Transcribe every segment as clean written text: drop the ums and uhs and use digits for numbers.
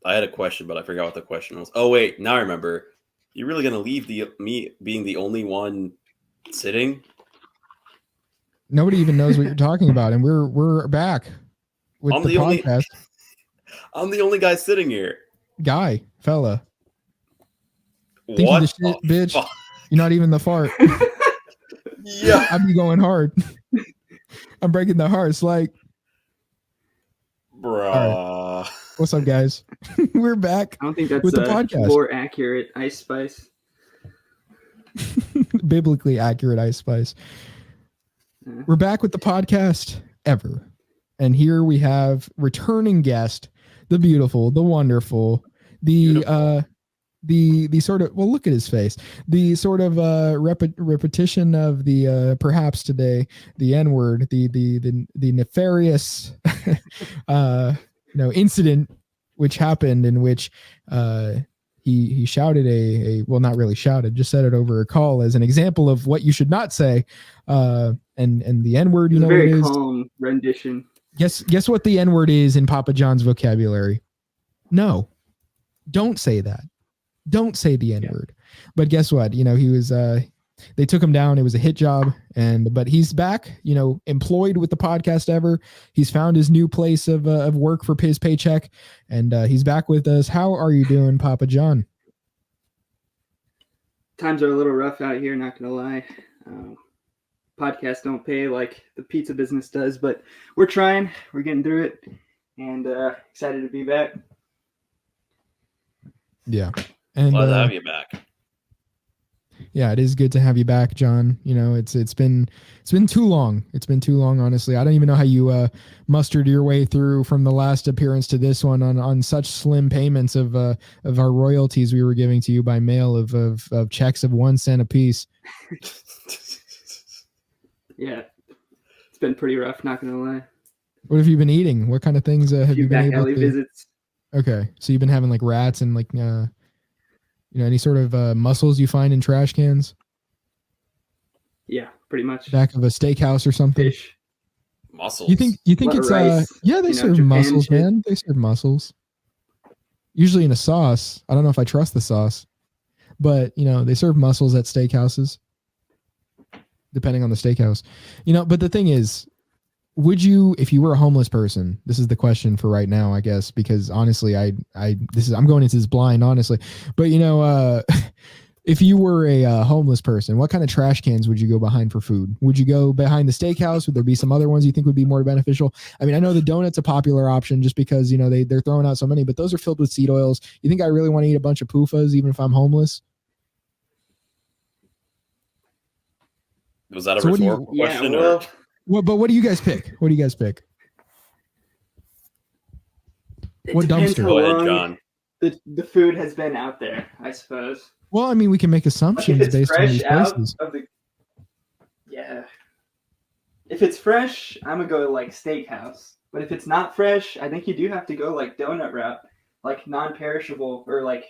I had a question, but I forgot what the question was. Oh wait, now I remember. You really gonna leave me being the only one sitting? Nobody even knows what you're talking about, and we're back with I'm the the only. podcast. I'm the only guy sitting here. Guy, fella, think you the What the shit, bitch? fuck? You're not even the fart. Yeah. I be going hard. I'm breaking the hearts. Like, Bruh. what's up, guys? We're back I don't think that's with the podcast. more accurate Ice Spice. Biblically accurate Ice Spice. We're back with the podcast ever. And here we have returning guest, the beautiful, the wonderful, the sort of, well, look at his face, the sort of repetition of the perhaps today the N-word, the nefarious incident which happened in which he shouted a well, not really shouted, just said it over a call as an example of what you should not say, and the N-word, you know, very what it is. calm rendition. Guess what the N-word is in Papa John's vocabulary? No, don't say that. Don't say the N-word. But guess what? You know, he was they took him down. It was a hit job, but he's back, you know, employed with the podcast ever. He's found his new place of work for his paycheck, and he's back with us. How are you doing, Papa John? Times are a little rough out here, not gonna lie. Podcasts don't pay like the pizza business does, but we're trying. We're getting through it, and excited to be back. Yeah. And glad to have you back. Yeah, it is good to have you back, John. You know, it's been too long. It's been too long, honestly. I don't even know how you mustered your way through from the last appearance to this one on such slim payments of our royalties we were giving to you by mail of checks of 1 cent a piece. Yeah, it's been pretty rough, not gonna lie. What have you been eating? What kind of things have you been able to? Visits. Okay, so you've been having like rats and like any sort of mussels you find in trash cans? Yeah, pretty much. Back of a steakhouse or something. Fish. Mussels. You think it's yeah, they serve mussels, man. They serve mussels. Usually in a sauce. I don't know if I trust the sauce. But, you know, they serve mussels at steakhouses. Depending on the steakhouse. You know, but the thing is, would you, if you were a homeless person, this is the question for right now, I guess, because honestly, I'm going into this blind, honestly, but you know, if you were a homeless person, what kind of trash cans would you go behind for food? Would you go behind the steakhouse? Would there be some other ones you think would be more beneficial? I mean, I know the donut's a popular option just because, you know, they're throwing out so many, but those are filled with seed oils. You think I really want to eat a bunch of PUFAs even if I'm homeless? Was that a rhetorical question? Yeah, well, but what do you guys pick? What do you guys pick? What dumpster? Go ahead, John. The food has been out there, I suppose. Well, I mean, we can make assumptions based on these places. Yeah. If it's fresh, I'm going to go like steakhouse. But if it's not fresh, I think you do have to go like donut wrap, like non-perishable or like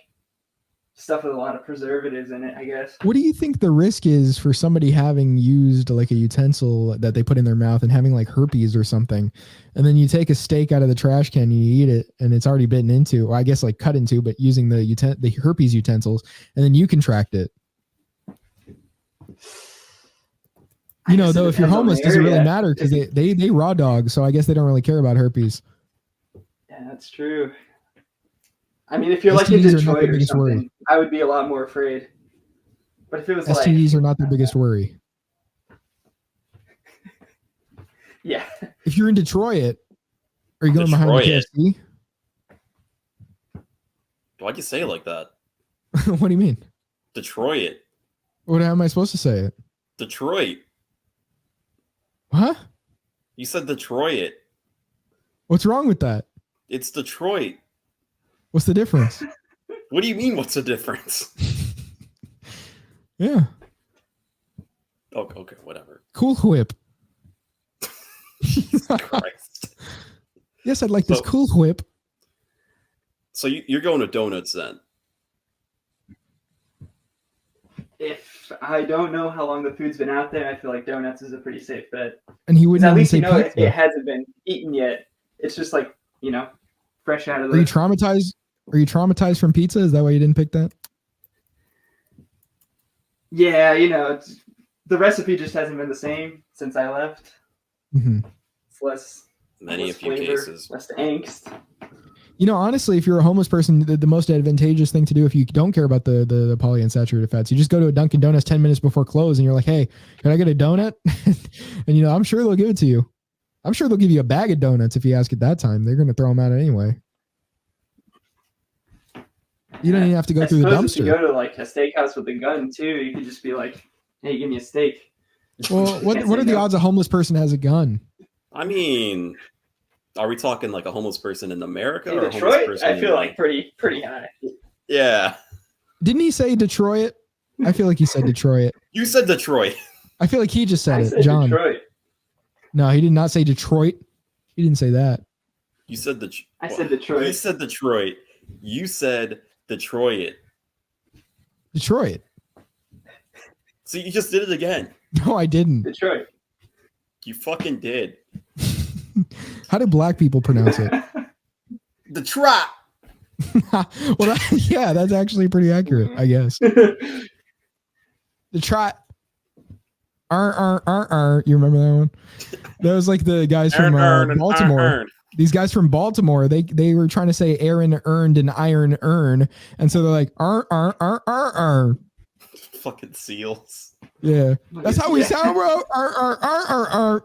stuff with a lot of preservatives in it, I guess. What do you think the risk is for somebody having used like a utensil that they put in their mouth and having like herpes or something, and then you take a steak out of the trash can, you eat it, and it's already bitten into, or I guess like cut into, but using the herpes utensils, and then you contract it? You know, though, if you're homeless, it doesn't really matter because they raw dog, so I guess they don't really care about herpes. Yeah, that's true. I mean, if you're like in Detroit or something, I would be a lot more afraid. But if it was STDs are not their biggest worry. Yeah. If you're in Detroit, are you going behind the KFC? Why'd you say it like that? What do you mean? Detroit. How am I supposed to say it? Detroit. Huh? You said Detroit. What's wrong with that? It's Detroit. What's the difference? What do you mean, what's the difference? Yeah. Okay, whatever. Cool Whip. Jesus Christ. Yes, I'd like this Cool Whip. So you're going to donuts then? If I don't know how long the food's been out there, I feel like donuts is a pretty safe bet. And he wouldn't at least say it hasn't been eaten yet. It's just like, you know, fresh out of the... Are you traumatized? Are you traumatized from pizza? Is that why you didn't pick that? Yeah, the recipe just hasn't been the same since I left. Mm-hmm. It's less flavor, cases. less angst. Honestly, if you're a homeless person, the most advantageous thing to do if you don't care about the polyunsaturated fats, you just go to a Dunkin' Donuts 10 minutes before close and you're like, hey, can I get a donut? And, I'm sure they'll give it to you. I'm sure they'll give you a bag of donuts if you ask at that time. They're going to throw them out anyway. You don't even have to go through the dumpster. If you go to like a steakhouse with a gun too, you could just be like, hey, give me a steak. Well, what are the odds a homeless person has a gun? I mean, are we talking like a homeless person in America or Detroit? a homeless person I feel like pretty high. Yeah. Didn't he say Detroit? I feel like he said Detroit. You said Detroit. I feel like he just said I it, said John. Detroit. No, he did not say Detroit. He didn't say that. You said I said Detroit. You said Detroit. You said Detroit. Detroit. See, you just did it again. No, I didn't. Detroit. You fucking did. How do black people pronounce it? Detroit. Well, yeah, that's actually pretty accurate, I guess. Detroit. You remember that one? That was like the guys from Baltimore. These guys from Baltimore, they were trying to say Aaron earned an iron earn, and so they're like Fucking seals. Yeah, that's how we sound, bro.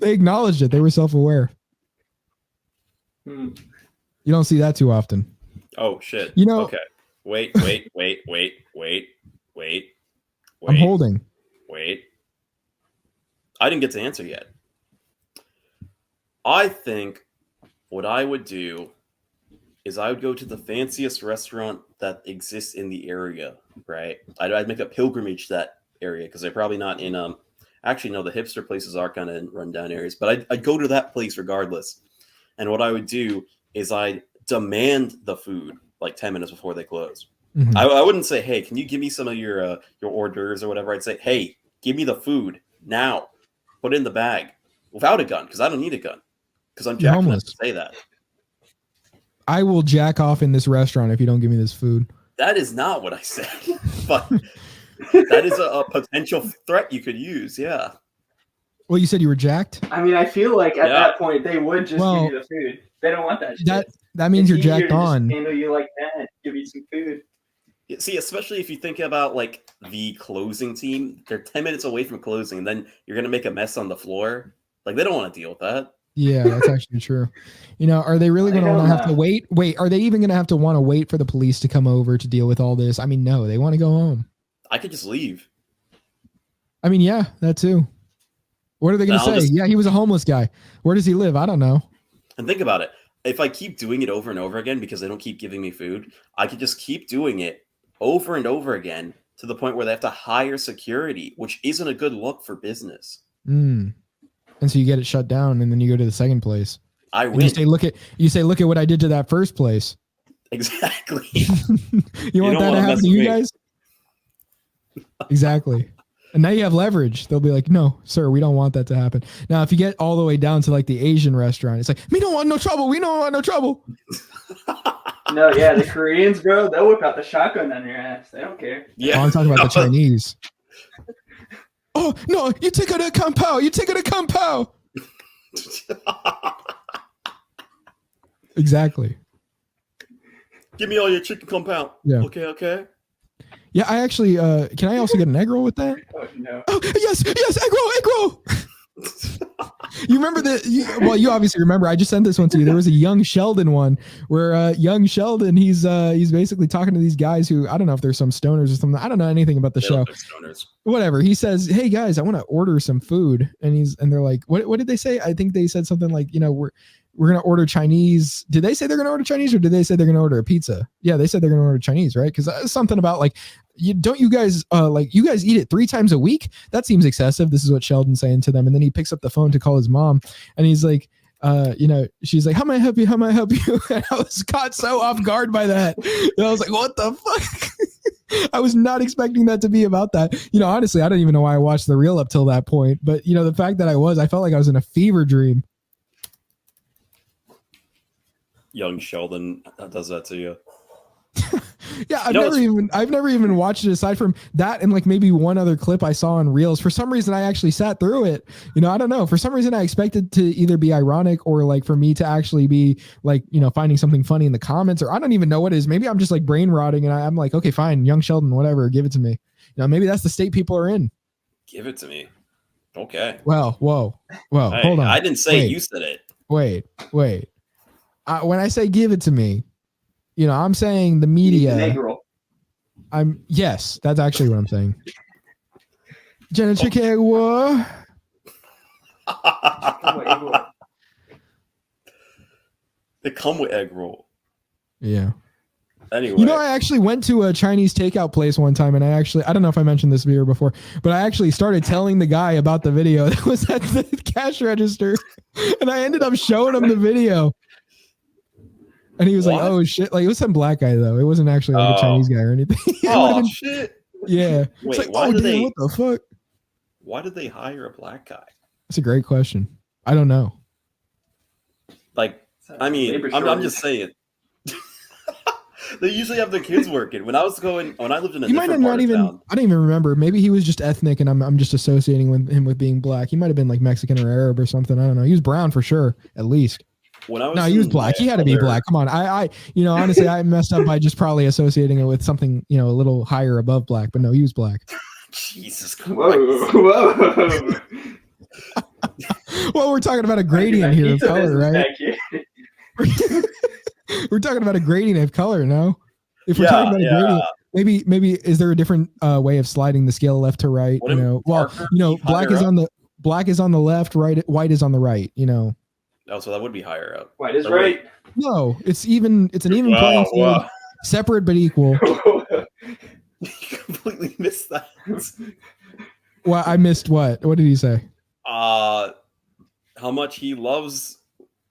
They acknowledged it. They were self-aware. You don't see that too often. Oh shit. Okay. Wait. I'm holding. Wait. I didn't get to answer yet. I think what I would do is I would go to the fanciest restaurant that exists in the area, right? I'd make a pilgrimage to that area because they're probably not in actually no, the hipster places are kind of in rundown areas, but I'd go to that place regardless. And what I would do is I'd demand the food like 10 minutes before they close. Mm-hmm. I wouldn't say, hey, can you give me some of your hors d'oeuvres or whatever? I'd say, hey, give me the food now. Put it in the bag without a gun because I don't need a gun because I'm jack enough to say that. I will jack off in this restaurant if you don't give me this food. That is not what I said, but that is a potential threat you could use. Yeah. Well, you said you were jacked? I mean, I feel like at that point they would just give you the food. They don't want that shit. That means you're jacked on. Just handle you like that. Give you some food. See, especially if you think about like the closing team, they're 10 minutes away from closing, and then you're gonna make a mess on the floor. Like they don't want to deal with that. Yeah, that's actually true. Are they really going to want to have to wait? Wait, are they even going to have to want to wait for the police to come over to deal with all this? I mean, no, they want to go home. I could just leave. I mean, yeah, that too. What are they going to say? Yeah, he was a homeless guy. Where does he live? I don't know. And think about it. If I keep doing it over and over again because they don't keep giving me food, I could just keep doing it over and over again to the point where they have to hire security, which isn't a good look for business. And so you get it shut down, and then you go to the second place. I win. You say, look at what I did to that first place. Exactly. you want that to happen to you guys? Exactly. And now you have leverage. They'll be like, no, sir, we don't want that to happen. Now, if you get all the way down to like the Asian restaurant, it's like, we don't want no trouble. We don't want no trouble. No, yeah, the Koreans, bro, they'll whip out the shotgun on your ass. They don't care. Yeah, I'm talking about the Chinese. Oh, no, you take it a kung pao. You take it a kung pao. Exactly. Give me all your chicken kung pao. Yeah. Okay. Yeah, I actually, can I also get an egg roll with that? Oh, no. Oh, yes, egg roll. You remember you obviously remember, I just sent this one to you. There was a Young Sheldon one where young Sheldon, he's basically talking to these guys who, I don't know if they're some stoners or something. I don't know anything about the show. Whatever. He says, hey guys, I want to order some food. And they're like, what did they say? I think they said something like, we're going to order Chinese. Did they say they're going to order Chinese or did they say they're going to order a pizza? Yeah, they said they're going to order Chinese, right? Because something about like, you guys eat it 3 times a week? That seems excessive. This is what Sheldon's saying to them. And then he picks up the phone to call his mom. And he's like, she's like, how may I help you? How may I help you? And I was caught so off guard by that. And I was like, what the fuck? I was not expecting that to be about that. Honestly, I don't even know why I watched the reel up till that point. But, the fact that I felt like I was in a fever dream. young Sheldon does that to you. Yeah, I've never even watched it aside from that and like maybe one other clip I saw on Reels. For some reason, I actually sat through it. I don't know. For some reason, I expected to either be ironic or like for me to actually be like, finding something funny in the comments, or I don't even know what it is. Maybe I'm just like brain rotting and I'm like, okay, fine, young Sheldon, whatever, give it to me. Maybe that's the state people are in. Give it to me. Okay. Well, whoa, Hey, hold on. I didn't say you said it. Wait. When I say give it to me, I'm saying the media. Yes, that's actually what I'm saying. Genetic egg war. They come with egg roll. Yeah. Anyway. I actually went to a Chinese takeout place one time, and I don't know if I mentioned this video before, but I actually started telling the guy about the video that was at the cash register, and I ended up showing him the video. And he was like, "Oh shit!" Like it was some black guy though. It wasn't actually like a Chinese guy or anything. Shit! Yeah. Wait, like, what the fuck? Why did they hire a black guy? That's a great question. I don't know. Like, I mean, I'm just saying. They usually have their kids working. When I lived in a different part of town. I don't even remember. Maybe he was just ethnic, and I'm just associating with him with being black. He might have been like Mexican or Arab or something. I don't know. He was brown for sure, at least. He was black. He had to be black. Come on. Honestly, I messed up by just probably associating it with something, a little higher above black, but no, he was black. Jesus Christ. Whoa. Well, we're talking about a gradient here of color, right? We're talking about a gradient of color, no? If we're talking about a gradient, maybe is there a different way of sliding the scale left to right? Black is on the left, right, white is on the right, Oh, so that would be higher up. White is right. No, it's even. It's an even playing field. Separate but equal. You completely missed that. Well, I missed what? What did he say? How much he loves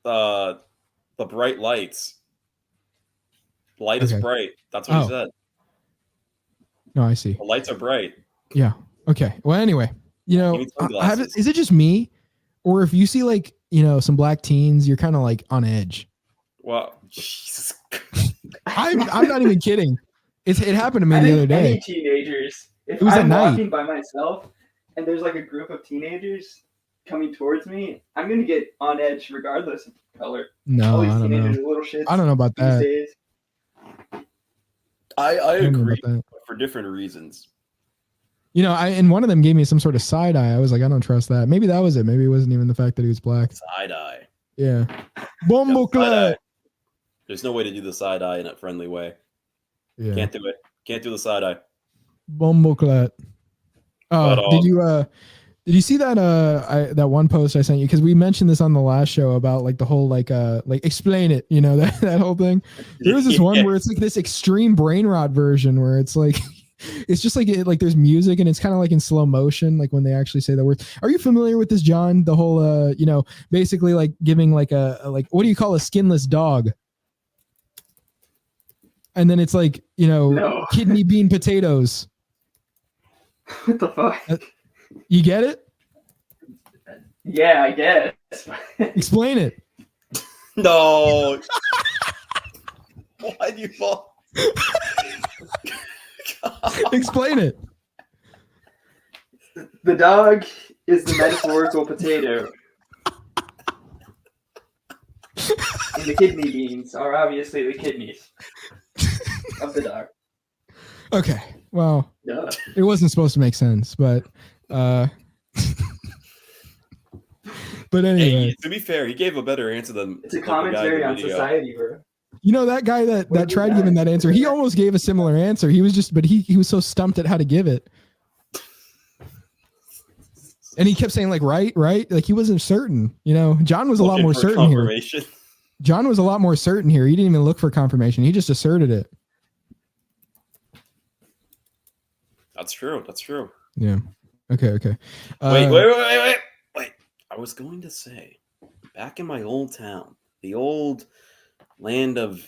the bright lights. Light is bright. That's what he said. No, I see. The lights are bright. Yeah. Okay. Well, anyway, is it just me, or if you see like some black teens, you're kind of like on edge? Well, Jesus. I'm not even kidding. It happened to me the other day. Any teenagers. If it was I'm at night. Walking by myself and there's like a group of teenagers coming towards me, I'm gonna get on edge regardless of color. No, I don't know. Little shits I don't know about that. Days. I agree, but for different reasons. And one of them gave me some sort of side eye. I was like, I don't trust that. Maybe that was it. Maybe it wasn't even the fact that he was black. Side eye. Yeah. Bomboclat. There's no way to do the side eye in a friendly way. Yeah. Can't do it. Can't do the side eye. Bomboclat. Did you see that that one post I sent you? Because we mentioned this on the last show about like the whole like explain it, that whole thing. There was this one where it's like this extreme brain rot version where it's like it's just like there's music and it's kind of like in slow motion, like when they actually say the words. Are you familiar with this, John? The whole basically like giving like a what do you call a skinless dog? And then it's like, No. kidney bean potatoes. What the fuck? You get it? Yeah, I guess. Explain it. No. Why do you fall? Explain it. The dog is the metaphorical potato. And the kidney beans are obviously the kidneys of the dog. Okay. Well, Duh. It wasn't supposed to make sense, but but anyway. Hey, to be fair, he gave a better answer than it's a commentary on society, bro. That guy that tried giving that answer, he almost gave a similar answer. He was he was so stumped at how to give it. And he kept saying like right, like he wasn't certain. John was a lot more certain here. John was a lot more certain here. He didn't even look for confirmation. He just asserted it. That's true. Yeah. Okay. Wait. I was going to say, back in my old town, the old Greglandia.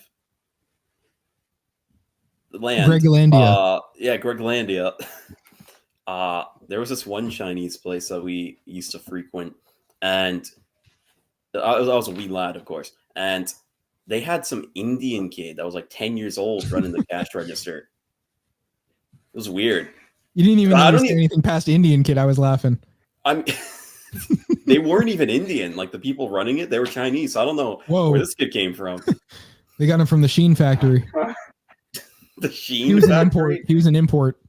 Greglandia. There was this one Chinese place that we used to frequent, and I was a wee lad, of course, and they had some Indian kid that was like 10 years old running the cash register. It was weird. You didn't even understand anything past Indian kid. I was laughing. I'm. They weren't even Indian. Like the people running it, they were Chinese. So I don't know where this kid came from. They got him from the Sheen factory. The Sheen he was factory? An import. He was an import.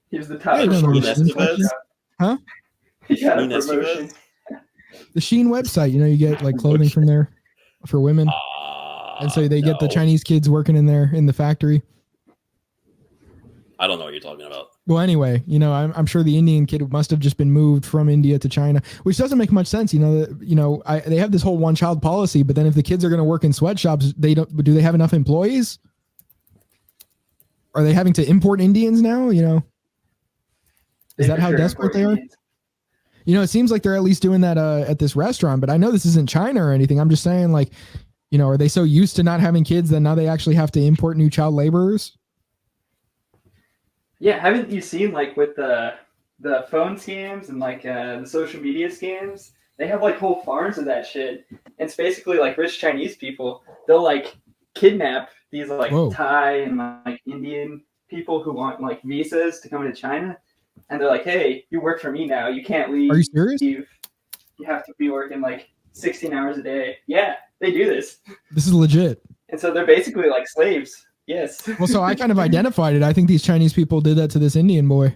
He was the top. Huh? He got a promotion. The Sheen website, you get like clothing from there for women. And so they get the Chinese kids working in there in the factory. I don't know what you're talking about. Well, anyway, I'm sure the Indian kid must have just been moved from India to China, which doesn't make much sense. They have this whole one child policy, but then if the kids are going to work in sweatshops, do they have enough employees? Are they having to import Indians now? Is that how desperate they are? It seems like they're at least doing that at this restaurant, but I know this isn't China or anything. I'm just saying, like, are they so used to not having kids that now they actually have to import new child laborers? Yeah, haven't you seen like with the phone scams and like the social media scams? They have like whole farms of that shit. It's basically like rich Chinese people. They'll like kidnap these like Thai and like Indian people who want like visas to come into China, and they're like, "Hey, you work for me now. You can't leave. Are you serious? You have to be working like 16 hours a day." Yeah, they do this. This is legit. And so they're basically like slaves. Yes. Well, so I kind of identified it. I think these Chinese people did that to this Indian boy.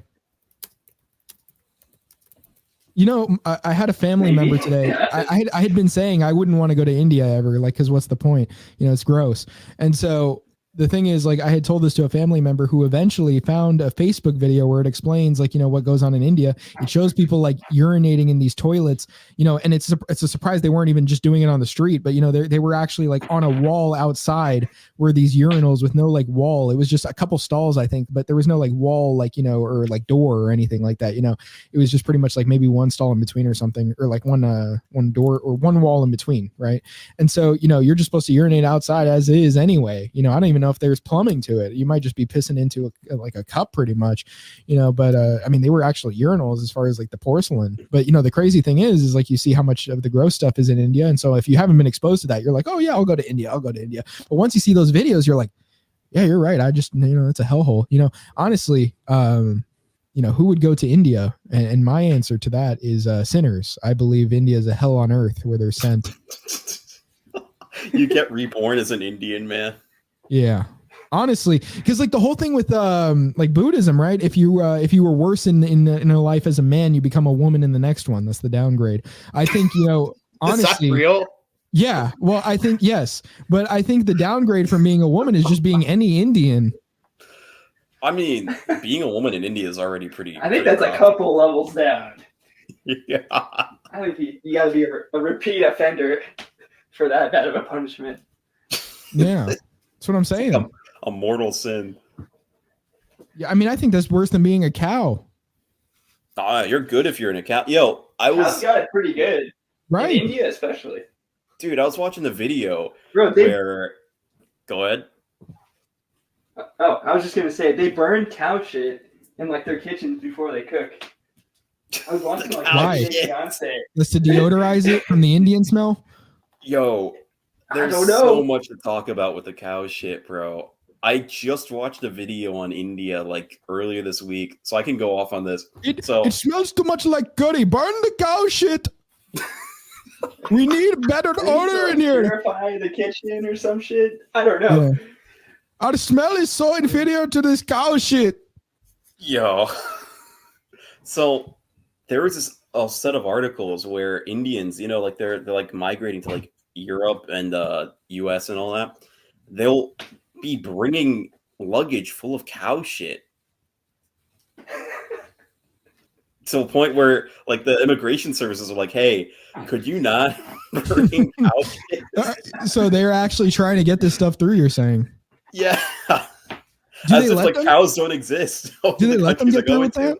I had a family member today. I had been saying I wouldn't want to go to India ever, like, because what's the point? It's gross. And so the thing is, like, I had told this to a family member who eventually found a Facebook video where it explains, like, what goes on in India. It shows people like urinating in these toilets, and it's a surprise they weren't even just doing it on the street, but they were actually like on a wall outside were these urinals with no like wall. It was just a couple stalls, I think, but there was no like wall, like, or like door or anything like that. It was just pretty much like maybe one stall in between or something, or like one door or one wall in between. Right. And so, you're just supposed to urinate outside as is anyway. I don't even know if there's plumbing to it. You might just be pissing into a cup pretty much, but I mean, they were actually urinals as far as like the porcelain. But the crazy thing is like you see how much of the gross stuff is in India. And so if you haven't been exposed to that, you're like, oh yeah, I'll go to India. But once you see those videos, you're like, yeah, you're right. I just, it's a hellhole. Honestly, who would go to India? And my answer to that is sinners. I believe India is a hell on earth where they're sent. You get reborn as an Indian, man. Yeah. Honestly, because like the whole thing with like Buddhism, right? If you were worse in a life as a man, you become a woman in the next one. That's the downgrade. I think honestly, is that real? Yeah. Well, I think yes, but I think the downgrade from being a woman is just being any Indian. I mean, being a woman in India is already pretty. I think that's a couple levels down. Yeah. I think you got to be a repeat offender for that bad of a punishment. Yeah, that's what I'm saying. Like a mortal sin. Yeah, I mean, I think that's worse than being a cow. You're good if you're in a cow. Yo, Cow's got it pretty good. Right. In India, especially. Dude, I was watching the video Bro, where... Go ahead. Oh, I was just going to say, they burn cow shit in like their kitchens before they cook. I was watching like Why? Beyonce. Just to deodorize it from the Indian smell? Yo, there's so much to talk about with the cow shit, bro. I just watched a video on India like earlier this week, so I can go off on this. It smells too much like curry. Burn the cow shit. We need better order in here. Purify the kitchen or some shit. I don't know. Yeah. Our smell is so inferior to this cow shit. Yo. So there was this set of articles where Indians, like they're like migrating to like Europe and US and all that. They'll be bringing luggage full of cow shit. To a point where like the immigration services are like, hey, could you not bring cow shit? So they're actually trying to get this stuff through, you're saying? Yeah. As if like cows don't exist. Do they let them get through with that?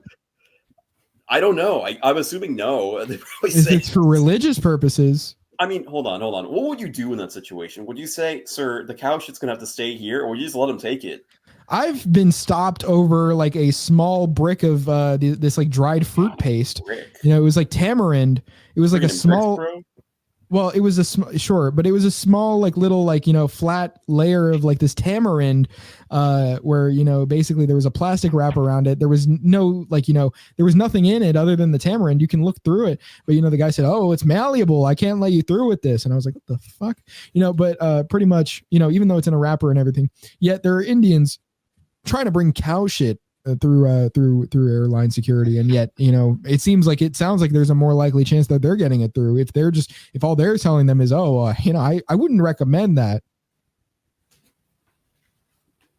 I don't know. I'm assuming no. They probably say it's for religious purposes. I mean, hold on. What would you do in that situation? Would you say, sir, the cow shit's going to have to stay here, or would you just let them take it? I've been stopped over like a small brick of this like dried fruit paste. Brick. It was like tamarind. It was like a small. Well, it was sure, but it was a small, like little, like, flat layer of like this tamarind, where, basically there was a plastic wrap around it. There was no, like, there was nothing in it other than the tamarind. You can look through it, but the guy said, "Oh, it's malleable. I can't let you through with this." And I was like, "What the fuck?" But pretty much, even though it's in a wrapper and everything, yet there are Indians trying to bring cow shit through airline security, and yet it sounds like there's a more likely chance that they're getting it through if all they're telling them is, I wouldn't recommend that.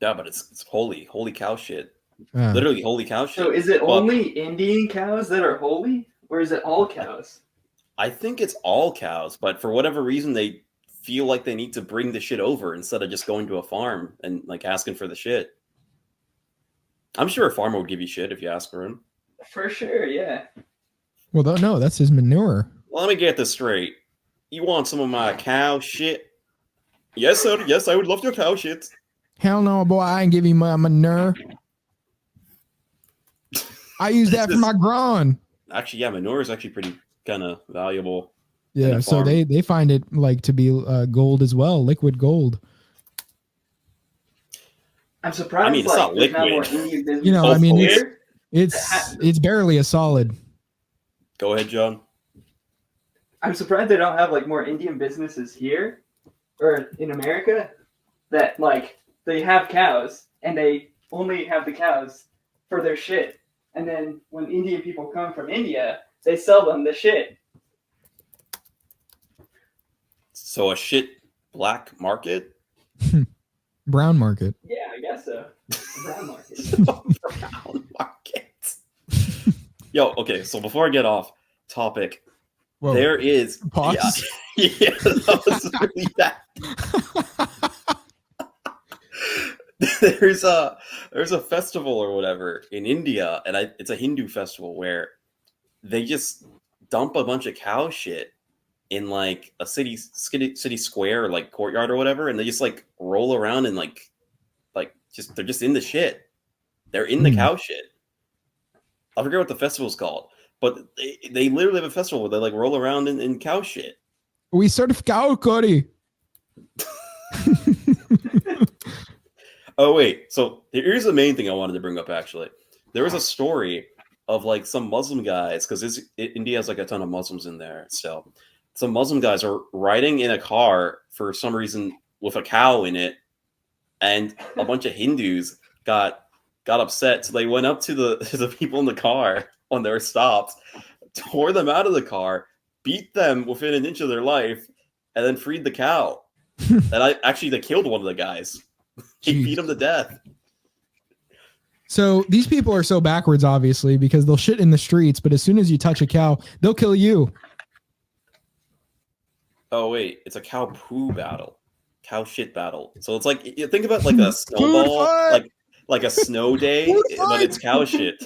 Yeah, but it's holy cow shit. Literally holy cow shit. So is it only Indian cows that are holy, or is it all cows? I think it's all cows, but for whatever reason they feel like they need to bring the shit over instead of just going to a farm and like asking for the shit. I'm sure a farmer would give you shit if you ask for him. For sure, yeah. Well, no, that's his manure. Well, let me get this straight. You want some of my cow shit? Yes, sir. Yes, I would love your cow shit. Hell no, boy. I ain't give you my manure. I use that for my groin. Actually, yeah, manure is actually pretty kind of valuable. Yeah, so they find it like to be gold as well, liquid gold. I'm surprised. I mean, it's not liquid. It's barely a solid. Go ahead, John. I'm surprised they don't have like more Indian businesses here or in America that like they have cows and they only have the cows for their shit. And then when Indian people come from India, they sell them the shit. So a shit black market? Brown market. Yeah, I guess so. Brown market. Brown market. Yo, okay, so before I get off topic, Whoa. There is pause. Yeah, that was really bad. There's a festival or whatever in India, and it's a Hindu festival where they just dump a bunch of cow shit in like a city square or like courtyard or whatever, and they just like roll around and like they're just in the shit. They're in the cow shit. I forget what the festival's called, but they literally have a festival where they like roll around in cow shit. We serve cow curry. Oh wait, so here's the main thing I wanted to bring up. Actually, there was a story of like some Muslim guys, because India has like a ton of Muslims in there. So some Muslim guys are riding in a car for some reason with a cow in it, and a bunch of Hindus got upset. So they went up to the people in the car when they were stopped, tore them out of the car, beat them within an inch of their life, and then freed the cow. And they killed one of the guys. He beat him to death. So these people are so backwards, obviously, because they'll shit in the streets, but as soon as you touch a cow, they'll kill you. Oh wait, it's a cow poo battle, cow shit battle. So it's like, you think about like a snowball, like a snow day, but it's cow shit.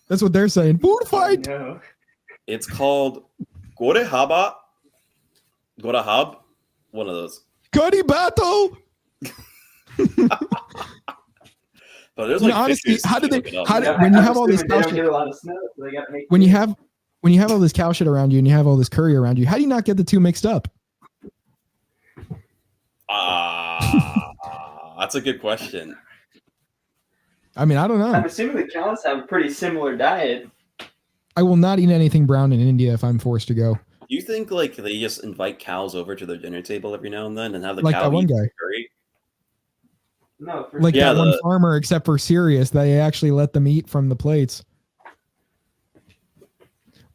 That's what they're saying. Food fight. No. It's called Gorehab, one of those. Cuddy battle. But there's like honestly, when you have all this cow shit, when you have all this cow shit around you and you have all this curry around you, how do you not get the two mixed up? That's a good question. I mean, I don't know. I'm assuming the cows have a pretty similar diet. I will not eat anything brown in India if I'm forced to go. Do you think like they just invite cows over to their dinner table every now and then and have the like cow that one eat guy? curry? No, like that one farmer, except for Sirius, they actually let them eat from the plates.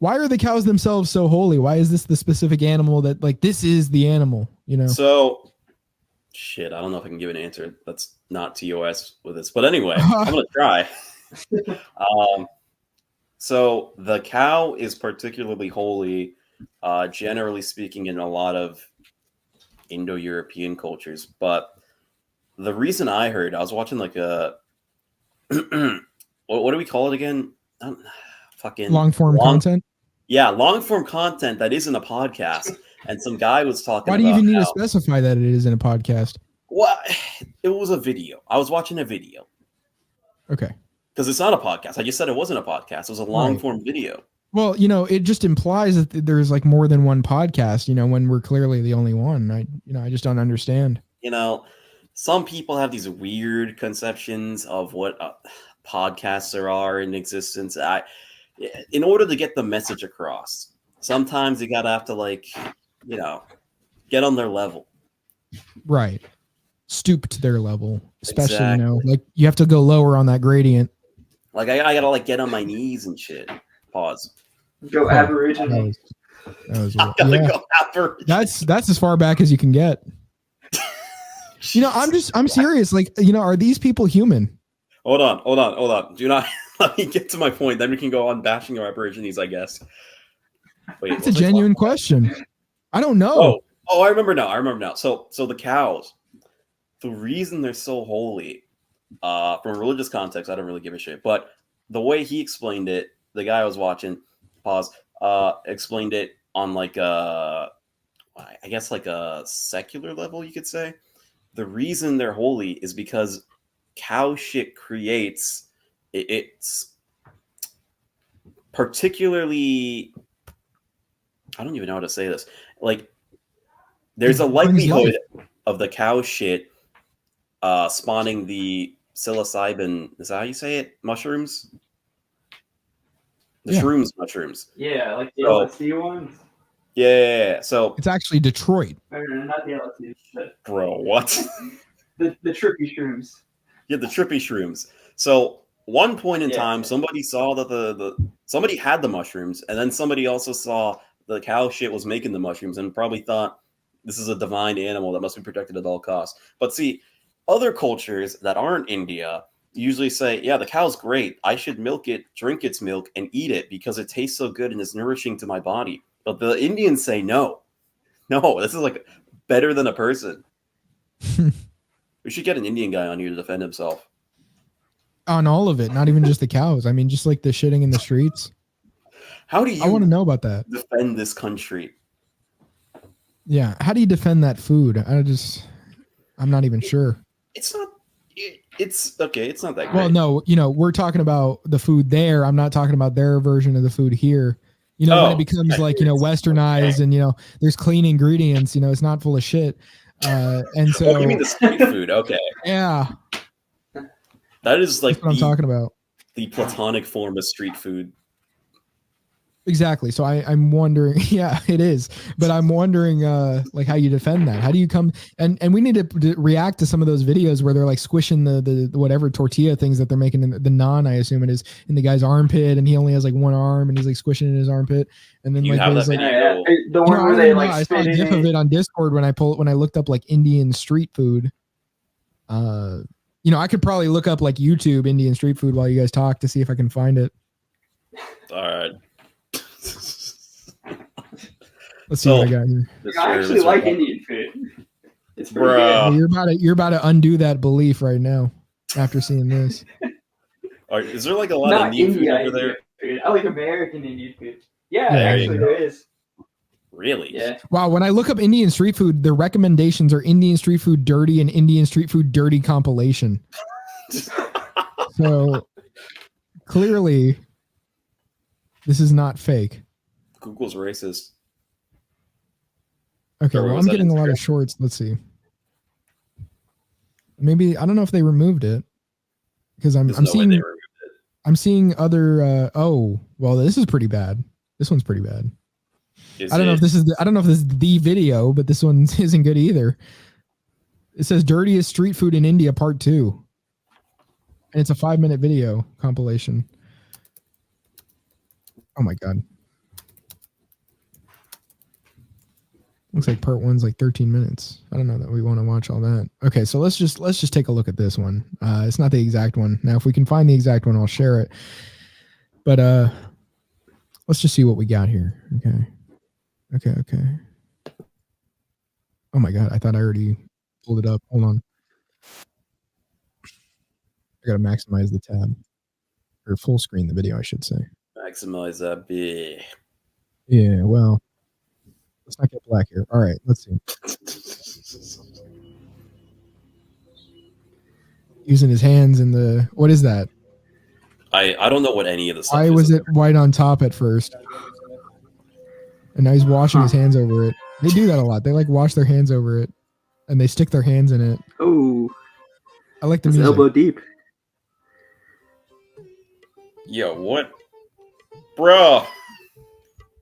Why are the cows themselves so holy? Why is this the specific animal that like this is the animal? So, shit, I don't know if I can give an answer that's not TOS with this, but anyway, I'm gonna try. So the cow is particularly holy, generally speaking, in a lot of Indo-European cultures. But the reason I was watching like a what do we call it again? Long form content. Yeah, long form content that isn't a podcast. And some guy was talking. Why do you even need to specify that it is in a podcast? Well, it was a video. I was watching a video. Okay. Because it's not a podcast. I just said it wasn't a podcast. It was a long form video. Well, it just implies that there's like more than one podcast, when we're clearly the only one. I just don't understand. Some people have these weird conceptions of what podcasts there are in existence. In order to get the message across, sometimes you gotta have to get on their level. Right. Stoop to their level, especially, Exactly. like you have to go lower on that gradient. Like I gotta get on my knees and shit. Pause. Go Aboriginal. That was I gotta go Aboriginal. That's as far back as you can get. I'm serious. Like, are these people human? Hold on. Do not let me get to my point. Then we can go on bashing our Aborigines, I guess. Wait, it's a genuine question. I don't know. Oh, I remember now. So the cows, the reason they're so holy, from a religious context, I don't really give a shit. But the way he explained it, the guy I was watching, explained it on like I guess like a secular level, you could say. The reason they're holy is because cow shit creates it's particularly, I don't even know how to say this. Like, there's a likelihood of the cow shit spawning the psilocybin. Is that how you say it? Mushrooms? The shrooms mushrooms. Yeah, like the LSD ones. Yeah. So it's actually Detroit. No, not the LSD. Bro, what? the trippy shrooms. Yeah, the trippy shrooms. So one point in time, somebody saw that somebody had the mushrooms, and then somebody also saw the cow shit was making the mushrooms, and probably thought this is a divine animal that must be protected at all costs. But see, other cultures that aren't India usually say, yeah, the cow's great. I should milk it, drink its milk, and eat it because it tastes so good and is nourishing to my body. But the Indians say, no, this is like better than a person. We should get an Indian guy on here to defend himself. On all of it, not even just the cows. I mean, just like the shitting in the streets. How do you? I want to know about that. Defend this country. Yeah, how do you defend that food? I'm not even sure. It's not. It's okay. It's not that great. Well, no, we're talking about the food there. I'm not talking about their version of the food here. When it becomes like, westernized and, there's clean ingredients, it's not full of shit. And so you mean the street food? Okay. Yeah. That is like what I'm talking about. The platonic form of street food. Exactly. So I'm wondering, yeah, it is. But I'm wondering like how you defend that. How do you come and we need to react to some of those videos where they're like squishing the whatever tortilla things that they're making in the naan, I assume it is, in the guy's armpit, and he only has like one arm and he's like squishing in his armpit. And then the one where they like I saw a gif of it on Discord when I looked up like Indian street food. I could probably look up like YouTube Indian street food while you guys talk to see if I can find it. All right. Let's see what I got here. I actually like Indian food. It's pretty good. You're about to undo that belief right now after seeing this. Is there like a lot of Indian food over there? Food. I like American Indian food. Yeah, actually there is. Really? Yeah. Wow, when I look up Indian street food, the recommendations are Indian street food dirty and Indian street food dirty compilation. So clearly this is not fake. Google's racist. Okay, well, I'm getting a lot of shorts. Let's see. Maybe I don't know if they removed it because I'm seeing other. Well, this is pretty bad. This one's pretty bad. I don't know if this is the video, but this one isn't good either. It says dirtiest street food in India part 2. And it's a 5-minute video compilation. Oh my God. Looks like part 1's like 13 minutes. I don't know that we want to watch all that. Okay, so let's just take a look at this one. It's not the exact one. Now, if we can find the exact one, I'll share it. But let's just see what we got here. Okay. Oh my God, I thought I already pulled it up. Hold on. I gotta maximize the tab. Or full screen the video, I should say. Maximize that bit. Yeah, well. Let's not get black here. All right, let's see. Using his hands in the... What is that? I don't know what any of the stuff Why is. was it white on top at first? And now he's washing his hands over it. They do that a lot. They like wash their hands over it, and they stick their hands in it. Oh, I like the that's music. elbow deep. Yo, what? Bro.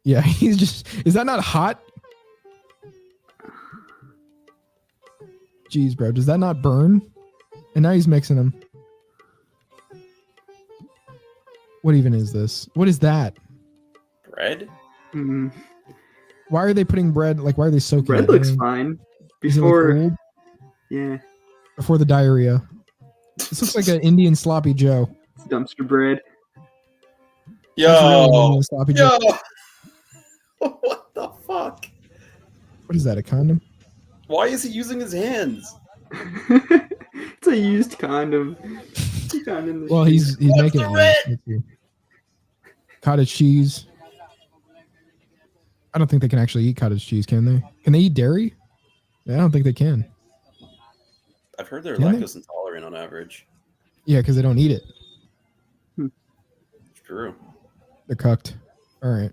Yeah, he's just. Is that not hot? Jeez, bro. Does that not burn? And now he's mixing them. What even is this? What is that? Bread? Mm. Why are they putting bread? Like, why are they soaking Bread it? looks fine. Is it, like, Before, old? yeah, Before the diarrhea. This looks like an Indian sloppy Joe. dumpster bread. That's really an Yo. Indian sloppy Yo. Joe. What the fuck? What is that? A condom? Why is he using his hands? It's a used condom. Found in the Well, street. he's making it. Let's see. Cottage cheese. I don't think they can actually eat cottage cheese, can they? Can they eat dairy? I don't think they can. I've heard they're Can they? lactose intolerant on average. Yeah, because they don't eat it. It's true. They're cooked. All right.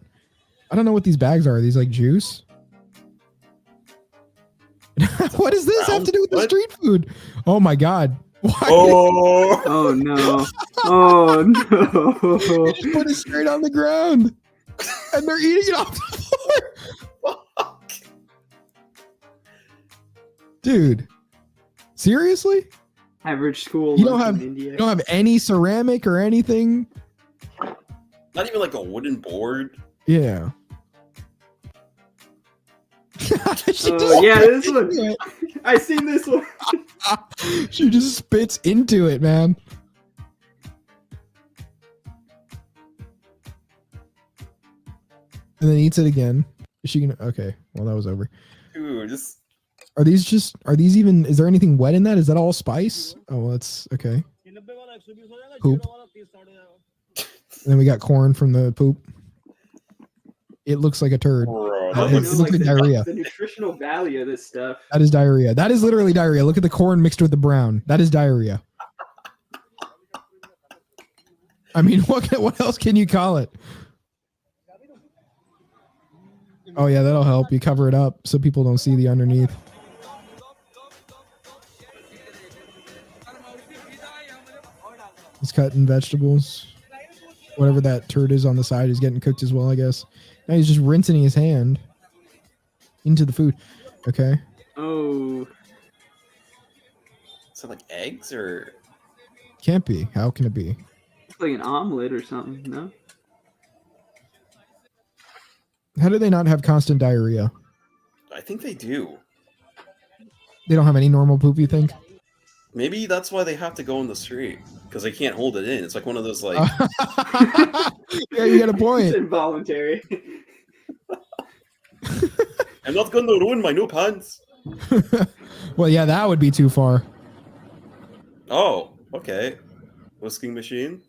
I don't know what these bags are. Are these like juice? What does this have to do with the What? street food? Oh my god. Why? Oh. Oh no! Oh no! They just put it straight on the ground. And they're eating it off the floor. Fuck. Dude. Seriously? Average school You don't lunch have- in India. You don't have any ceramic or anything? Not even like a wooden board. Yeah. She Oh just yeah, spits this one. into I seen this one. it. She just spits into it, man. And then eats it again. Is she gonna? Okay, well that was over. Dude, just Are these even? Is there anything wet in that? Is that all spice? Oh, well, that's okay. Poop. And then we got corn from the poop. It looks like a turd. bro. It That looks looks like diarrhea. The nutritional value of this stuff. That is diarrhea. That is literally diarrhea. Look at the corn mixed with the brown. That is diarrhea. I mean, what else can you call it? Oh yeah, that'll help. You cover it up so people don't see the underneath. He's cutting vegetables. Whatever that turd is on the side is getting cooked as well, I guess. Now he's just rinsing his hand into the food. Okay. Oh, is that like eggs or Can't be. How can it be? it's like an omelet or something. No. How do they not have constant diarrhea? I think they do. They don't have any normal poop, you think? Maybe that's why they have to go in the street because they can't hold it in. It's like one of those like Yeah, you got a It's point. involuntary. I'm not gonna ruin my new pants. Well, yeah, that would be too far. Oh, okay. Whisking machine.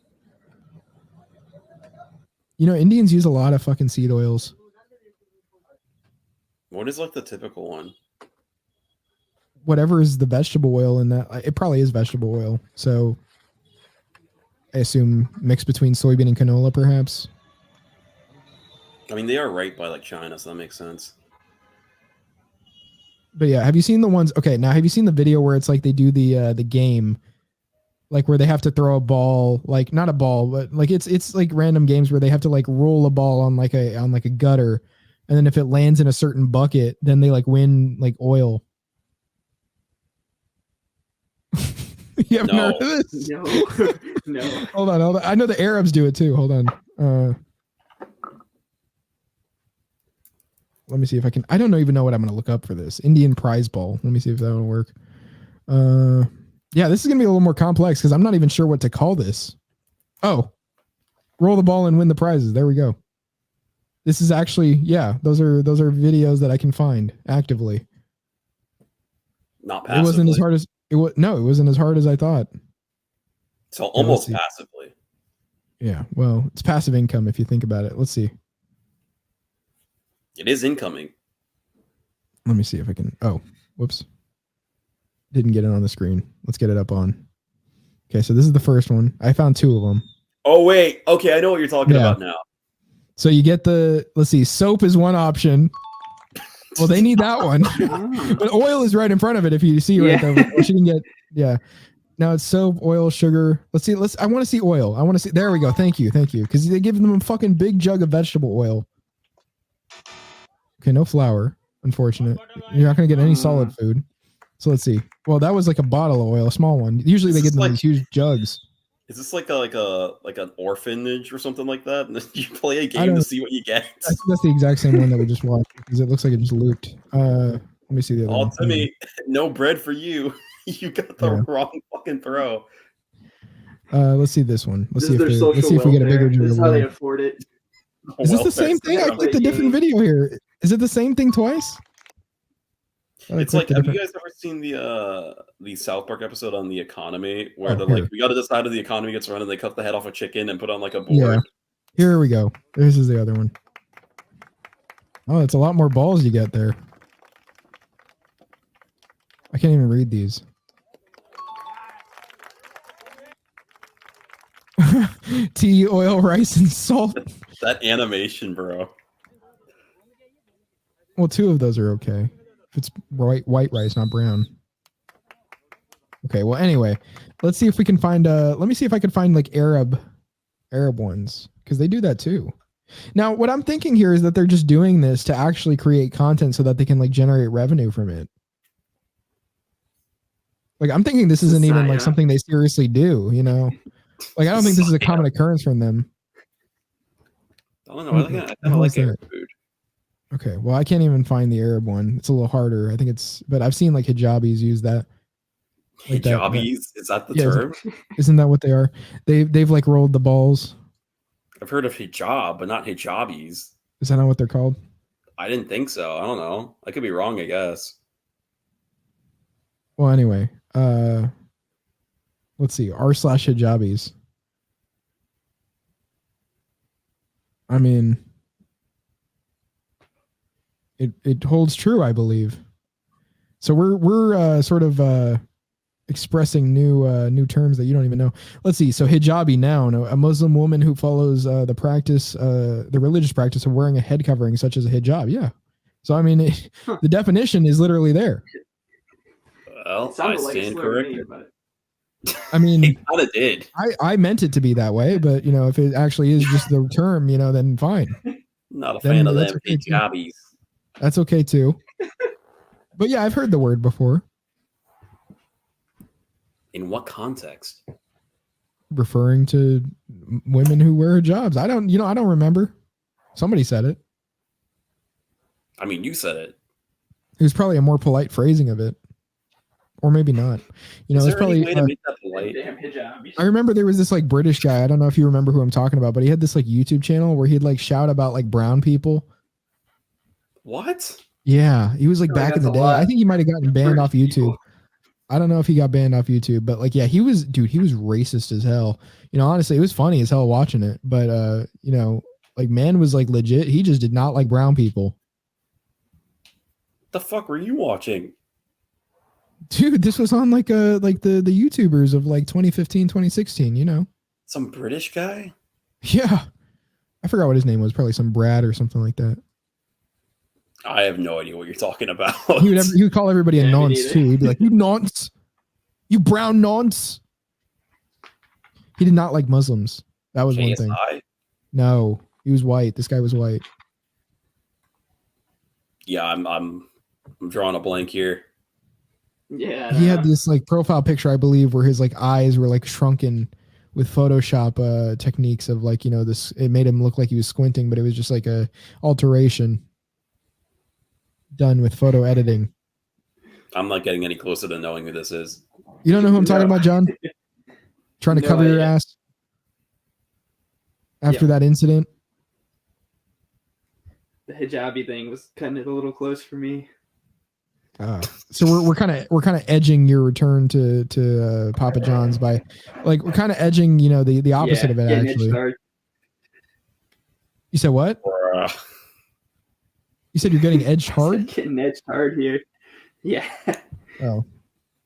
You know, Indians use a lot of fucking seed oils. What is like the typical one? Whatever is the vegetable oil in that, it probably is vegetable oil. So I assume mixed between soybean and canola, perhaps. I mean, they are right by like China, so that makes sense. But yeah, have you seen the ones? Okay, now have you seen the video where it's like they do the game, like where they have to throw a ball, like not a ball, but like it's like random games where they have to like roll a ball on like a gutter, and then if it lands in a certain bucket, then they like win like oil. You haven't heard of this? No. No. Hold on. I know the Arabs do it too. Hold on. Let me see if I can. I don't even know what I'm going to look up for this. Indian prize ball. Let me see if that will work. Yeah, this is going to be a little more complex because I'm not even sure what to call this. Oh, roll the ball and win the prizes. There we go. This is actually, yeah, those are videos that I can find actively. Not passively. It wasn't as hard as it was. No, it wasn't as hard as I thought. So almost see. passively. Yeah, well, it's passive income if you think about it. Let's see. It is incoming. Let me see if I can. Oh, whoops. Didn't get it on the screen. Let's get it up on. Okay, so this is the first one. I found two of them. Oh wait, okay, I know what you're talking about now. So you get let's see, soap is one option. Well, they need that one. But oil is right in front of it if you see right there. She can get, Now it's soap, oil, sugar. Let's see. I want to see oil. I want to see. There we go. Thank you. Because they give them a fucking big jug of vegetable oil. Okay, no flour. Unfortunate. You're not going to get any solid food. So let's see. Well, that was like a bottle of oil, a small one. Usually they give them these huge jugs. Is this like an orphanage or something like that? And you play a game to see what you get? That's the exact same one that we just watched because it looks like it just looped. Let me see the other one. Timmy, no bread for you. You got the wrong fucking throw. Let's see this one. Let's see if we get a bigger. This is how they afford it. Is this the same thing? I clicked a different video here. Is it the same thing twice? It's like, have you guys ever seen the South Park episode on the economy where they're like, we got to decide how the economy gets run, and they cut the head off a chicken and put on like a board? Yeah. Here we go. This is the other one. Oh, it's a lot more balls you get there. I can't even read these. Tea, oil, rice, and salt. That animation, bro. Well, 2 of those are okay. If it's white rice, not brown. Okay, well, anyway, let's see if we can find let me see if I can find like Arab ones, because they do that too. Now, what I'm thinking here is that they're just doing this to actually create content so that they can like generate revenue from it. Like, I'm thinking this isn't even like something they seriously do, you know? Like, I don't think this is a common occurrence from them. I don't know. I kind of like Arab food. Okay, well, I can't even find the Arab one. It's a little harder. I think but I've seen like hijabis use that. Like hijabis? Is that the term? Isn't that what they are? They've like rolled the balls. I've heard of hijab, but not hijabis. Is that not what they're called? I didn't think so. I don't know. I could be wrong, I guess. Well, anyway, let's see. r/hijabis. I mean, it holds true, I believe. So we're sort of expressing new terms that you don't even know. Let's see. So hijabi, noun, a Muslim woman who follows the religious practice of wearing a head covering such as a hijab. Yeah. So I mean, the definition is literally there. Well, I stand corrected. I mean, it kind of did. I meant it to be that way, but you know, if it actually is just the term, you know, then fine. Not a fan of them hijabis. That's okay too. But yeah, I've heard the word before. In what context? Referring to women who wear hijabs. I don't remember. Somebody said it. I mean, you said it. It was probably a more polite phrasing of it. Or maybe not. You know, is it's there probably any way to make that polite? I remember there was this like British guy. I don't know if you remember who I'm talking about, but he had this like YouTube channel where he'd like shout about like brown people. What? Yeah, he was like back in the day. I think he might have gotten banned off YouTube. I don't know if he got banned off YouTube, but like, yeah, he was racist as hell. You know, honestly, it was funny as hell watching it. But you know, like, man was like legit. He just did not like brown people. The fuck were you watching? Dude, this was on like the YouTubers of like 2015, 2016, you know. Some British guy? Yeah. I forgot what his name was, probably some Brad or something like that. I have no idea what you're talking about. He would call everybody a nonce too. He'd be like, "You nonce, you brown nonce." He did not like Muslims. That was one thing. No, he was white. This guy was white. Yeah, I'm drawing a blank here. Yeah. He had this like profile picture, I believe, where his like eyes were like shrunken with Photoshop techniques of like, you know, this. It made him look like he was squinting, but it was just like a alteration done with photo editing. I'm not getting any closer to knowing who this is. You don't know who I'm talking about, John? Trying to cover your ass after that incident. The hijabi thing was cutting it a little close for me. So we're kind of edging your return to Papa John's by, like, we're kind of edging, you know, the opposite of it actually. You said what? You said you're getting edged hard? Getting edged hard here. Yeah. Oh,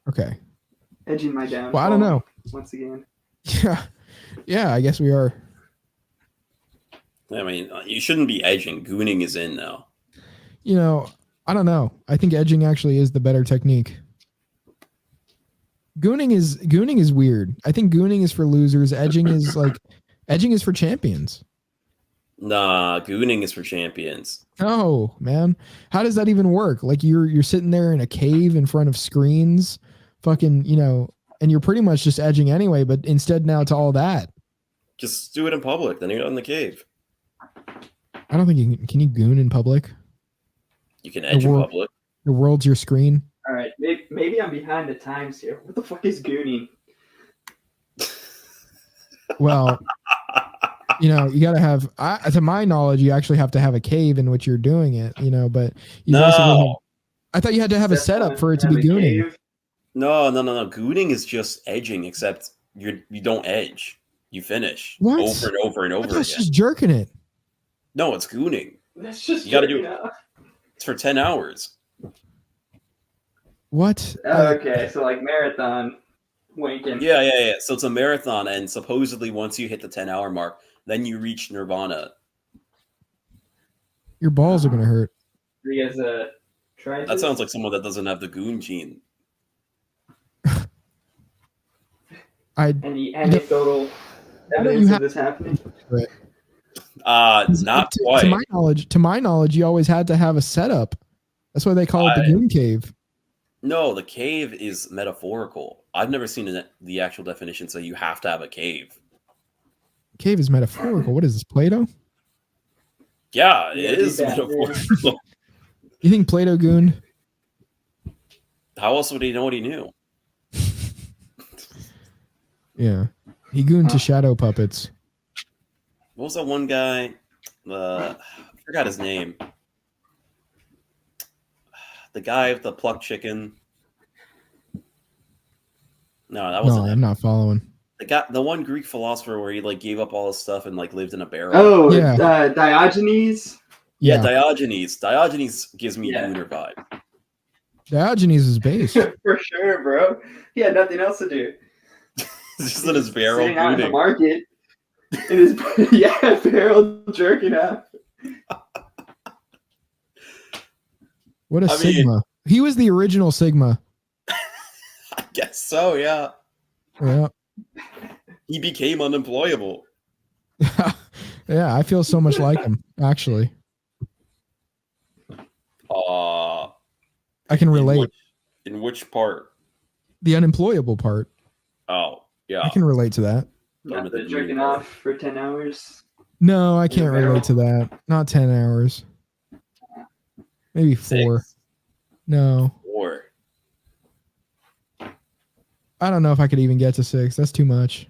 okay. Edging my downfall. Well, I don't know. Once again. Yeah. Yeah, I guess we are. I mean, you shouldn't be edging. Gooning is in now. You know, I don't know. I think edging actually is the better technique. Gooning is weird. I think gooning is for losers. Edging is for champions. Nah, gooning is for champions. Oh man, how does that even work? Like you're sitting there in a cave in front of screens, fucking, and you're pretty much just edging anyway. But instead now to all that, Just do it in public. Then you're not in the cave. I don't think you can you goon in public? You can edge in public. The world's your screen. All right, maybe I'm behind the times here. What the fuck is gooning? Well, you got to have, to my knowledge, you actually have to have a cave in which you're doing it, but you No. I thought you had to have a setup for it to be gooning. Cave? No. Gooning is just edging, except you don't edge. You finish what? Over and over and over again. That's just jerking it. No, it's gooning. That's just you got to do it. It's for 10 hours. What? Okay, so like marathon wanking. Yeah. So it's a marathon, and supposedly once you hit the 10-hour mark, then you reach nirvana. Your balls are gonna hurt. You guys try that sounds like someone that doesn't have the goon gene. Any anecdotal evidence of this happening? Not quite. To my knowledge, you always had to have a setup. That's why they call it the goon cave. No, the cave is metaphorical. I've never seen the actual definition, so you have to have a cave. Cave is metaphorical. What is this, Plato? Yeah, it is metaphorical. You think Plato gooned? How else would he know what he knew? Yeah. He gooned to shadow puppets. What was that one guy? I forgot his name. The guy with the plucked chicken. No, that wasn't him. I'm not following. The one Greek philosopher where he gave up all his stuff and lived in a barrel. Oh, yeah. Diogenes. Yeah, Diogenes. Diogenes gives me a gooner vibe. Diogenes is base. For sure, bro. He had nothing else to do. Just in his barrel. Sitting out in the market. In his barrel jerking off. What a Sigma. He was the original Sigma. I guess so, yeah. Yeah. He became unemployable. Yeah, I feel so much like him, actually. I can relate. In which part? The unemployable part. Oh, yeah. I can relate to that. Not the jerking off for 10 hours. No, I can't relate to that. Not 10 hours. Maybe 4. 6. No. 4. I don't know if I could even get to 6. That's too much.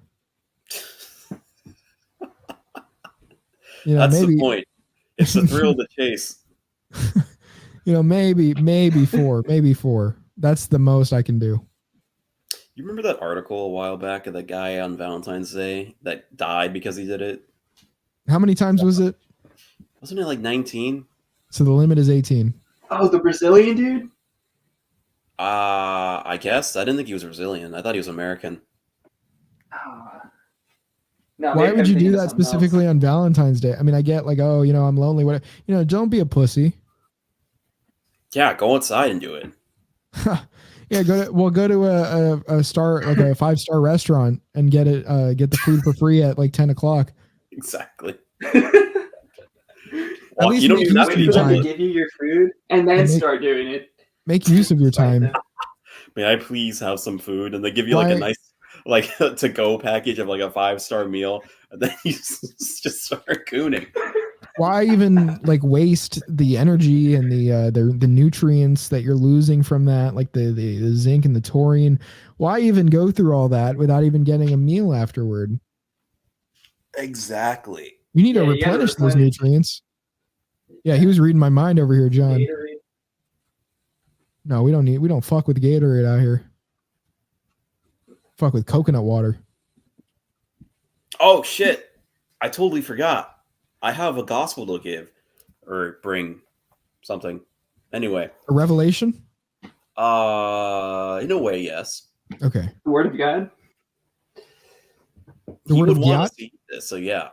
That's maybe, the point. It's the thrill of the chase. Maybe 4. Maybe 4. That's the most I can do. You remember that article a while back of the guy on Valentine's Day that died because he did it? How many times was it? Wasn't it 19? So the limit is 18. Oh, the Brazilian dude? I guess. I didn't think he was Brazilian. I thought he was American. No, why would you do that specifically on Valentine's Day? I mean, I get I'm lonely. What? Don't be a pussy. Yeah, go outside and do it. Yeah, go to a star, like a 5-star restaurant and get the food for free at 10 o'clock. Exactly. At least you don't even have to do time. Give you your food and then start doing it. Make use of your time. May I please have some food? And they give you a nice to-go package of a 5-star meal, and then you just start gooning. Why even waste the energy and the nutrients that you're losing from that, like the zinc and the taurine? Why even go through all that without even getting a meal afterward? Exactly. You need to replenish those nutrients. Yeah, he was reading my mind over here, John. Gatorade. No, we don't fuck with Gatorade out here. Fuck with coconut water. Oh shit. I totally forgot. I have a gospel to give or bring something. Anyway. A revelation? In a way, yes. Okay. The word of God? The he word would of want gyat? us to eat this. So yeah,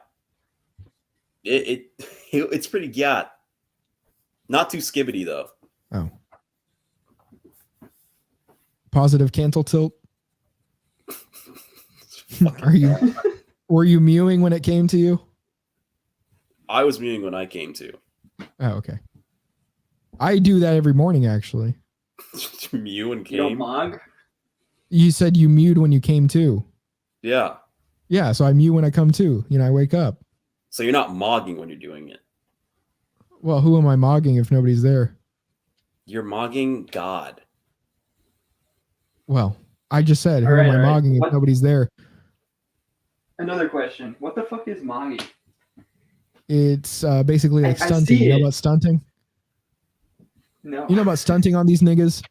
it's pretty gyat. Not too skibbity though. Oh. Positive cantle tilt. Were you mewing when it came to you? I was mewing when I came to. Oh, okay. I do that every morning, actually. Mew and You don't came. mog? You said you mewed when you came to. Yeah. Yeah, so I mew when I come to. I wake up. So you're not mogging when you're doing it. Well, who am I mogging if nobody's there? You're mogging God. Well, I just said, who All am right, I all right. mogging if What- nobody's there? Another question. What the fuck is mogging? It's basically like I stunting. see You know it. about stunting? No. You know about stunting on these niggas?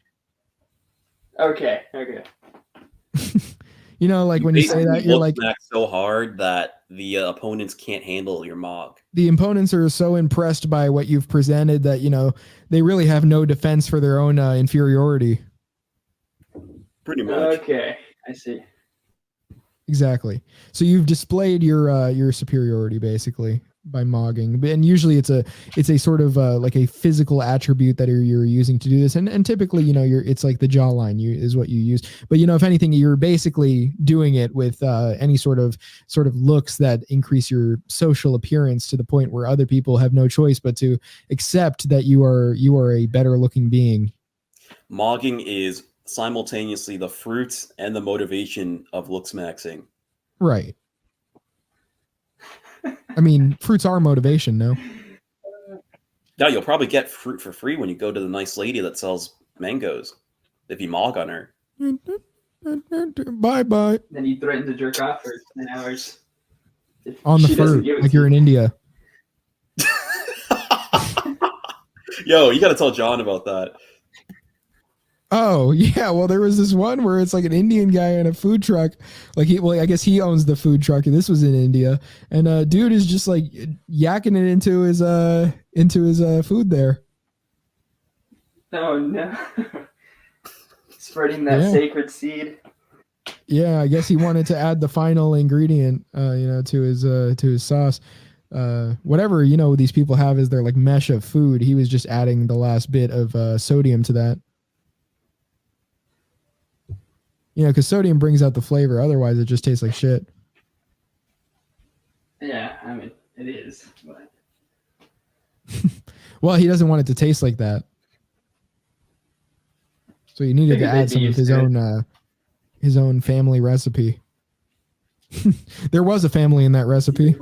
Okay. Like when you say that, you're like, smack so hard that the opponents can't handle your mog. the opponents are so impressed by what you've presented that, they really have no defense for their own inferiority. Pretty much. Okay. I see. Exactly. So you've displayed your superiority basically by mogging, and usually it's a sort of like a physical attribute that you're using to do this, and typically it's like the jawline is what you use. But if anything, you're basically doing it with any sort of looks that increase your social appearance to the point where other people have no choice but to accept that you are a better looking being. Mogging is simultaneously the fruit and the motivation of looks maxing. Right. I mean, fruits are motivation, no? Yeah, you'll probably get fruit for free when you go to the nice lady that sells mangoes. If you mog on her. Bye. Then you threaten to jerk off for 10 hours. If On the she doesn't fruit, give it like to you're in you. India. Yo, you got to tell John about that. Oh, yeah. Well, there was this one where it's like an Indian guy in a food truck. I guess he owns the food truck, and this was in India. And dude is just like yakking it into his food there. Oh no. Spreading that sacred seed. Yeah, I guess he wanted to add the final ingredient, to his sauce. Whatever, these people have is their like mesh of food. He was just adding the last bit of sodium to that. Because sodium brings out the flavor. Otherwise, it just tastes like shit. Yeah, I mean, it is. But... Well, he doesn't want it to taste like that. So he needed to add some of his own family recipe. There was a family in that recipe.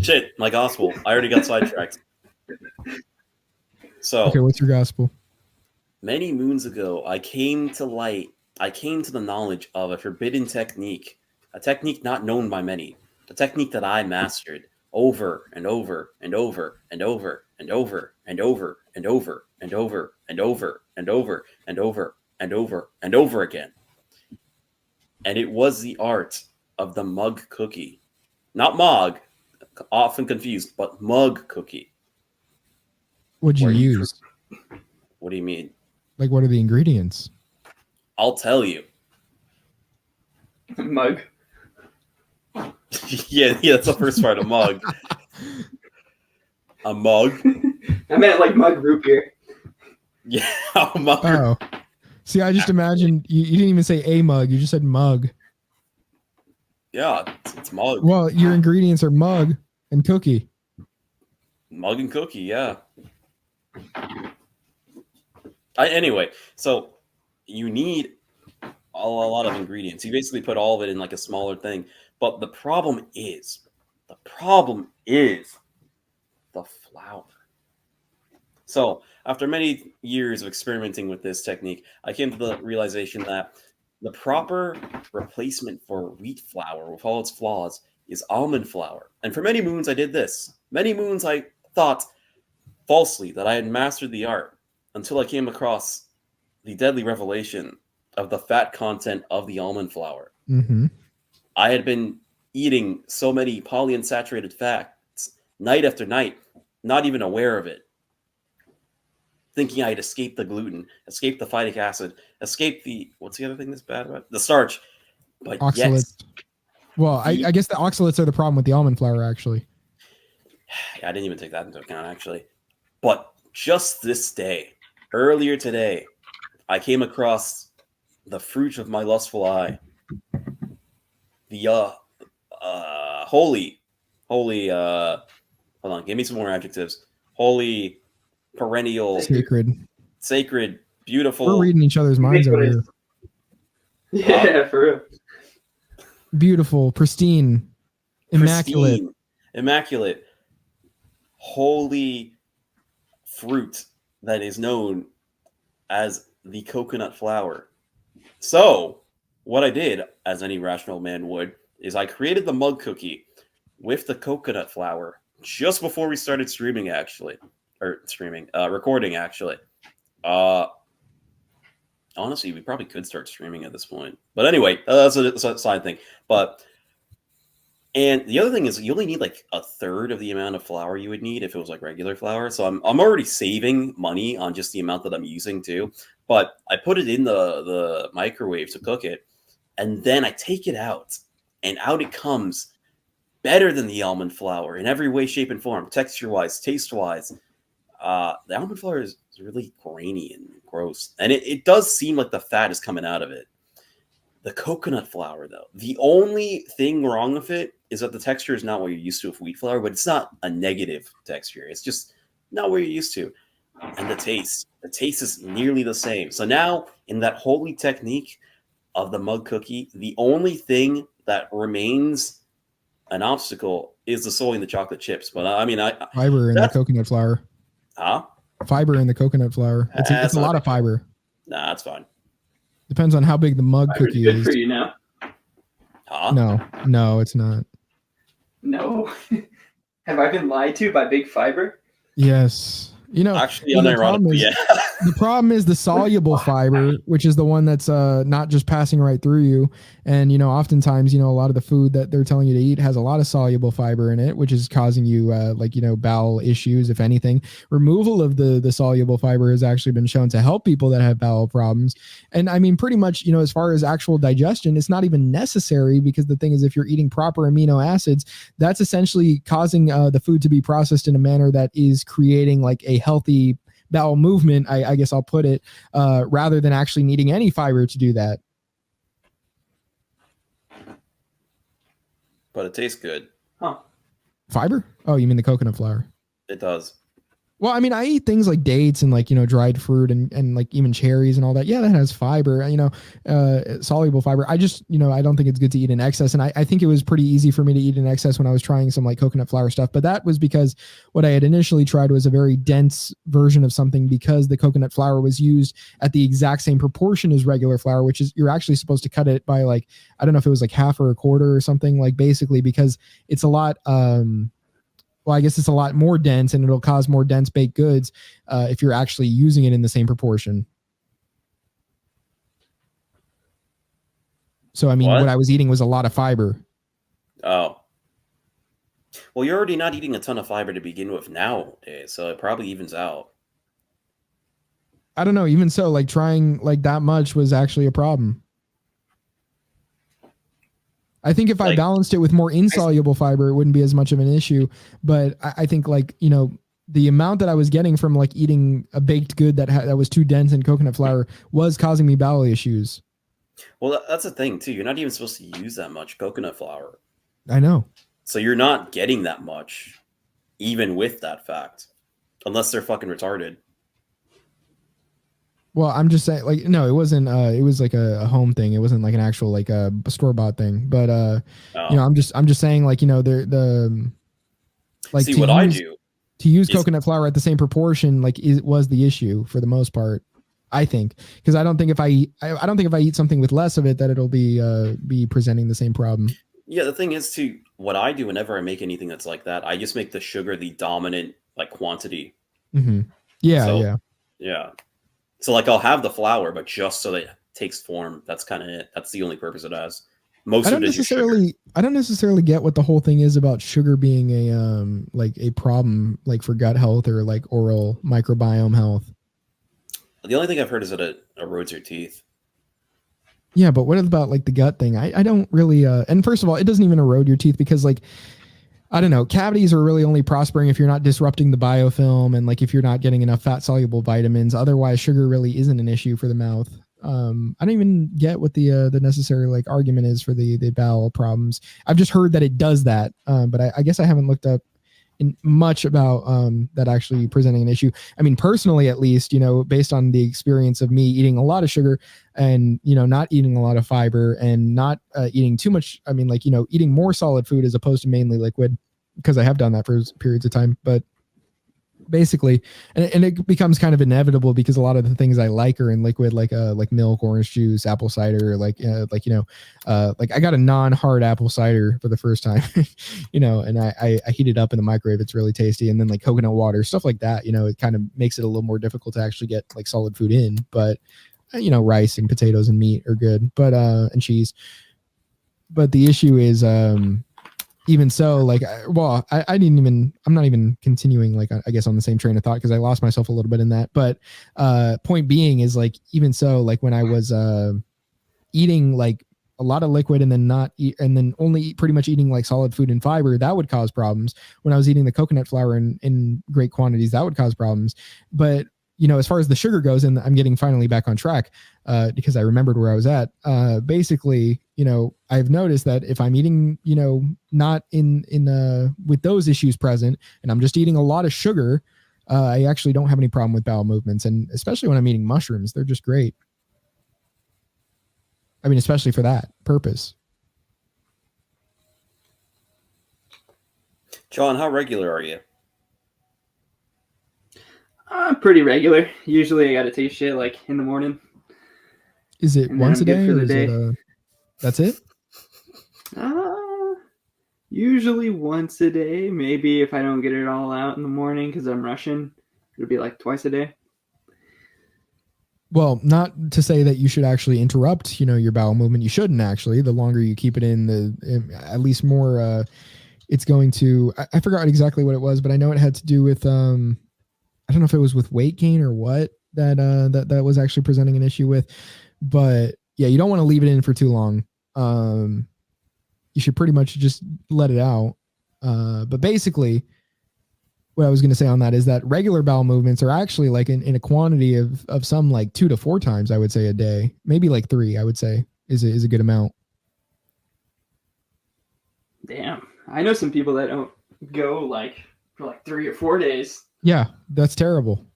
Shit, my gospel. I already got sidetracked. So, okay, what's your gospel? Many moons ago, I came to the knowledge of a forbidden technique, a technique not known by many, a technique that I mastered over and over and over and over and over and over and over and over and over and over and over and over and over again. And it was the art of the mug cookie. Not mog, often confused, but mug cookie. What'd you use? What do you mean? Like, what are the ingredients? I'll tell you. Mug. yeah, that's the first part. A mug. A mug. I meant like mug root beer. Yeah, a mug. Oh, see, I just imagined you didn't even say a mug. You just said mug. Yeah, it's mug. Well, your ingredients are mug and cookie. Mug and cookie, yeah. Anyway, so you need a lot of ingredients. You basically put all of it in like a smaller thing. But the problem is the flour. So after many years of experimenting with this technique, I came to the realization that the proper replacement for wheat flour, with all its flaws, is almond flour. And for many moons, I did this. Many moons, I thought falsely that I had mastered the art until I came across the deadly revelation of the fat content of the almond flour. Mm-hmm. I had been eating so many polyunsaturated fats night after night, not even aware of it. thinking I'd escape the gluten, escape the phytic acid, escape the what's the other thing that's bad about it? The starch. But Oxalates. yes, Well, I guess the oxalates are the problem with the almond flour, actually. I didn't even take that into account actually. But just this day, earlier today, I came across the fruit of my lustful eye. The holy, hold on, give me some more adjectives. Holy, perennial, sacred, beautiful. We're reading each other's minds over here. Yeah, for real. Beautiful, pristine, immaculate, holy fruit that is known as the coconut flower. So, what I did, as any rational man would, is I created the mug cookie with the coconut flour just before we started streaming, recording, actually. Honestly, we probably could start streaming at this point. But anyway, that's a side thing. And the other thing is you only need like a third of the amount of flour you would need if it was like regular flour. So I'm already saving money on just the amount that I'm using too. But I put it in the microwave to cook it. And then I take it out. And out it comes better than the almond flour in every way, shape, and form. Texture-wise, taste-wise. The almond flour is really grainy and gross. And it does seem like the fat is coming out of it. The coconut flour, though, the only thing wrong with it is that the texture is not what you're used to with wheat flour, but it's not a negative texture. It's just not what you're used to. And the taste is nearly the same. So now, in that holy technique of the mug cookie, the only thing that remains an obstacle is the soy and the chocolate chips. But I mean, fiber in the coconut flour. Huh? Fiber in the coconut flour. It's a lot of fiber. Nah, that's fine. Depends on how big the mug cookie is. Good for you now. Huh? No, it's not. No. Have I been lied to by Big Fiber? Yes. You know, actually, unironically, yeah. The problem is the soluble fiber, which is the one that's not just passing right through you. And, you know, oftentimes, you know, a lot of the food that they're telling you to eat has a lot of soluble fiber in it, which is causing you like, you know, bowel issues, if anything. Removal of the soluble fiber has actually been shown to help people that have bowel problems. And I mean, pretty much, you know, as far as actual digestion, it's not even necessary, because the thing is, if you're eating proper amino acids, that's essentially causing the food to be processed in a manner that is creating like a healthy bowel movement, I guess I'll put it, rather than actually needing any fiber to do that. But it tastes good. Huh. Fiber? Oh, you mean the coconut flour? It does. Well, I mean, I eat things like dates and like, you know, dried fruit and like even cherries and all that. Yeah, that has fiber, you know, soluble fiber. I just, you know, I don't think it's good to eat in excess. And I think it was pretty easy for me to eat in excess when I was trying some like coconut flour stuff. But that was because what I had initially tried was a very dense version of something, because the coconut flour was used at the exact same proportion as regular flour, which is, you're actually supposed to cut it by like, I don't know if it was like half or a quarter or something, like basically because it's a lot, well, I guess it's a lot more dense, and it'll cause more dense baked goods if you're actually using it in the same proportion. So, I mean, what I was eating was a lot of fiber. Oh. Well, you're already not eating a ton of fiber to begin with nowadays, so it probably evens out. I don't know. Even so, like trying like that much was actually a problem. I think if I balanced it with more insoluble fiber, it wouldn't be as much of an issue. But I think, like, you know, the amount that I was getting from like eating a baked good that was too dense in coconut flour was causing me bowel issues. Well, that's the thing too. You're not even supposed to use that much coconut flour. I know. So you're not getting that much, even with that fact, unless they're fucking retarded. Well, I'm just saying, like, no, it wasn't. It was like a home thing. It wasn't like an actual like a store bought thing. But you know, I'm just saying, like, you know, like, see what I do to use coconut flour at the same proportion, like, it was the issue for the most part. I think, because I don't think if I eat something with less of it, that it'll be presenting the same problem. Yeah, the thing is, too, what I do whenever I make anything that's like that, I just make the sugar the dominant like quantity. Mm-hmm. Yeah, yeah. So, like, I'll have the flour, but just so that it takes form. That's kind of it. That's the only purpose it has. I don't necessarily get what the whole thing is about sugar being a like a problem, like for gut health or like oral microbiome health. The only thing I've heard is that it erodes your teeth. Yeah, but what about like the gut thing? I don't really and first of all, it doesn't even erode your teeth because like I don't know, cavities are really only prospering if you're not disrupting the biofilm and like if you're not getting enough fat soluble vitamins. Otherwise, sugar really isn't an issue for the mouth. I don't even get what the necessary like argument is for the bowel problems. I've just heard that it does that, but I guess I haven't looked up in much about that actually presenting an issue. I mean, personally, at least, based on the experience of me eating a lot of sugar and, not eating a lot of fiber and not eating too much. I mean, like, eating more solid food as opposed to mainly liquid, because I have done that for periods of time. But basically, and it becomes kind of inevitable because a lot of the things I like are in liquid, like milk, orange juice, apple cider, like I got a non-hard apple cider for the first time, and I heat it up in the microwave. It's really tasty. And then like coconut water, stuff like that, it kind of makes it a little more difficult to actually get like solid food in. But rice and potatoes and meat are good, but and cheese. But the issue is even so, like, I didn't even, I'm not even continuing, like, I guess on the same train of thought because I lost myself a little bit in that. But point being is, like, even so, like, when I was eating like a lot of liquid and then not eat, and then only pretty much eating like solid food and fiber, that would cause problems. When I was eating the coconut flour in great quantities, that would cause problems. But as far as the sugar goes, and I'm getting finally back on track because I remembered where I was at. Basically, I've noticed that if I'm eating, not in with those issues present, and I'm just eating a lot of sugar, I actually don't have any problem with bowel movements, and especially when I'm eating mushrooms, they're just great. I mean, especially for that purpose. John, how regular are you? I'm pretty regular. Usually I gotta take shit like in the morning. Is it once a day or is it that's it? Usually once a day. Maybe if I don't get it all out in the morning because I'm rushing, it'll be like twice a day. Well, not to say that you should actually interrupt, your bowel movement. You shouldn't actually. The longer you keep it in, at least more, it's going to. I forgot exactly what it was, but I know it had to do with. I don't know if it was with weight gain or what that was actually presenting an issue with, but yeah, you don't want to leave it in for too long. You should pretty much just let it out. But basically, what I was going to say on that is that regular bowel movements are actually like in a quantity of some like 2 to 4 times, I would say, a day, maybe like 3, I would say is a good amount. Damn. I know some people that don't go like for like 3 or 4 days. Yeah, that's terrible.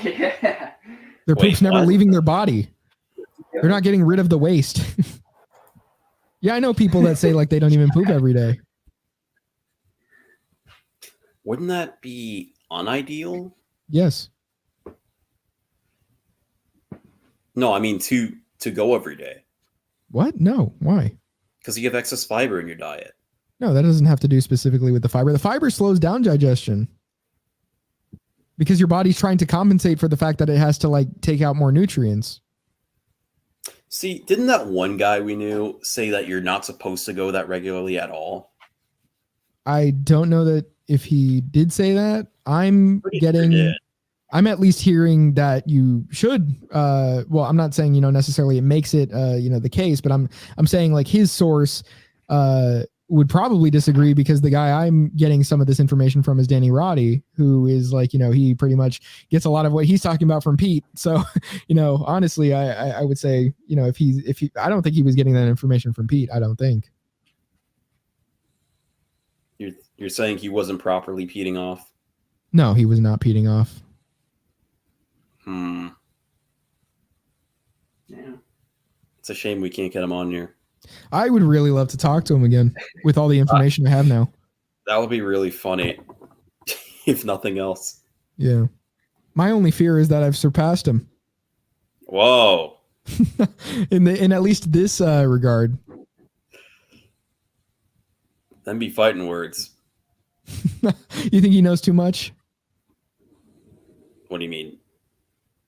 Yeah. Their poop's never leaving their body. They're not getting rid of the waste. Yeah, I know people that say like they don't even poop every day. Wouldn't that be unideal? Yes. No, I mean to go every day. What? No. Why? Because you have excess fiber in your diet. No, that doesn't have to do specifically with the fiber. The fiber slows down digestion because your body's trying to compensate for the fact that it has to like take out more nutrients. See, didn't that one guy we knew say that you're not supposed to go that regularly at all? I don't know that if he did say that. I'm at least hearing that you should. Well, I'm not saying necessarily it makes it the case, but I'm saying like his source would probably disagree because the guy I'm getting some of this information from is Danny Roddy, who is like, he pretty much gets a lot of what he's talking about from Pete. So, honestly, I would say, if he, I don't think he was getting that information from Pete. I don't think. You're saying he wasn't properly peeing off? No, he was not peeing off. Yeah. It's a shame we can't get him on here. I would really love to talk to him again with all the information I have now. That would be really funny, if nothing else. Yeah. My only fear is that I've surpassed him. Whoa. in at least this regard. Then be fighting words. You think he knows too much? What do you mean?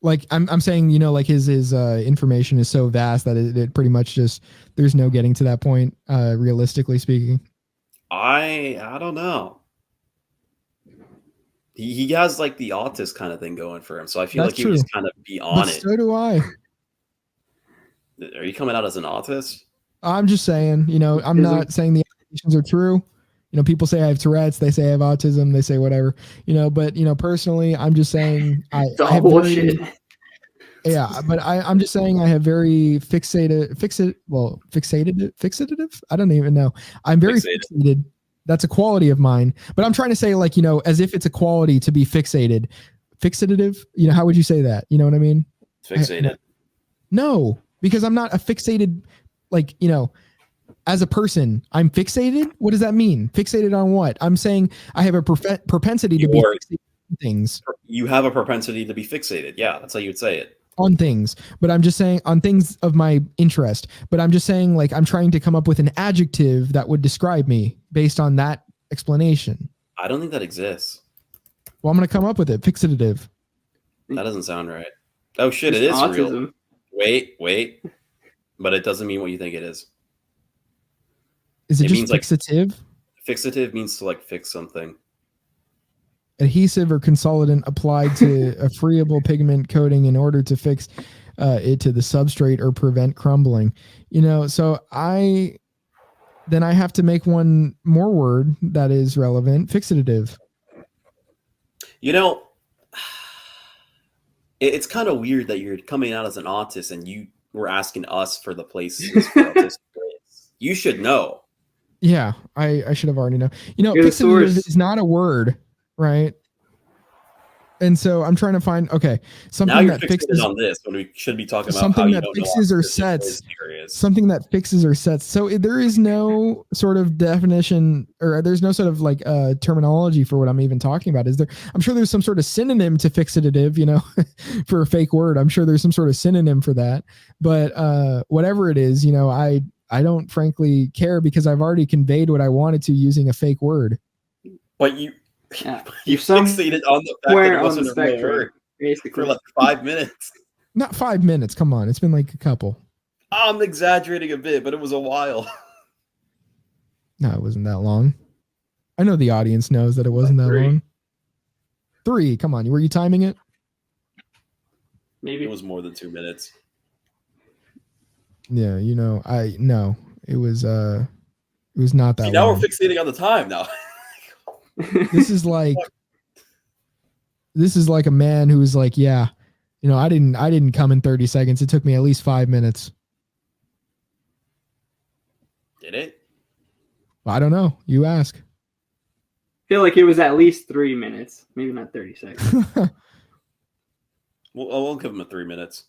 Like I'm saying, like his information is so vast that it pretty much just there's no getting to that point, realistically speaking. I don't know. He has like the autist kind of thing going for him, so I feel That's like he would true. just kind of be on But it. so do I. Are you coming out as an autist? I'm just saying, I'm not saying the allegations are true. People say I have Tourette's, they say I have autism, they say whatever, but personally, I'm just saying I have bullshit. yeah, but I'm just saying I have very fixated. I don't even know. I'm very fixated. That's a quality of mine. But I'm trying to say, like, as if it's a quality to be fixated. Fixative? How would you say that? You know what I mean? Fixated. No, because I'm not a fixated, like, as a person, I'm fixated. What does that mean? Fixated on what? I'm saying I have a propensity to be fixated on things. You have a propensity to be fixated. Yeah, that's how you would say it. On things, but I'm just saying on things of my interest, but I'm just saying, like, I'm trying to come up with an adjective that would describe me based on that explanation. I don't think that exists. Well, I'm going to come up with it. Fixative. That doesn't sound right. Oh shit, it is autism. Real. Wait. But it doesn't mean what you think it is. Is it just fixative? Like, fixative means to like fix something. Adhesive or consolidant applied to a friable pigment coating in order to fix it to the substrate or prevent crumbling. So I have to make one more word that is relevant. Fixative. It's kind of weird that you're coming out as an autist and you were asking us for the places for autistic kids. You should know. Yeah, I should have already known. Fixative is not a word. Right. And so I'm trying to find something that fixes on this when we should be talking about something how you that don't fixes know or sets something that fixes or sets. So there is no sort of definition, or there's no sort of like terminology for what I'm even talking about. Is there? I'm sure there's some sort of synonym to fixative, for a fake word. I'm sure there's some sort of synonym for that. But whatever it is, I don't frankly care because I've already conveyed what I wanted to using a fake word. But you fixated on the fact that it wasn't a real word for like 5 minutes. Not 5 minutes. Come on. It's been like a couple. I'm exaggerating a bit, but it was a while. No, it wasn't that long. I know the audience knows that it wasn't that long. 3. Come on. Were you timing it? Maybe. It was more than 2 minutes. Yeah, no. It was not that long. Now we're fixating on the time now. This is like a man who was like, yeah, I didn't come in 30 seconds. It took me at least 5 minutes. Did it? I don't know. You ask. I feel like it was at least 3 minutes, maybe not 30 seconds. We'll give him a 3 minutes.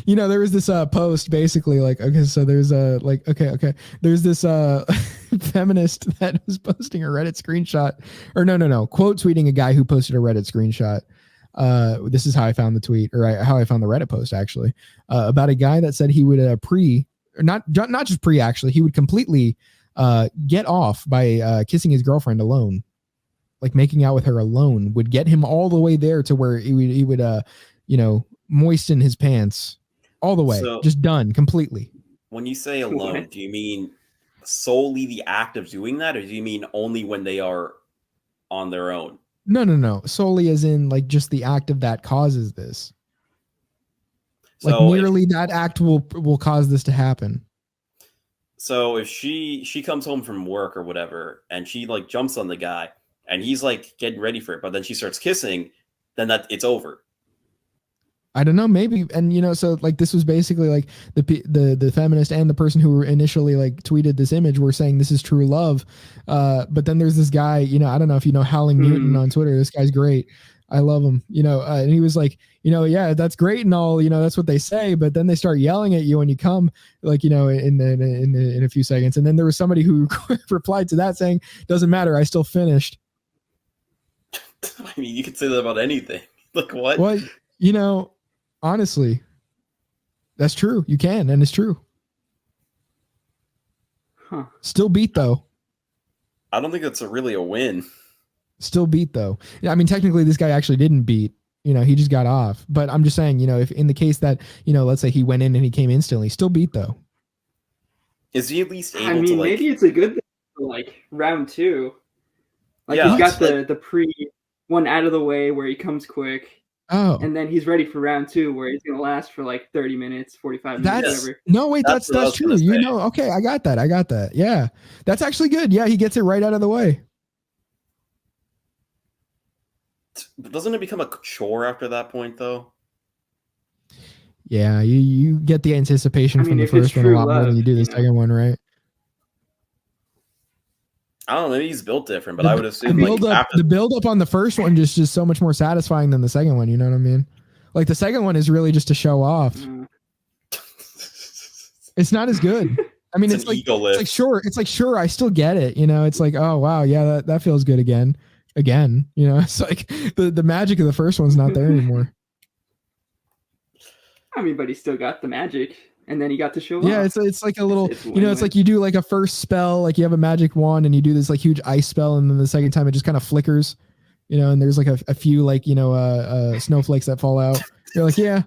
There was this post basically like, so there's there's this feminist that was posting a Reddit screenshot, or no, quote tweeting a guy who posted a Reddit screenshot. This is how I found the tweet, or how I found the Reddit post actually, about a guy that said he would not just actually, he would completely get off by kissing his girlfriend alone, like making out with her alone would get him all the way there to where he would moisten his pants all the way, so, just done completely. When you say alone, do you mean solely the act of doing that, or do you mean only when they are on their own? No. Solely as in like just the act of that causes this. So like merely that act will cause this to happen. So if she comes home from work or whatever, and she like jumps on the guy, and he's like getting ready for it, but then she starts kissing, then it's over. I don't know, maybe. And so like this was basically like the feminist and the person who initially like tweeted this image were saying this is true love, but then there's this guy, I don't know if you know Howling Mutant on Twitter. This guy's great. I love him. And he was like, yeah, that's great and all, that's what they say, but then they start yelling at you when you come, like, in a few seconds. And then there was somebody who replied to that saying, doesn't matter, I still finished. I mean, you could say that about anything. Like what? Well, honestly, that's true. You can, and it's true. Huh. Still beat though. I don't think that's really a win. Still beat though. I mean, technically this guy actually didn't beat, he just got off. But I'm just saying, if in the case that, let's say he went in and he came instantly, still beat though. Is he at least able to like... maybe it's a good thing for like round 2. Like Yeah, he's got like- the pre one out of the way where he comes quick, Oh, and then he's ready for round 2 where he's gonna last for like 30 minutes, 45 minutes, that's whatever. no wait. That's what I That's was true. gonna You say. know. Okay, I got that. Yeah, that's actually good. Yeah, he gets it right out of the way. Doesn't it become a chore after that point, though? Yeah, you get the anticipation I from mean, the if it's first one a true lot more than love, you do the you know. second one, right? I don't know. Maybe he's built different, but I would assume the build up on the first one just so much more satisfying than the second one. You know what I mean? Like the second one is really just to show off. It's not as good. I mean, it's like sure, I still get it. You know, it's like, oh wow, yeah, that feels good again. You know, it's like the magic of the first one's not there anymore. I mean, but he still got the magic, and then he got to show Yeah, off. it's like a little, It's you know, it's like you do like a first spell, like you have a magic wand and you do this like huge ice spell, and then the second time it just kind of flickers, you know, and there's like a few like, you know, snowflakes that fall out. You're like, yeah,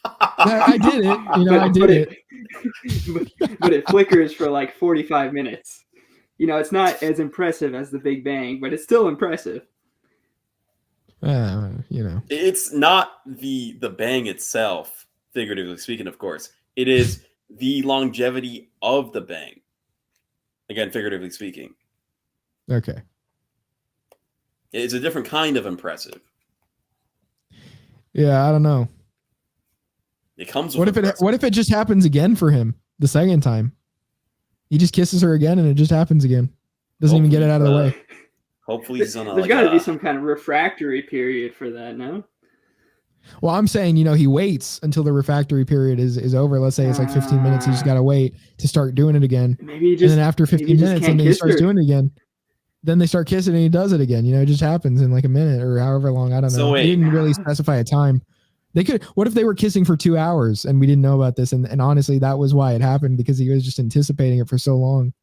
I did it. You know, I did it. But it flickers for like 45 minutes. You know, it's not as impressive as the Big Bang, but it's still impressive. You know, it's not the bang itself, figuratively speaking, of course. It is the longevity of the bang. Again, figuratively speaking. Okay. It's a different kind of impressive. Yeah, I don't know. It comes with what if it just happens again for him the second time? He just kisses her again and it just happens again. Doesn't even get it out of the way. Hopefully he's on a, There's got to be some kind of refractory period for that, no? Well, I'm saying, you know, he waits until the refractory period is over. Let's say it's like 15 minutes. He just got to wait to start doing it again. Maybe he just, and then after 15 minutes, and then he starts doing it again. Then they start kissing and he does it again. You know, it just happens in like a minute or however long. I don't know. They didn't really specify a time. They could. What if they were kissing for 2 hours and we didn't know about this? And honestly, that was why it happened, because he was just anticipating it for so long.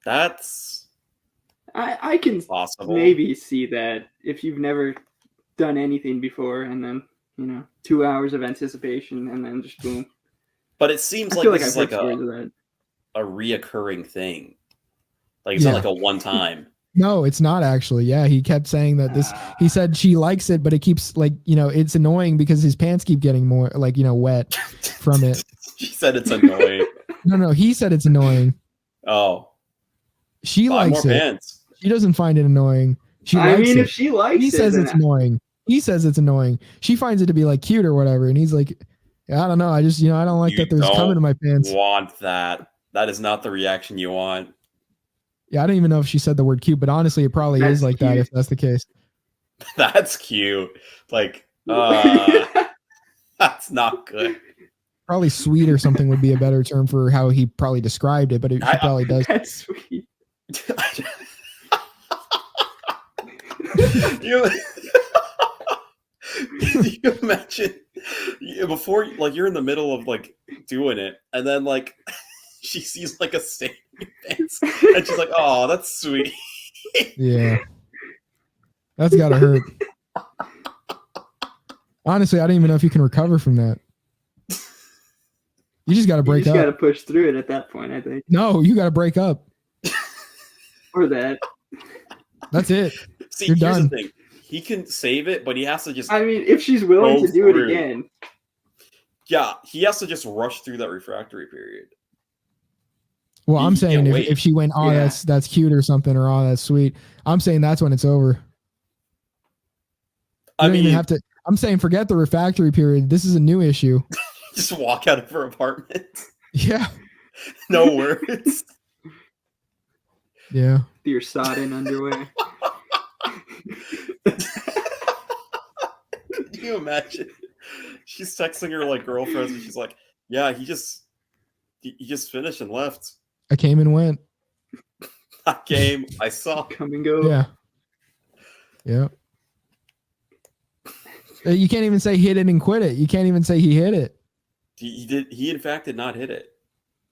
That's I can possible. Maybe see that if you've never done anything before, and then, you know, 2 hours of anticipation and then just boom. But it seems like it's like a reoccurring thing. Like it's not like a one time. No, it's not actually. Yeah, he kept saying that this. He said she likes it, but it keeps like, you know, it's annoying because his pants keep getting more like, you know, wet from it. She said it's annoying. No, he said it's annoying. Oh, she likes it. Pants. She doesn't find it annoying. I mean, if she likes it, he says it's annoying. He says it's annoying. She finds it to be like cute or whatever, and he's like, I don't know. I just, you know, I don't like that there's cum in my pants. Want that? That is not the reaction you want. Yeah, I don't even know if she said the word cute, but honestly, it probably is like that if that's the case. That's cute. Like, that's not good. Probably sweet or something would be a better term for how he probably described it, but he probably does. That's sweet. you imagine before, like, you're in the middle of like doing it, and then like she sees like a stain in your pants, and she's like, "Oh, that's sweet." Yeah, that's gotta hurt. Honestly, I don't even know if you can recover from that. You just got to break up. You just got to push through it at that point, I think. No, you got to break up. Or that. That's it. See, You're here's done. the thing. He can save it, but he has to just. I mean, if she's willing to do it again. Yeah, he has to just rush through that refractory period. Well, I'm saying if she went, oh, yeah, that's cute or something, or oh, that's sweet. I'm saying that's when it's over. I mean, have to. I'm saying forget the refractory period. This is a new issue. Just walk out of her apartment. Yeah. No words. Yeah. Your sodden underwear. Can you imagine? She's texting her like girlfriends, and she's like, "Yeah, he just finished and left. I came and went. I came. I saw. Come and go. Yeah. Yeah. You can't even say hit it and quit it. You can't even say he hit it. He did. He in fact did not hit it.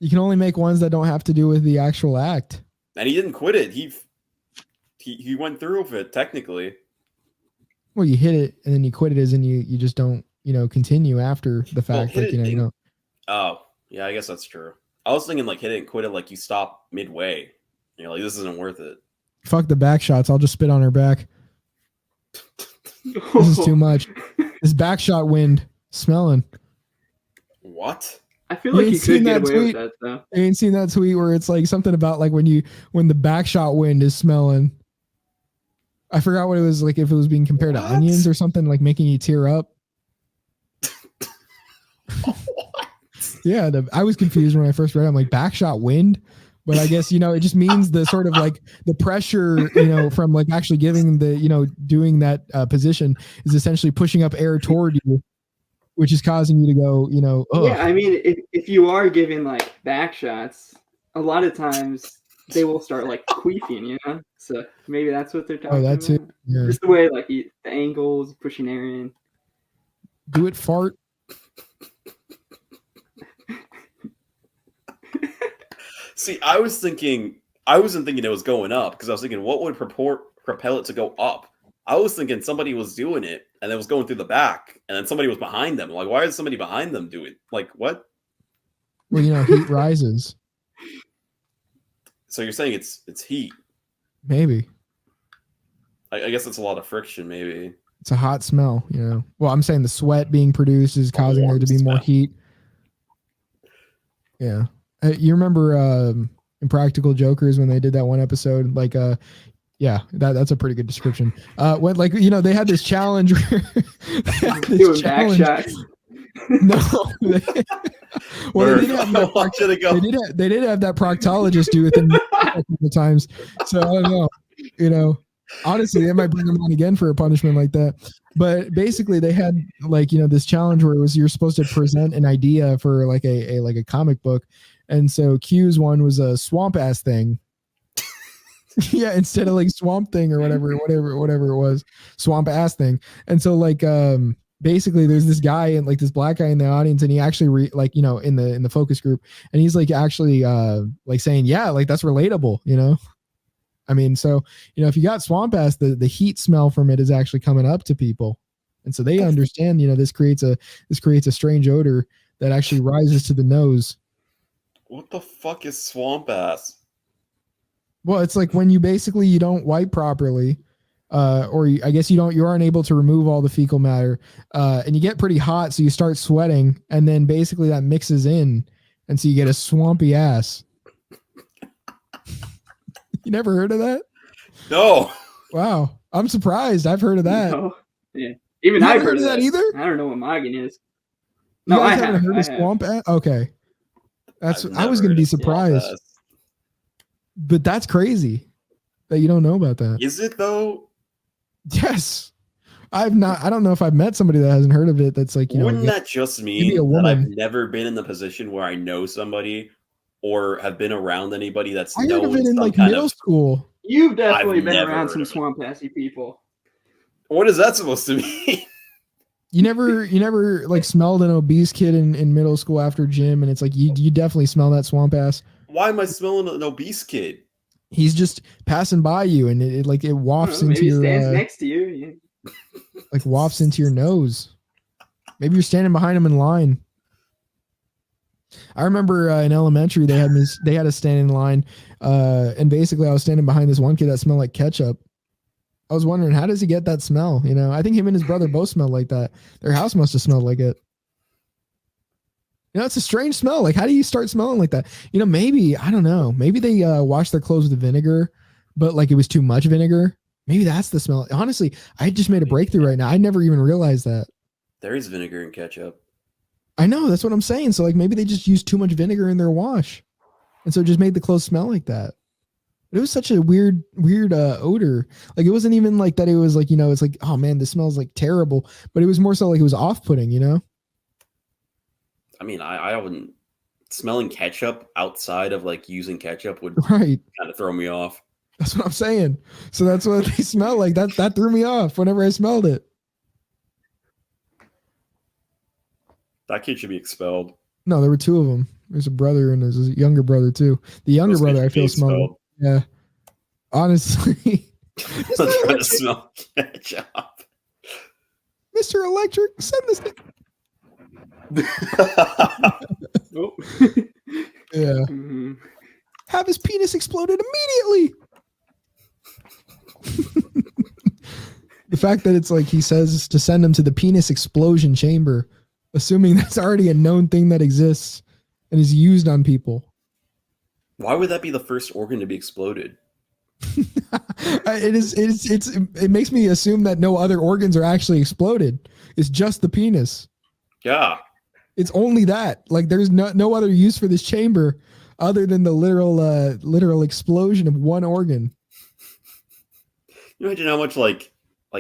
You can only make ones that don't have to do with the actual act. And he didn't quit it. He went through with it technically. Well, you hit it and then you quit it, as in you just don't, you know, continue after the fact. Well, like, you know. Oh, yeah, I guess that's true. I was thinking like hit it and quit it, like you stop midway. You know, like this isn't worth it. Fuck the back shots. I'll just spit on her back. This is too much. This back shot wind smelling. What? I feel like you could get away with that though. You ain't seen that tweet where it's like something about like when the back shot wind is smelling. I forgot what it was like, if it was being compared to onions or something, like making you tear up. What? Yeah, I was confused when I first read it. I'm like, backshot wind? But I guess, it just means the sort of like the pressure, from like actually giving the, doing that position is essentially pushing up air toward you, which is causing you to go, ugh. Yeah, I mean, if you are giving like back shots, a lot of times they will start like queefing, So maybe that's what they're talking about. That's it. Yeah. Just the way like the angles, pushing air in. Do it, fart. See, I wasn't thinking it was going up because I was thinking, what would propel it to go up? I was thinking somebody was doing it and it was going through the back, and then somebody was behind them. Like, why is somebody behind them do it? Like, what? Well, heat rises. So you're saying it's heat? Maybe. I guess it's a lot of friction. Maybe it's a hot smell. Well, I'm saying the sweat being produced is causing there to be more heat. Yeah. You remember Impractical Jokers when they did that one episode? Like, yeah, that's a pretty good description. When they had this challenge. Doing back shots. No. Well, they did have that proctologist do it a couple times. So I don't know. Honestly, they might bring them on again for a punishment like that. But basically, they had this challenge where it was you're supposed to present an idea for like a comic book. And so Q's one was a swamp ass thing. Yeah, instead of like swamp thing or whatever it was, swamp ass thing. And so basically there's this guy and like this black guy in the audience, and he actually in the focus group, and he's like actually like saying, yeah, like that's relatable, I mean, so if you got swamp ass, the heat smell from it is actually coming up to people, and so they understand, this creates a strange odor that actually rises to the nose. What the fuck is swamp ass? Well, it's like when you don't wipe properly, or I guess you aren't able to remove all the fecal matter, and you get pretty hot, so you start sweating, and then basically that mixes in, and so you get a swampy ass. You never heard of that? No. Wow, I'm surprised. I've heard of that. No. Yeah, even I've heard of that either. I don't know what mogging is. No, I haven't heard of swamp ass. Okay, I was going to be surprised. But that's crazy that you don't know about that. Is it though? Yes. I don't know if I've met somebody that hasn't heard of it. That's like, wouldn't that just mean that I've never been in the position where I know somebody or have been around anybody that's I heard of it in like middle school. You've definitely been around some swamp assy people. What is that supposed to mean? You never like smelled an obese kid in middle school after gym, and it's like you definitely smell that swamp ass. Why am I smelling an obese kid? He's just passing by you, and it wafts into your. Maybe stands next to you. Yeah. Like wafts into your nose. Maybe you're standing behind him in line. I remember in elementary they had us stand in line, and basically I was standing behind this one kid that smelled like ketchup. I was wondering, how does he get that smell? I think him and his brother both smelled like that. Their house must have smelled like it. It's a strange smell. Like, how do you start smelling like that? Maybe, I don't know. Maybe they washed their clothes with vinegar, but like it was too much vinegar. Maybe that's the smell. Honestly, I just made a breakthrough right now. I never even realized that. There is vinegar in ketchup. I know. That's what I'm saying. So like maybe they just used too much vinegar in their wash. And so it just made the clothes smell like that. But it was such a weird odor. Like it wasn't even like that. It was like, it's like, oh man, this smells like terrible. But it was more so like it was off-putting, I mean, I wouldn't. Smelling ketchup outside of like using ketchup would kind of throw me off. That's what I'm saying. So that's what they smell like. That threw me off whenever I smelled it. That kid should be expelled. No, there were two of them. There's a brother and there's a younger brother too. The younger brother, I feel, smelled. Yeah. Honestly. I'm trying to smell ketchup. Mr. Electric, send this thing. Oh. Yeah. Mm-hmm. Have his penis exploded immediately. fact that it's like he says to send them to the penis explosion chamber, assuming that's already a known thing that exists and is used on people. Why would that be the first organ to be exploded? It makes me assume that no other organs are actually exploded. It's just the penis. Yeah. It's only that. Like there's no other use for this chamber other than the literal explosion of one organ. You imagine how much like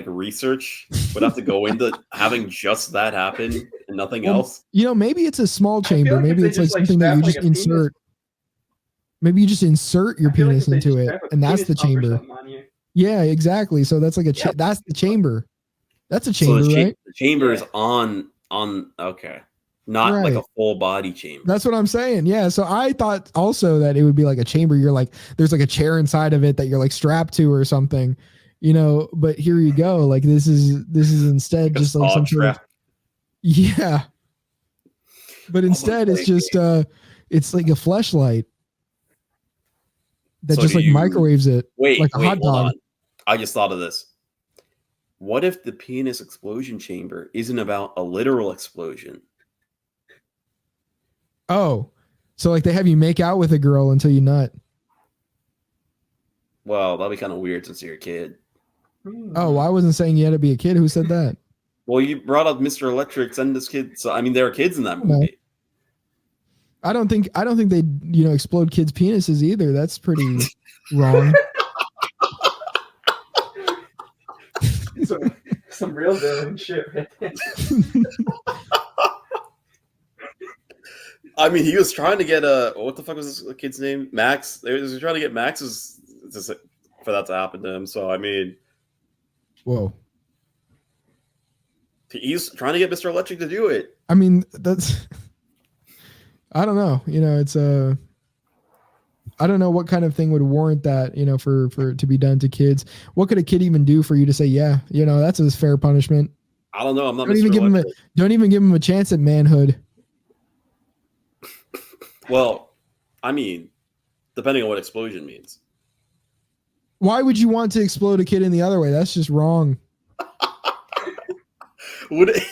research would have to go into having just that happen and nothing else? You know, maybe it's a small chamber. like maybe it's like something that you just insert. Maybe you just insert your penis into it, and that's the chamber. Yeah, exactly. So that's like that's the chamber. That's a chamber, right? The chamber is on. Okay, not like a full body chamber. That's what I'm saying. Yeah. So I thought also that it would be like a chamber. You're like, there's like a chair inside of it that you're like strapped to or something, you know. But here you go. Like this is instead just like some sort of, yeah. But instead, it's just it's like a fleshlight that just like microwaves it. Like a hot dog. On. I just thought of this. What if the penis explosion chamber isn't about a literal explosion? Oh, so like they have you make out with a girl until you nut. Well, that'd be kind of weird since you're a kid. Oh, I wasn't saying you had to be a kid. Who said that? Well, you brought up Mr. Electric and this kid. So I mean, there are kids in that movie. No. I don't think they explode kids' penises either. That's pretty wrong. Some real villain shit right there. I mean, he was trying to get what the fuck was this kid's name? Max. He was trying to get Max's for that to happen to him. So I mean, whoa. He's trying to get Mr. Electric to do it. I mean, that's. I don't know. You know, it's I don't know what kind of thing would warrant that, you know, for to be done to kids. What could a kid even do for you to say, yeah, you know, that's a fair punishment? I don't know. I'm not. Don't even give him a chance at manhood. Well, I mean, depending on what explosion means. Why would you want to explode a kid in the other way? That's just wrong. Would it?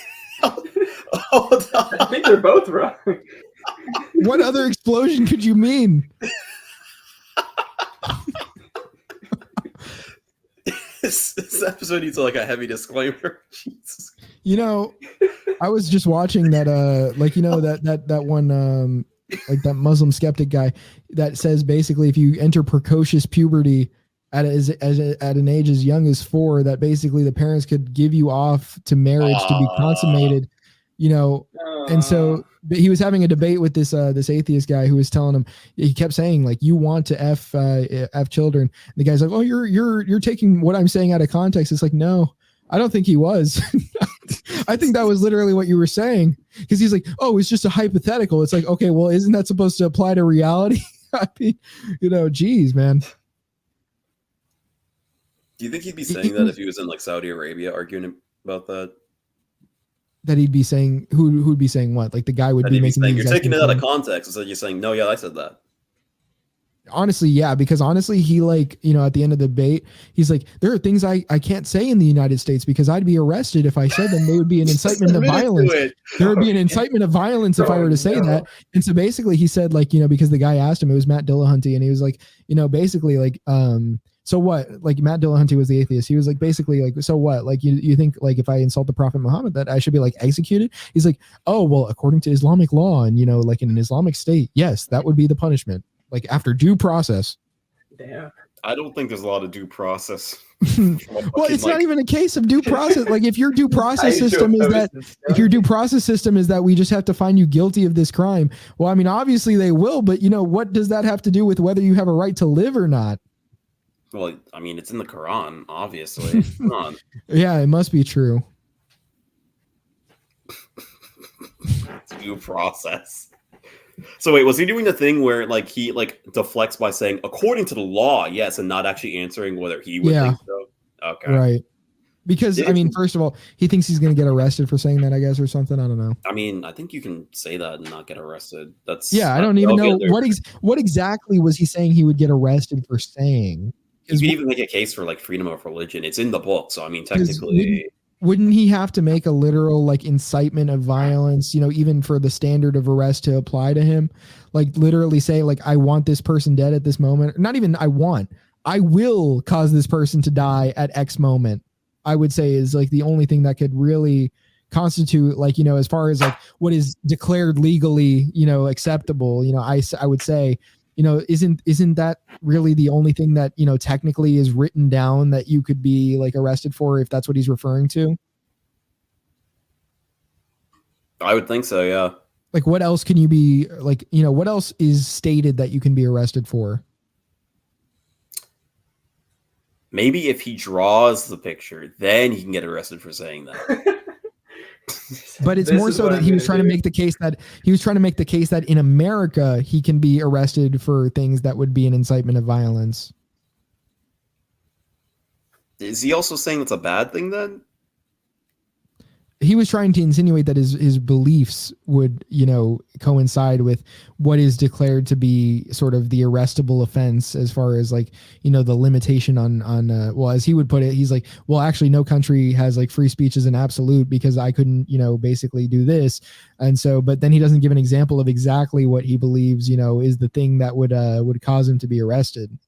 I think they're both wrong. What other explosion could you mean? This episode needs like a heavy disclaimer. Jesus. You know, I was just watching that like, you know, that one like that Muslim skeptic guy that says basically if you enter precocious puberty at an age as young as 4, that basically the parents could give you off to marriage to be consummated, you know. And so he was having a debate with this atheist guy who was telling him, he kept saying like, you want to f children. And the guy's like, oh, you're taking what I'm saying out of context. It's like, no, I don't think he was. I think that was literally what you were saying, because he's like, oh, it's just a hypothetical. It's like, okay, well, isn't that supposed to apply to reality? I mean, you know, geez, man. Do you think he'd be saying that if he was in like Saudi Arabia arguing about that? That he'd be saying who'd be saying what? Like the guy would be making saying, you're taking it out of context instead of just saying, no, yeah, I said that. Honestly, yeah, because honestly, he like, you know, at the end of the debate, he's like, there are things I can't say in the United States because I'd be arrested if I said them. They would be an incitement of violence. There would be an incitement of violence if I were to say that. And so basically he said like, you know, because the guy asked him, it was Matt Dillahunty, and he was like, you know, basically like, so what? Like Matt Dillahunty was the atheist. He was like, basically like, so what? Like you think like if I insult the Prophet Muhammad that I should be like executed? He's like, oh, well, according to Islamic law and, you know, like in an Islamic state, yes, that would be the punishment. Like after due process. Damn. I don't think there's a lot of due process. Well, it's not even a case of due process. Like if your due process system is that we just have to find you guilty of this crime. Well, I mean, obviously they will, but you know, what does that have to do with whether you have a right to live or not? Well, I mean, it's in the Quran, obviously. Come on. Yeah, it must be true. It's due process. So wait, was he doing the thing where like he like deflects by saying according to the law, yes, and not actually answering whether he would think so? Okay. Right. Because I mean, first of all, he thinks he's going to get arrested for saying that, I guess, or something. I don't know. I mean, I think you can say that and not get arrested. That's I don't even know what exactly was he saying he would get arrested for saying. you could even make a case for like freedom of religion. It's in the book, so I mean, technically, wouldn't he have to make a literal like incitement of violence, even for the standard of arrest to apply to him? Like literally say like, I want this person dead at this moment. Not even I will cause this person to die at X moment. I would say is like the only thing that could really constitute like, as far as like what is declared legally, acceptable, I would say, isn't that really the only thing that, technically is written down that you could be like arrested for if that's what he's referring to? I would think so, yeah. Like what else can you be like, what else is stated that you can be arrested for? Maybe if he draws the picture, then he can get arrested for saying that. But it's more so that he was trying to make the case that in America he can be arrested for things that would be an incitement of violence. Is he also saying that's a bad thing then? He was trying to insinuate that his beliefs would, coincide with what is declared to be sort of the arrestable offense as far as like, the limitation on well, as he would put it, he's like, well, actually no country has like free speech as an absolute because I couldn't, basically do this. And so, but then he doesn't give an example of exactly what he believes, is the thing that would cause him to be arrested.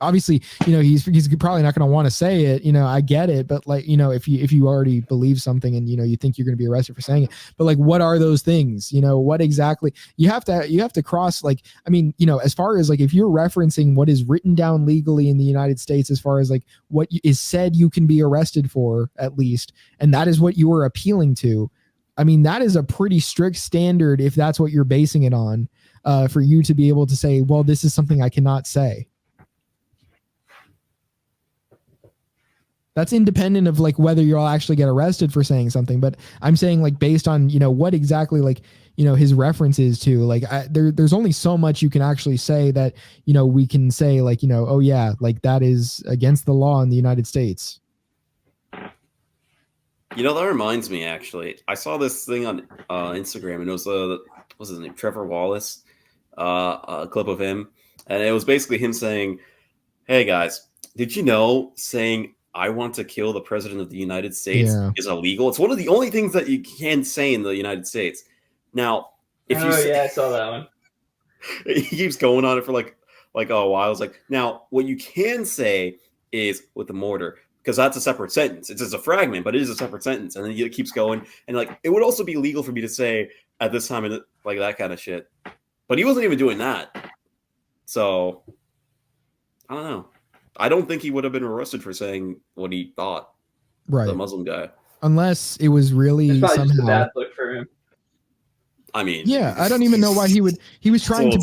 Obviously, he's probably not going to want to say it, I get it, but like, if you already believe something and, you think you're going to be arrested for saying it, but like, what are those things, what exactly you have to cross, like, I mean, as far as like, if you're referencing what is written down legally in the United States, as far as like what is said, you can be arrested for at least, and that is what you were appealing to. I mean, that is a pretty strict standard if that's what you're basing it on, for you to be able to say, well, this is something I cannot say. That's independent of like whether you'll actually get arrested for saying something. But I'm saying like based on, what exactly like, his references to like, there's only so much you can actually say that, we can say like, oh yeah, like that is against the law in the United States. That reminds me actually. I saw this thing on Instagram and it was what's his name? Trevor Wallace, a clip of him. And it was basically him saying, hey guys, did you know saying I want to kill the president of the United States is illegal? It's one of the only things that you can say in the United States. Now, if I saw that one. He keeps going on it for like a while. I was like, now what you can say is with the mortar, because that's a separate sentence. It's just a fragment, but it is a separate sentence. And then it keeps going. And like, it would also be legal for me to say at this time and like that kind of shit. But he wasn't even doing that. So I don't know. I don't think he would have been arrested for saying what he thought. Right. The Muslim guy. Unless it was really it's probably somehow just a bad look for him. I mean, yeah, I don't even know why he was trying to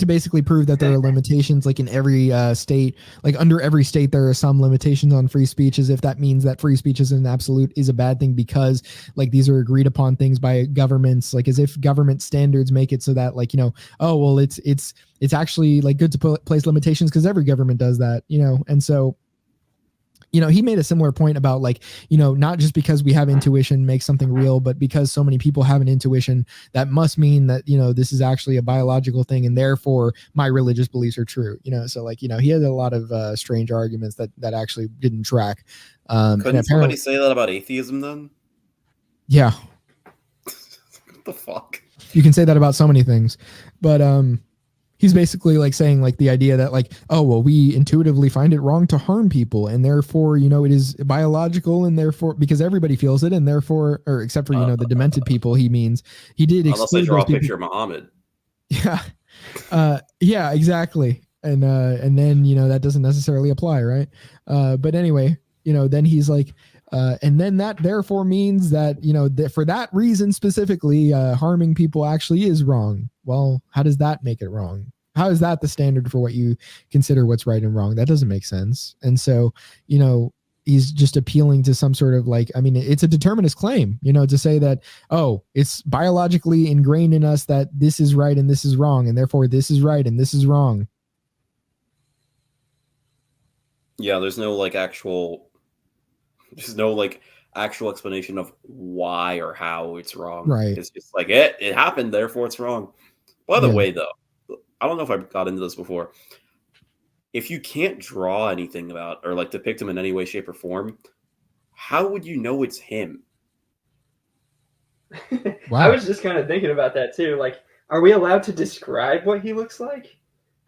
basically prove that there are limitations like in every state, like under every state, there are some limitations on free speech, as if that means that free speech is an absolute is a bad thing because like these are agreed upon things by governments, like as if government standards make it so that like, oh, well, it's actually like good to place limitations because every government does that, and so he made a similar point about like, not just because we have intuition makes something real, but because so many people have an intuition, that must mean that, this is actually a biological thing and therefore my religious beliefs are true, so like, he had a lot of strange arguments that actually didn't track. Couldn't somebody say that about atheism then? Yeah. What the fuck? You can say that about so many things, but, he's basically like saying like the idea that like, oh, well, we intuitively find it wrong to harm people and therefore, it is biological and therefore because everybody feels it and therefore, or except for, the demented people he did unless they draw a picture of Muhammad. Yeah. Yeah, exactly. And then, that doesn't necessarily apply. Right. But anyway, then he's like, and then that therefore means that, for that reason specifically, harming people actually is wrong. Well, how does that make it wrong? How is that the standard for what you consider what's right and wrong? That doesn't make sense. And so, he's just appealing to some sort of like, I mean, it's a determinist claim, to say that, oh, it's biologically ingrained in us that this is right and this is wrong. And therefore this is right and this is wrong. Yeah, there's no actual explanation of why or how it's wrong. Right. It's just like it happened, therefore it's wrong. By the way, though, I don't know if I got into this before. if you can't draw anything about or like depict him in any way, shape, or form, how would you know it's him? Wow. I was just kind of thinking about that too. Like, are we allowed to describe what he looks like,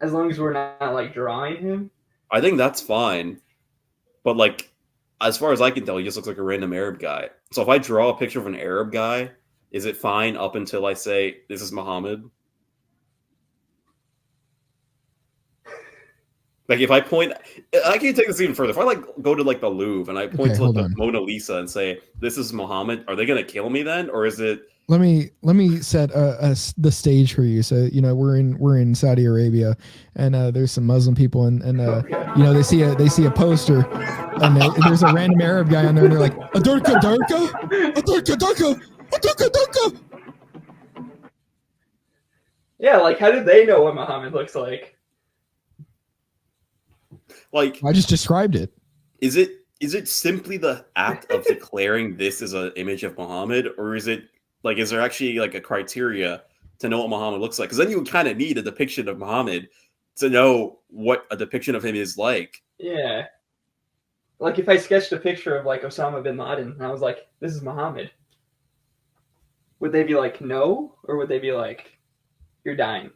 as long as we're not like drawing him? I think that's fine, but like, as far as I can tell, he just looks like a random Arab guy. So if I draw a picture of an Arab guy, is it fine up until I say this is Muhammad? Like if I point, I can take this even further. If I like go to like the Louvre and I point to like, the Mona Lisa and say this is Muhammad, are they gonna kill me then, or is it? Let me set the stage for you. So we're in Saudi Arabia, and there's some Muslim people, and they see a poster, and there's a random Arab guy on there, and they're like Adurka Darka, Adurka Darka, Adurka Darka. Yeah, like how did they know what Muhammad looks like? Like I just described it. Is it simply the act of declaring this is an image of Muhammad, or is it like is there actually like a criteria to know what Muhammad looks like? Because then you would kind of need a depiction of Muhammad to know what a depiction of him is like. Yeah. Like if I sketched a picture of like Osama bin Laden and I was like, this is Muhammad, would they be like, no? Or would they be like, you're dying?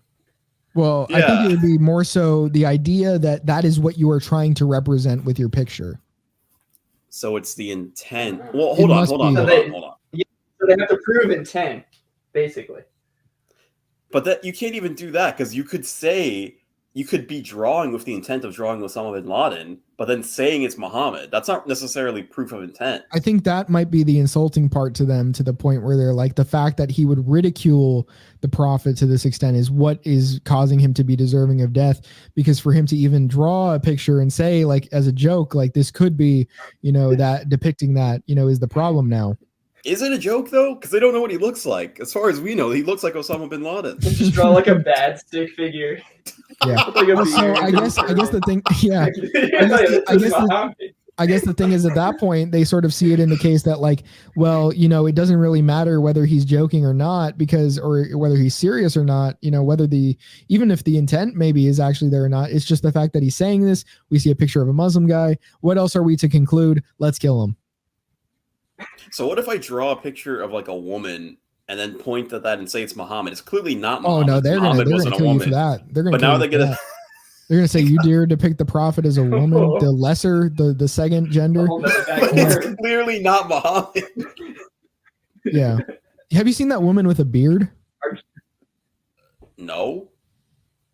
Well, yeah. I think it would be more so the idea that is what you are trying to represent with your picture. So it's the intent. Well, hold on. Yeah, so they have to prove intent, basically. But that you can't even do that because you could be drawing with the intent of drawing Osama bin Laden, but then saying it's Muhammad. That's not necessarily proof of intent. I think that might be the insulting part to them, to the point where they're like, the fact that he would ridicule the prophet to this extent is what is causing him to be deserving of death. Because for him to even draw a picture and say, like, as a joke, like this could be, that depicting that, is the problem now. Is it a joke though? Because they don't know what he looks like. As far as we know, he looks like Osama bin Laden. Just draw like a bad stick figure. Yeah. So I guess the thing, yeah. I guess the thing is, at that point, they sort of see it in the case that, like, well, it doesn't really matter whether he's joking or not, or whether he's serious or not, even if the intent maybe is actually there or not, it's just the fact that he's saying this. We see a picture of a Muslim guy. What else are we to conclude? Let's kill him. So what if I draw a picture of like a woman and then point at that and say it's Muhammad? It's clearly not Muhammad. Oh no, they're gonna kill you for that. They're gonna say you dare depict the prophet as a woman, the lesser, the second gender. It's clearly not Muhammad. Yeah. Have you seen that woman with a beard? No.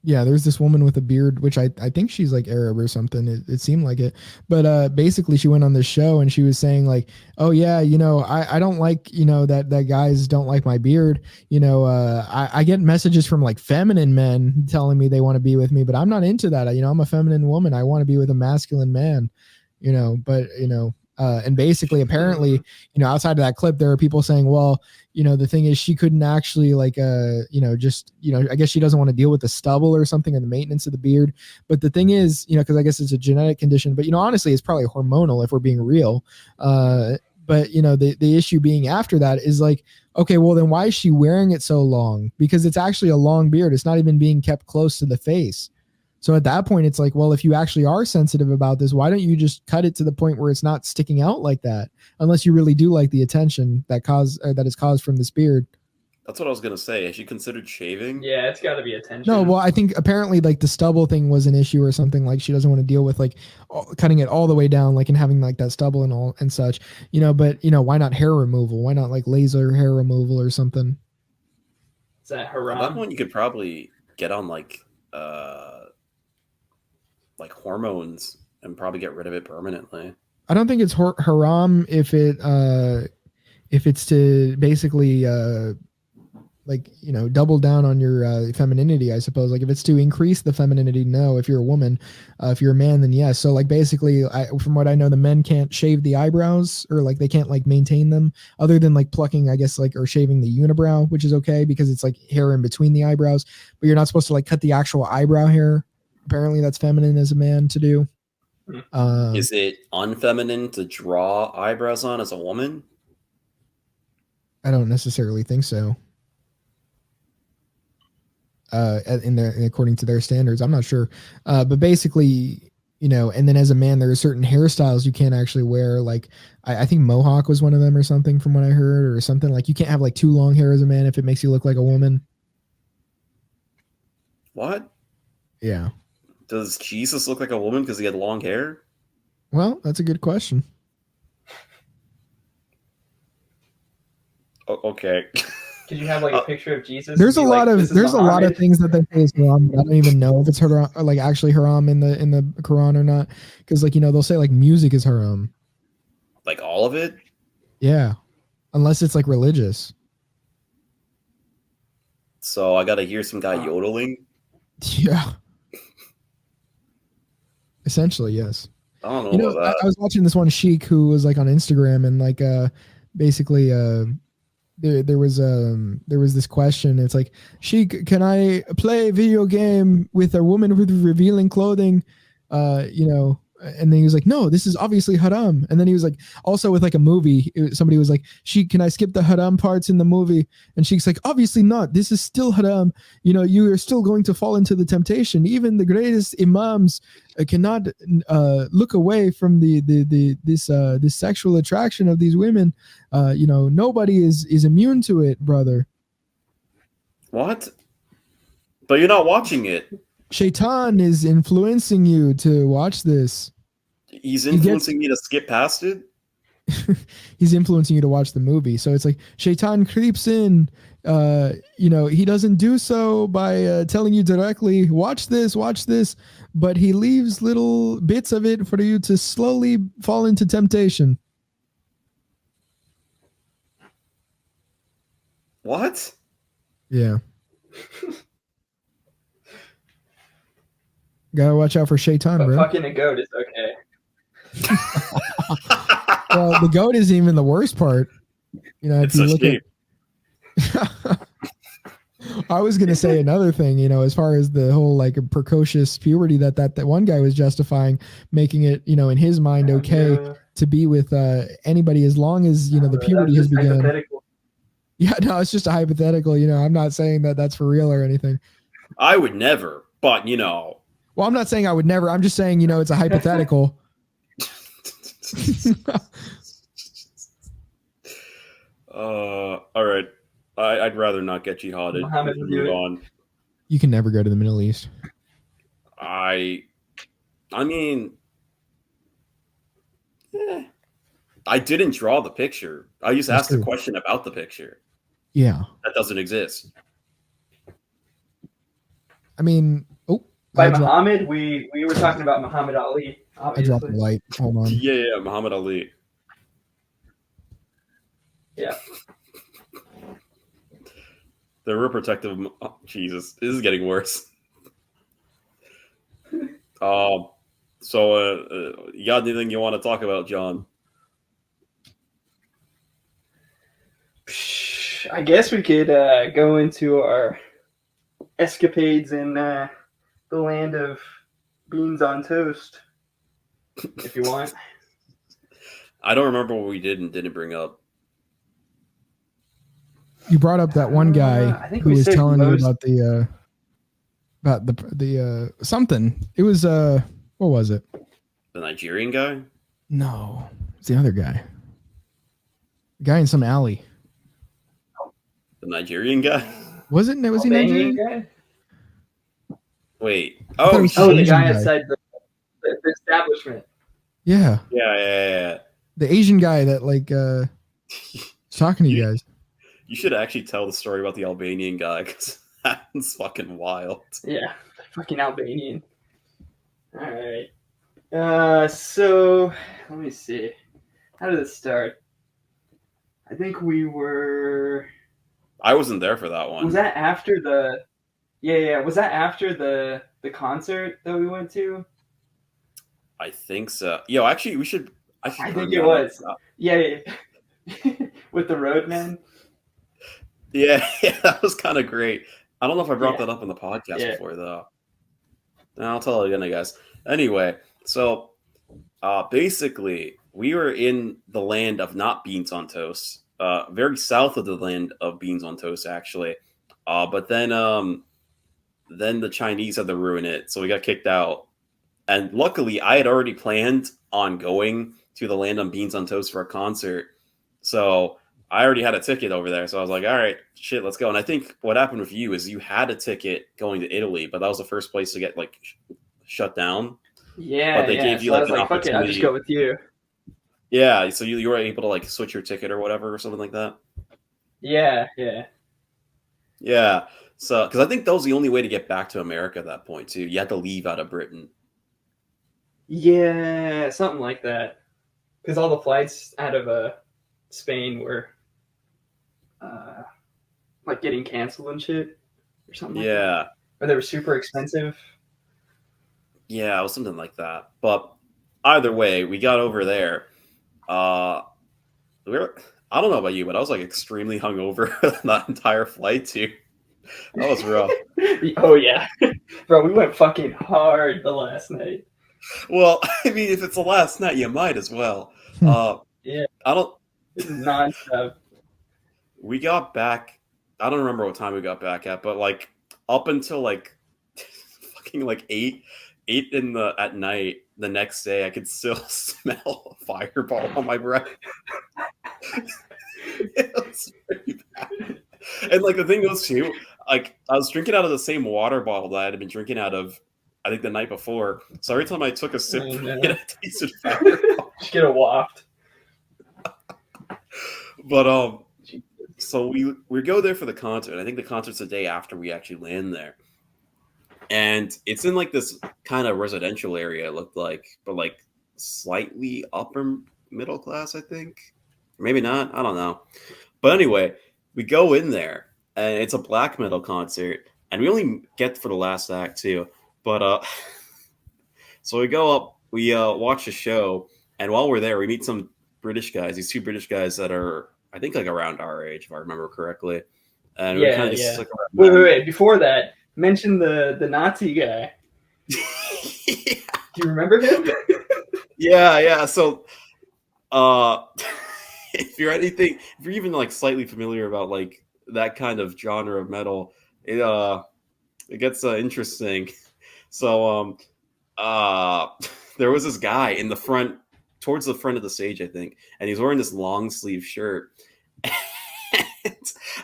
Yeah, there's this woman with a beard, which I think she's like Arab or something. It seemed like it. But basically she went on this show and she was saying like, oh yeah, I don't like, that guys don't like my beard. I get messages from like feminine men telling me they want to be with me, but I'm not into that. I'm a feminine woman. I want to be with a masculine man, and basically apparently, outside of that clip, there are people saying, well, the thing is she couldn't actually like, I guess she doesn't want to deal with the stubble or something, or the maintenance of the beard. But the thing is, because I guess it's a genetic condition, but, honestly, it's probably hormonal if we're being real. But, the issue being after that is like, okay, well, then why is she wearing it so long? Because it's actually a long beard. It's not even being kept close to the face. So at that point, it's like, well, if you actually are sensitive about this, why don't you just cut it to the point where it's not sticking out like that? Unless you really do like the attention that is caused from this beard. That's what I was going to say. Has she considered shaving? Yeah, it's got to be attention. No, well, I think apparently like the stubble thing was an issue or something. Like she doesn't want to deal with like cutting it all the way down, like, and having like that stubble and all and such, but why not hair removal? Why not like laser hair removal or something? Is that haram? At that point, you could probably get on like hormones and probably get rid of it permanently. I don't think it's haram if it's to basically double down on your femininity, I suppose. Like if it's to increase the femininity, no. If you're a woman, if you're a man, then yes. So like basically, from what I know, the men can't shave the eyebrows, or like they can't like maintain them, other than like plucking, I guess, like, or shaving the unibrow, which is okay because it's like hair in between the eyebrows. But you're not supposed to like cut the actual eyebrow hair. Apparently that's feminine as a man to do. Is it unfeminine to draw eyebrows on as a woman? I don't necessarily think so. according to their standards. I'm not sure, but basically, and then as a man, there are certain hairstyles you can't actually wear. Like I think mohawk was one of them, or something, from what I heard, or something like you can't have like too long hair as a man if it makes you look like a woman. What? Yeah. Does Jesus look like a woman because he had long hair? Well, that's a good question. Okay. Could you have like a picture of Jesus? There's a lot like, of things that they say is haram. I don't even know if it's haram, or like actually haram in the Quran or not, because like they'll say like music is haram. Like all of it? Yeah, unless it's like religious. So I gotta hear some guy yodeling. Yeah. Essentially, yes. I don't know about that. I was watching this one sheik who was like on Instagram, and like basically there was this question. It's like, sheik, can I play a video game with a woman with revealing clothing? And then he was like, no, this is obviously haram. And then he was like, also with like a movie, somebody was like, sheik, can I skip the haram parts in the movie? And sheik's like, obviously not. This is still haram. You are still going to fall into the temptation. Even the greatest imams cannot look away from this sexual attraction of these women. Nobody is immune to it, brother. What? But you're not watching it. Shaitan is influencing you to watch this. He's influencing me to skip past it? He's influencing you to watch the movie. So it's like Shaitan creeps in. He doesn't do so by telling you directly, watch this, but he leaves little bits of it for you to slowly fall into temptation. What? Yeah. Gotta watch out for Shaitan, bro. Fucking a goat is okay. Well, the goat isn't even the worst part. If you look at I was gonna say another thing, as far as the whole like precocious puberty that one guy was justifying, making it, in his mind okay to be with anybody as long as the puberty has begun. Yeah, no, it's just a hypothetical. I'm not saying that that's for real or anything. I would never, but Well, I'm not saying I would never. I'm just saying, it's a hypothetical. All right. I'd rather not get jihaded. Move on. You can never go to the Middle East. I mean, I didn't draw the picture. I just asked a question about the picture. Yeah. That doesn't exist. I mean, by Muhammad, we were talking about Muhammad Ali. Obviously. I dropped the light. Hold on. Yeah, Muhammad Ali. Yeah. They're real protective. Oh, Jesus, this is getting worse. So, you got anything you want to talk about, John? I guess we could go into our escapades in the land of beans on toast, if you want. I don't remember what we did and didn't bring up. You brought up that one guy who was telling you about the something. It was what was it? The Nigerian guy? No, it's the other guy. The guy in some alley. The Nigerian guy? Was it? Was he Nigerian? Guy? Wait. The guy outside the establishment. Yeah. Yeah. The Asian guy that like talking to you guys. You should actually tell the story about the Albanian guy because that's fucking wild. Yeah, fucking Albanian. All right. So let me see. How did it start? I think we were. I wasn't there for that one. Was that after the? Yeah. Was that after the concert that we went to? I think so. Yo, actually, we should. I think it was. Yeah. With the Roadman. Yeah, that was kind of great. I don't know if I brought that up in the podcast before, though. I'll tell it again, I guess. Anyway, so basically, we were in the land of not beans on toast, very south of the land of beans on toast, actually. But then then the Chinese had to ruin it, so we got kicked out. And luckily, I had already planned on going to the Land on Beans on Toast for a concert, so I already had a ticket over there. So I was like, all right, shit, let's go. And I think what happened with you is you had a ticket going to Italy, but that was the first place to get like shut down. Yeah, But they gave you so I like was an like, fuck it, I'll just opportunity. go with you. Yeah, so you were able to like switch your ticket or whatever or something like that. Yeah. Yeah. So, because I think that was the only way to get back to America at that point too. You had to leave out of Britain. Yeah, something like that. Because all the flights out of Spain were like getting canceled and shit, or something like that. Yeah. Or they were super expensive. Yeah, it was something like that. But either way, we got over there. We were, I don't know about you, but I was like extremely hungover that entire flight too. That was rough. Oh yeah, bro, we went fucking hard the last night. Well, I mean, if it's the last night, you might as well. Yeah, I don't. nonstop. We got back. I don't remember what time we got back at, but like up until like fucking like eight at night the next day, I could still smell a fireball on my breath. It was pretty bad. And like the thing was too, like I was drinking out of the same water bottle that I had been drinking out of, I think the night before. So every time I took a sip, it tasted fireball. Just get a waft. But so we go there for the concert. I think the concert's the day after we actually land there, and it's in like this kind of residential area. It looked like, but like slightly upper middle class, I think, maybe not. I don't know. But anyway, we go in there, and it's a black metal concert, and we only get for the last act too. But so we go up, we watch the show, and while we're there, we meet some British guys. These two British guys that are, I think, like around our age, if I remember correctly. And we kind of just like, wait. Before that, mention the Nazi guy. Yeah. Do you remember him? Yeah. So, if you're even like slightly familiar about like that kind of genre of metal, it gets interesting. So, there was this guy in the front, towards the front of the stage, I think, and he's wearing this long sleeve shirt. And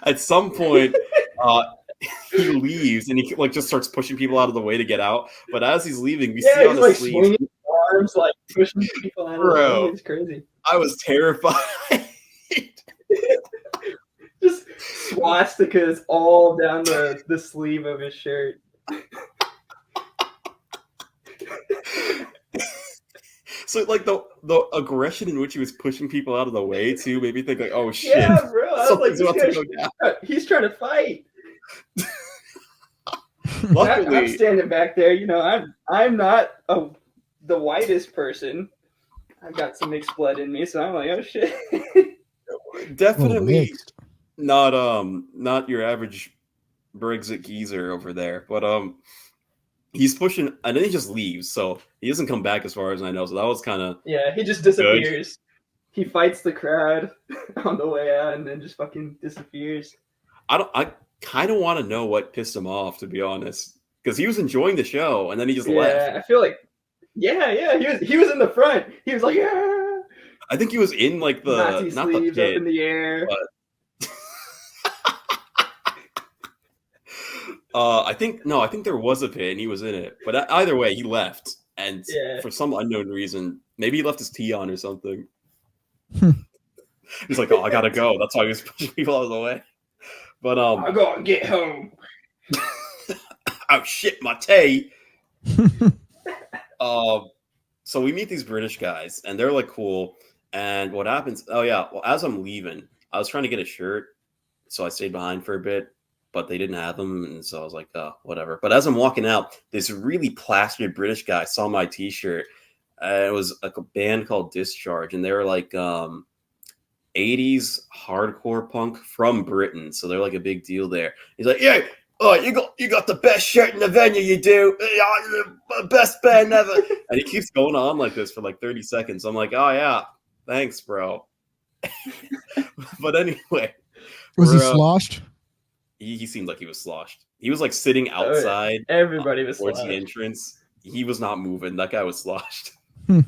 at some point, he leaves and he like just starts pushing people out of the way to get out. But as he's leaving, we see on the like sleeve, swinging his arms, like pushing people out of the way. It's crazy. I was terrified. Just swastikas all down the sleeve of his shirt. So like the aggression in which he was pushing people out of the way too made me think like, oh shit, yeah, bro. I was like, about to go down. He's trying to fight. Luckily, I'm standing back there. You know, I'm not the whitest person. I've got some mixed blood in me, so I'm like, oh shit. Definitely not your average Brexit geezer over there, but he's pushing, and then he just leaves, so he doesn't come back as far as I know. So that was kind of he just disappears. He fights the crowd on the way out, and then just fucking disappears. I kind of want to know what pissed him off, to be honest, because he was enjoying the show, and then he just left. Yeah, I feel like he was in the front. He was like, yeah. I think he was in like the Nazi not sleeves the pit, up in the air. But... I think there was a pit and he was in it, but either way, he left, and for some unknown reason, maybe he left his tea on or something. He's like, "Oh, I gotta go." That's why he was pushing people out of the way. But I gotta get home. Oh shit, my tea. So we meet these British guys, and they're like cool. And what happens? Oh yeah, well, as I'm leaving, I was trying to get a shirt, so I stayed behind for a bit. But they didn't have them, and so I was like, oh, whatever. But as I'm walking out, this really plastered British guy saw my T-shirt. It was like a band called Discharge, and they were like 80s hardcore punk from Britain, so they're like a big deal there. He's like, yeah, oh, you got the best shirt in the venue, you do. Best band ever. And he keeps going on like this for like 30 seconds. I'm like, oh yeah, thanks, bro. But anyway, was he sloshed? he seemed like he was sloshed. He was like sitting outside Everybody was towards sloshed. the entrance. He was not moving. That guy was sloshed. Hmm.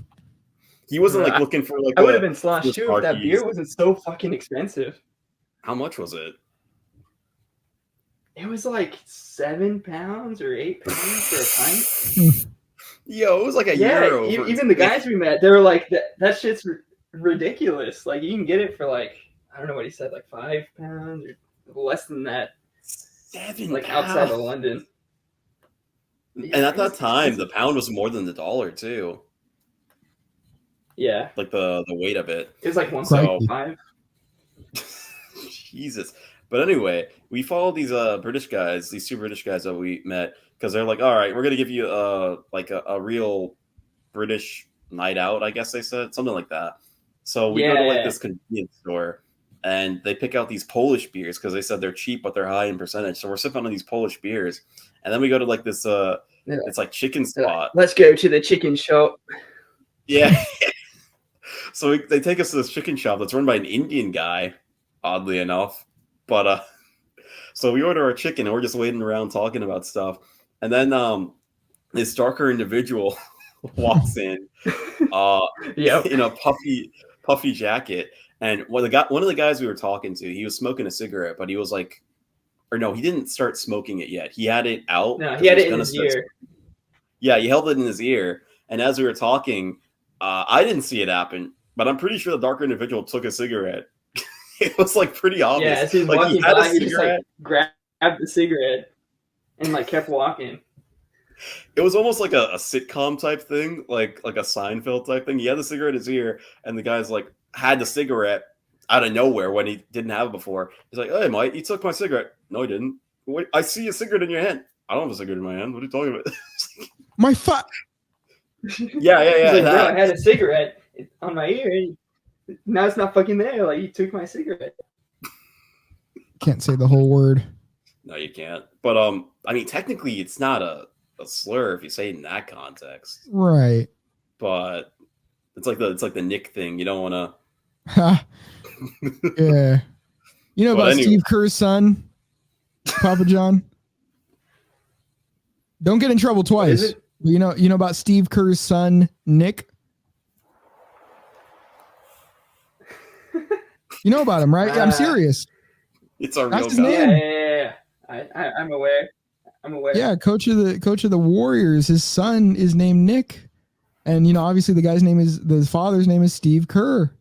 He wasn't like looking for like. I would have been sloshed too if that Sparkies. beer wasn't so fucking expensive. How much was it? It was like 7 pounds or 8 pounds for a pint. Yo, it was like a euro. Even the guys we met, they were like, that shit's ridiculous. Like, you can get it for like, I don't know what he said, like 5 pounds or less than that. 7 like pounds. Outside of London. And at that time, the pound was more than the dollar too. Yeah. Like the weight of it. It was like 1.5. Jesus. But anyway, we followed these British guys, these 2 British guys that we met, because they're like, all right, we're gonna give you like a real British night out, I guess they said, something like that. So we go to like this convenience store, and they pick out these Polish beers because they said they're cheap but they're high in percentage. So we're sipping on these Polish beers, and then we go to like this it's like chicken spot. Let's go to the chicken shop. Yeah. So they take us to this chicken shop that's run by an Indian guy, oddly enough. But so we order our chicken and we're just waiting around talking about stuff. And then this darker individual walks in in a puffy jacket. And one of the guys we were talking to, he was smoking a cigarette, but he was like, or no, he didn't start smoking it yet. He had it out. No, he had it in his ear. Yeah, he held it in his ear. And as we were talking, I didn't see it happen, but I'm pretty sure the darker individual took a cigarette. It was like pretty obvious. Yeah, as he was walking by, he just like grabbed the cigarette and like kept walking. It was almost like a sitcom type thing, like a Seinfeld type thing. He had the cigarette in his ear, and the guy's like had the cigarette out of nowhere when he didn't have it before. He's like, "Hey, Mike, you took my cigarette." No, he didn't. Wait, I see a cigarette in your hand. I don't have a cigarette in my hand. What are you talking about? My fuck. Yeah. He's like, bro, I had a cigarette on my ear. And now it's not fucking there. Like, you took my cigarette. Can't say the whole word. No, you can't. But I mean, technically, it's not a slur if you say it in that context. Right. But it's like the Nick thing. You don't want to. Yeah. You know about Steve Kerr's son, Papa John? Don't get in trouble twice. You know about Steve Kerr's son, Nick? You know about him, right? Yeah, I'm serious. It's our That's real his guy. name. Yeah. I'm aware. Yeah, coach of the Warriors. His son is named Nick, and obviously the father's name is Steve Kerr.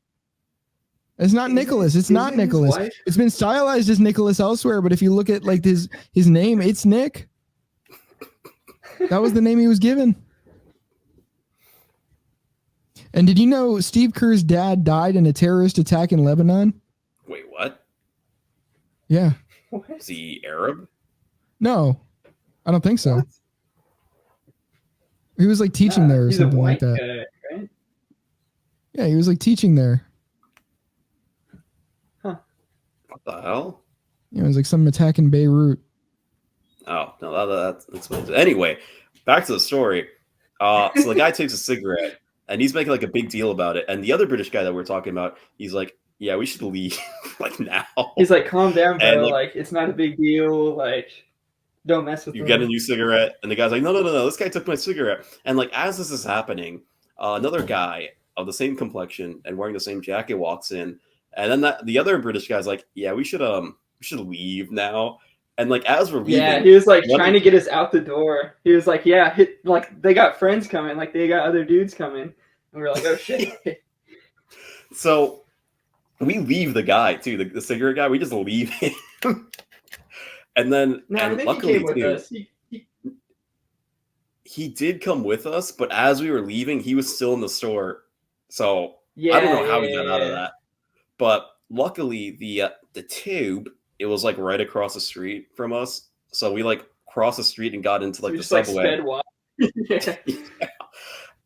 It's not Nicholas. It's not Nicholas. It's been stylized as Nicholas elsewhere, but if you look at like his name, it's Nick. That was the name he was given. And did you know Steve Kerr's dad died in a terrorist attack in Lebanon? Wait, what? Yeah. Is he Arab? No, I don't think so. What? He was like teaching there or something like that. Guy, right? Yeah, he was like teaching there. Huh. What the hell? Yeah, it was like some attack in Beirut. Oh, no, that explains it. Anyway, back to the story. So the guy takes a cigarette, and he's making like a big deal about it. And the other British guy that we're talking about, he's like, yeah, we should leave like now. He's like, calm down, bro. And, like, it's not a big deal. Like, don't mess with you him. Get a new cigarette. And the guy's like, no, this guy took my cigarette. And like, as this is happening, another guy of the same complexion and wearing the same jacket walks in. And then the other British guy's like, yeah, we should leave now. And like, as we're leaving, yeah, he was like trying to get us out the door. He was like, yeah, like they got friends coming, like they got other dudes coming. And we're like, oh shit. So we leave the guy too, the cigarette guy. We just leave him. And then, luckily, he came with us. He did come with us, but as we were leaving, he was still in the store. So yeah, I don't know how he got out of that. But luckily, the tube, it was like right across the street from us. So we like crossed the street and got into like the subway. Yeah.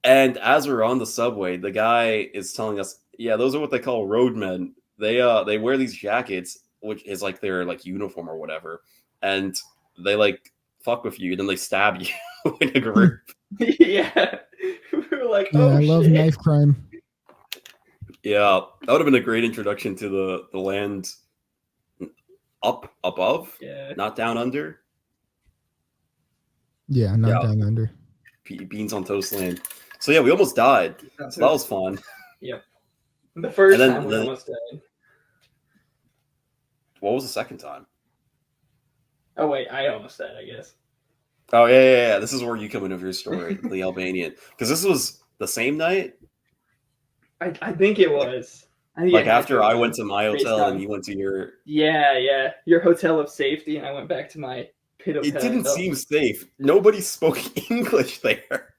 And as we're on the subway, the guy is telling us, yeah, those are what they call roadmen. They wear these jackets, which is like their like uniform or whatever, and they like fuck with you, and then they stab you in a group. Yeah, we were like, oh, I love knife crime. Yeah, that would have been a great introduction to the land up above, Yeah. not down under. Yeah, not down under. Beans on toast land. So yeah, we almost died. So that was fun. Yep. The first And time we almost died. What was the second time? Oh wait, I almost died, I guess. Oh yeah. This is where you come in with your story, the Albanian, because this was the same night. I think it was. Like after I went to my hotel and you went to your. Yeah, your hotel of safety, and I went back to my pit of. It didn't seem safe. Nobody spoke English there.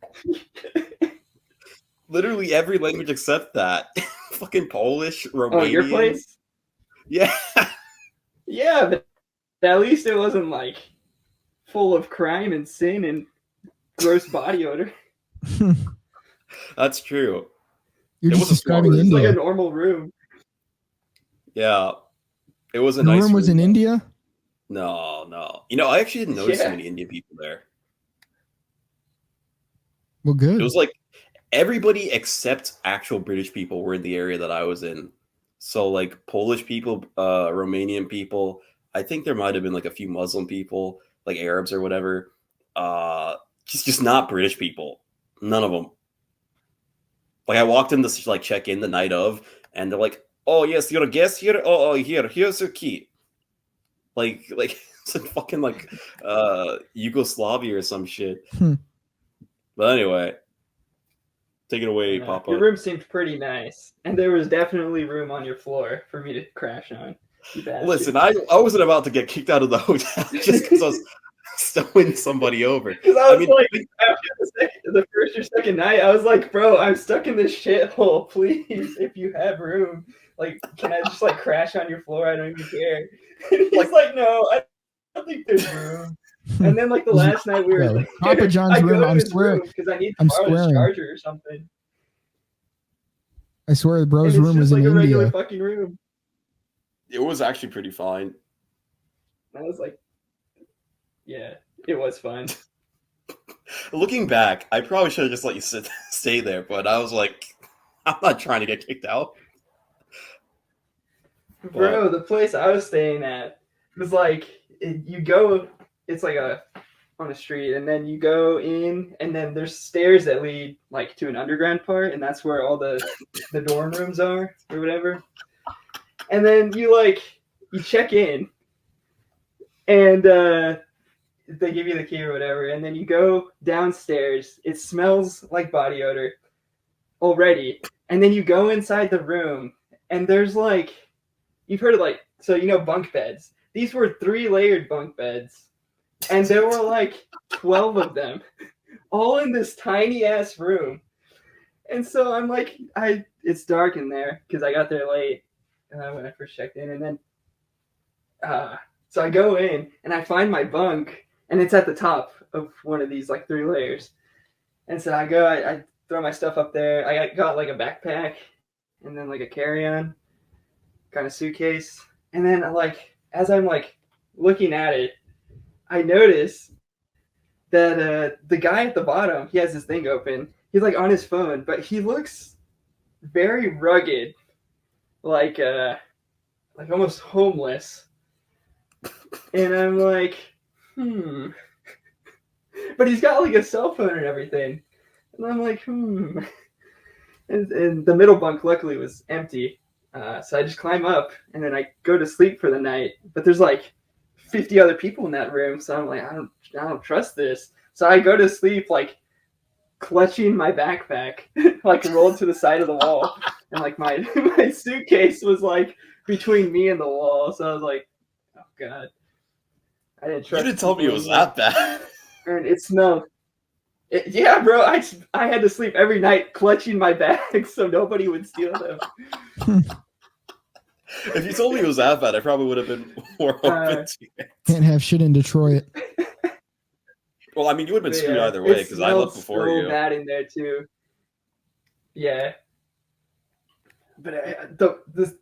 Literally every language except that. Fucking Polish, Romanian. Oh, your place? Yeah. Yeah, but at least it wasn't like full of crime and sin and gross body odor. That's true. You're just describing India. It was like a India. normal room. Yeah. It was a The nice room was in India? No. You know, I actually didn't notice so many Indian people there. Well, good. It was like everybody except actual British people were in the area that I was in. So like Polish people, Romanian people. I think there might have been like a few Muslim people, like Arabs or whatever. Just not British people. None of them. Like I walked in to like check in the night of, and they're like, "Oh yes, you're a guest here. Oh here's your key." Like it's like fucking like Yugoslavia or some shit. But anyway, take it away, Papa. Your room seemed pretty nice, and there was definitely room on your floor for me to crash on. Listen, I wasn't about to get kicked out of the hotel just because I was stowing somebody over. Because I was like, after the first or second night, I was like, bro, I'm stuck in this shithole. Please, if you have room, like, can I just like crash on your floor? I don't even care. And he's like, no, I don't think there's room. And then like the last night we were like, Papa John's room. I'm swearing because I need to borrow his charger or something. I swear, bro's room was like in a India. regular fucking room. It was actually pretty fine. I was like, yeah, it was fun. Looking back, I probably should have just let you stay there, but I was like, I'm not trying to get kicked out. Bro, the place I was staying at was like, it's like on a street, and then you go in, and then there's stairs that lead like to an underground part, and that's where all the dorm rooms are or whatever. And then you check in, and they give you the key or whatever, and then you go downstairs. It smells like body odor already, and then you go inside the room, and there's like, you've heard of bunk beds. These were 3-layered bunk beds, and there were like 12 of them, all in this tiny ass room. And so I'm like, it's dark in there because I got there late when I first checked in, and then so I go in and I find my bunk, and it's at the top of one of these like 3 layers. And so I throw my stuff up there. I got like a backpack and then like a carry-on kind of suitcase. And then as I'm like looking at it, I notice that the guy at the bottom, he has this thing open. He's like on his phone, but he looks very rugged, like almost homeless. And I'm like, but he's got like a cell phone and everything. And I'm like, And the middle bunk luckily was empty. So I just climb up and then I go to sleep for the night. But there's like 50 other people in that room, so I'm like, I don't trust this. So I go to sleep like clutching my backpack, like rolled to the side of the wall, and like my suitcase was like between me and the wall. So I was like, oh god, I didn't trust. You didn't tell me it was that bad. And it smelled. Yeah, bro, I had to sleep every night clutching my bags so nobody would steal them. If you told me it was that bad, I probably would have been more open to it. Can't have shit in Detroit. Well, I mean, you would have been screwed either way because I left before you. So bad in there too. Yeah, but the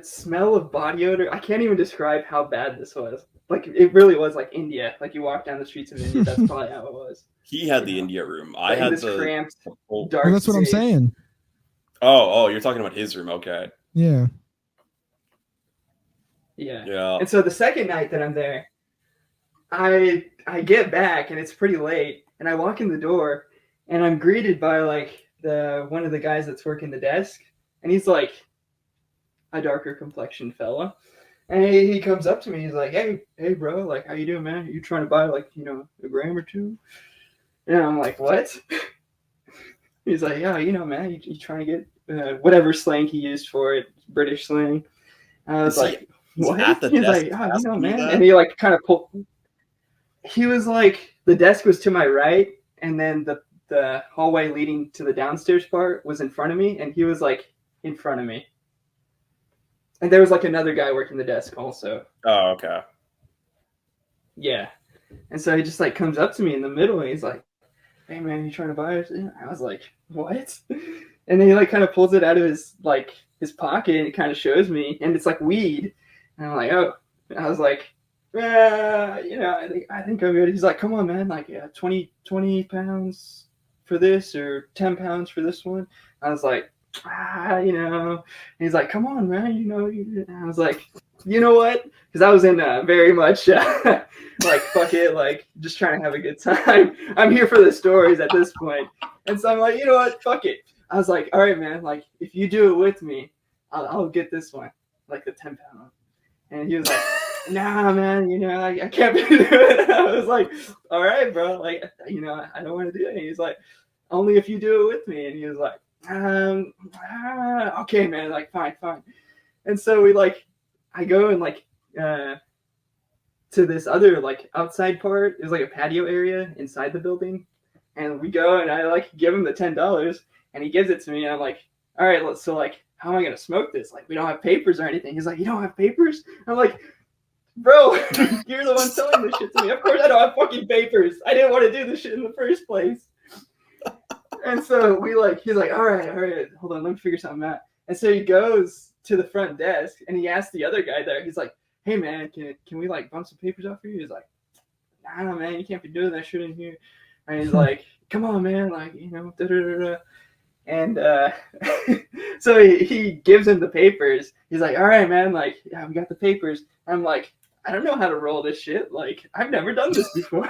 smell of body odor, I can't even describe how bad this was. Like, it really was like India. Like, you walk down the streets of India, that's probably how it was. He had the India room. I had the cramped, Well, dark that's what I'm space. saying. Oh, you're talking about his room. Okay. Yeah. Yeah. And so the second night that I'm there, I get back and it's pretty late, and I walk in the door, and I'm greeted by like one of the guys that's working the desk, and he's like a darker complexioned fella, and he comes up to me, he's like, hey bro, like how you doing, man? Are you trying to buy like a gram or two? And I'm like, what? He's like, yeah, man, you trying to get whatever slang he used for it, British slang. I was like, what? He's like, man, and he like kind of pulled. He was like, the desk was to my right, and then the hallway leading to the downstairs part was in front of me, and he was like in front of me. And there was like another guy working the desk also. Oh, okay. Yeah. And so he just like comes up to me in the middle, and he's like, hey man, you trying to buy it? I was like, what? And then he like kind of pulls it out of his pocket, and it kind of shows me, and it's like weed. And I'm like, oh. And I was like, I think I'm good. He's like, come on, man, like 20 pounds for this, or 10 pounds for this one. I was like, And he's like, come on, man, And I was like, you know what? Because I was in very much like, fuck it, like just trying to have a good time. I'm here for the stories at this point. And so I'm like, you know what? Fuck it. I was like, all right, man, like if you do it with me, I'll get this one, like the 10-pound one. And he was like, nah, man, I can't be doing it. I was like, all right, bro, like, I don't want to do it. And he's like, only if you do it with me. And he was like, okay, man, like, fine. And so I go and like to this other like outside part. There's like a patio area inside the building, and we go, and I like give him the $10, and he gives it to me, and I'm like, all right, so like, how am I gonna smoke this? Like, we don't have papers or anything. He's like, you don't have papers? I'm like, bro, you're the one selling this shit to me. Of course I don't have fucking papers. I didn't want to do this shit in the first place. And so he's like, all right, hold on, let me figure something out. And so he goes to the front desk, and he asks the other guy there, he's like, hey man, can we like bump some papers off for you? He's like, nah, man, you can't be doing that shit in here. And he's like, come on, man, like, da-da-da-da. And so he gives him the papers. He's like, all right, man, like, yeah, we got the papers. I'm like, I don't know how to roll this shit. Like, I've never done this before.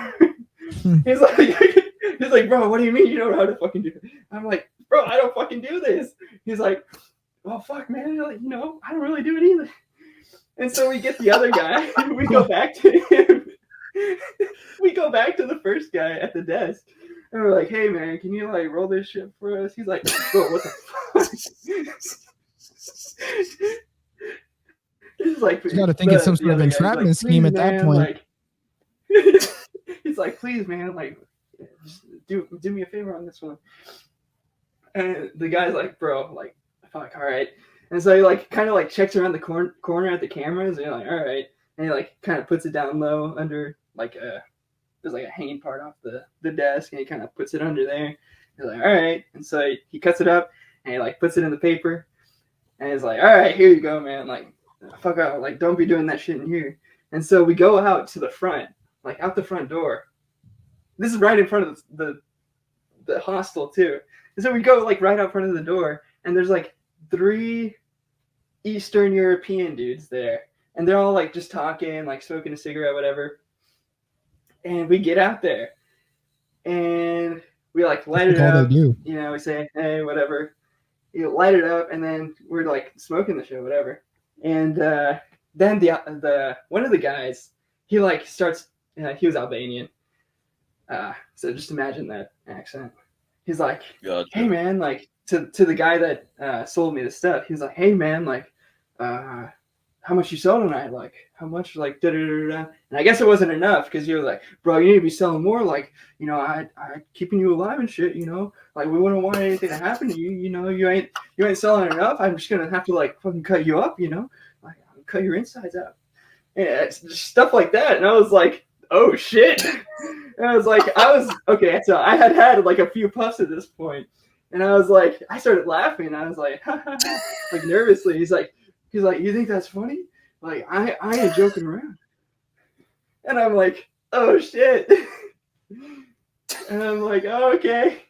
He's like, bro, what do you mean you don't know how to fucking do it? I'm like, bro, I don't fucking do this. He's like, well, fuck, man, like, I don't really do it either. And so we get the other guy. We go back to him. We go back to the first guy at the desk. And we're like, hey, man, can you, like, roll this shit for us? He's like, bro, what the fuck? He's like, you got to think it's some sort of entrapment scheme at that point. Like, he's like, please, man, like, just do me a favor on this one. And the guy's like, bro, like, fuck, all right. And so he, like, kind of, like, checks around the corner at the cameras, and you're like, all right. And he, like, kind of puts it down low under, like, there's, like, a hanging part off the desk, and he kind of puts it under there. He's like, all right. And so he cuts it up, and he, like, puts it in the paper. And he's like, all right, here you go, man. Like, fuck out. Like, don't be doing that shit in here. And so we go out to the front, like, out the front door. This is right in front of the hostel, too. And so we go, like, right out front of the door, and there's, like, 3 Eastern European dudes there. And they're all, like, just talking, like, smoking a cigarette, whatever. And we get out there. And we, like, light it up. We say, hey, whatever. You light it up, and then we're, like, smoking the shit, whatever. And then the one of the guys, he, like, starts, he was Albanian. So just imagine that accent. He's like, gotcha. Hey, man, like, to the guy that sold me the stuff, he's like, hey, man, like, how much you sell tonight? Like, how much? Like, da-da-da-da. And I guess it wasn't enough, because he was like, bro, you need to be selling more. Like, I keeping you alive and shit, Like, we wouldn't want anything to happen to you, you ain't selling enough. I'm just going to have to, like, fucking cut you up, Like, I'll cut your insides out. And it's just stuff like that. And I was like, oh, shit. And I was like, okay, so I had like a few puffs at this point. And I was like, I started laughing. I was like, like, nervously. He's like, you think that's funny? Like, I ain't joking around. And I'm like, oh, shit. And I'm like, oh, okay.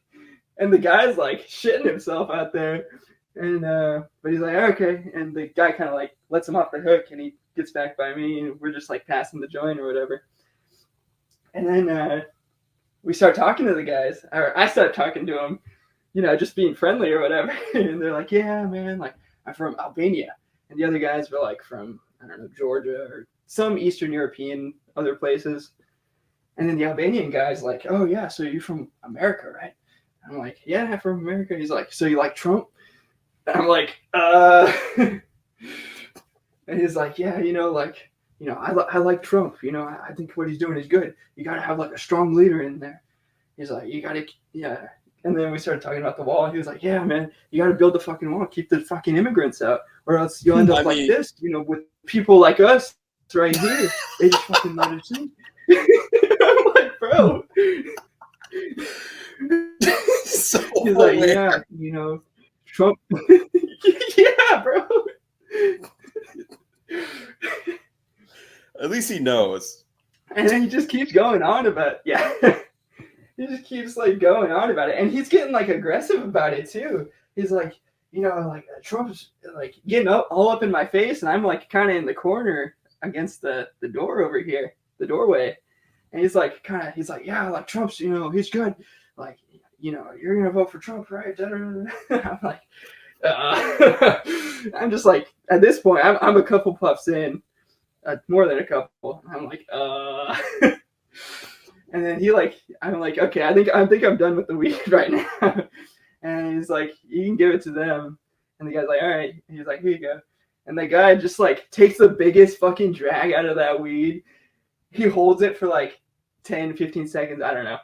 And the guy's, like, shitting himself out there. And, but he's like, okay. And the guy kind of, like, lets him off the hook. And he gets back by me, and we're just like passing the joint or whatever. And then we start talking to the guys, or I start talking to them, you know, just being friendly or whatever. And they're like, yeah, man, like I'm from Albania. And the other guys were like from, I don't know, Georgia or some Eastern European other places. And then the Albanian guy's like, oh yeah, so you're from America, right? And I'm like, yeah, I'm from America. He's like, so you like Trump? And I'm like, And he's like, yeah, you know, like, you know, I like Trump. You know, I think what he's doing is good. You got to have like a strong leader in there. He's like, you got to, yeah. And then we started talking about the wall. And he was like, yeah, man, you got to build the fucking wall. Keep the fucking immigrants out. Or else you'll end up like this, you know, with people like us right here. They just fucking let us in. I'm like, bro. So he's like, yeah, you know, Trump. Yeah, bro. At least he knows. And then he just keeps going on about it. Yeah. He just keeps like going on about it. And he's getting like aggressive about it too. He's like, you know, like Trump's like getting all up in my face, and I'm like kind of in the corner against the door over here, the doorway. And he's like, yeah, like Trump's, you know, he's good. Like, you know, you're going to vote for Trump, right? I'm like, I'm just like, at this point, I'm a couple puffs in, more than a couple. I'm like, and then I'm like, okay, I think I'm done with the weed right now. And he's like, you can give it to them. And the guy's like, all right. And he's like, here you go. And the guy just like takes the biggest fucking drag out of that weed. He holds it for like 10, 15 seconds. I don't know.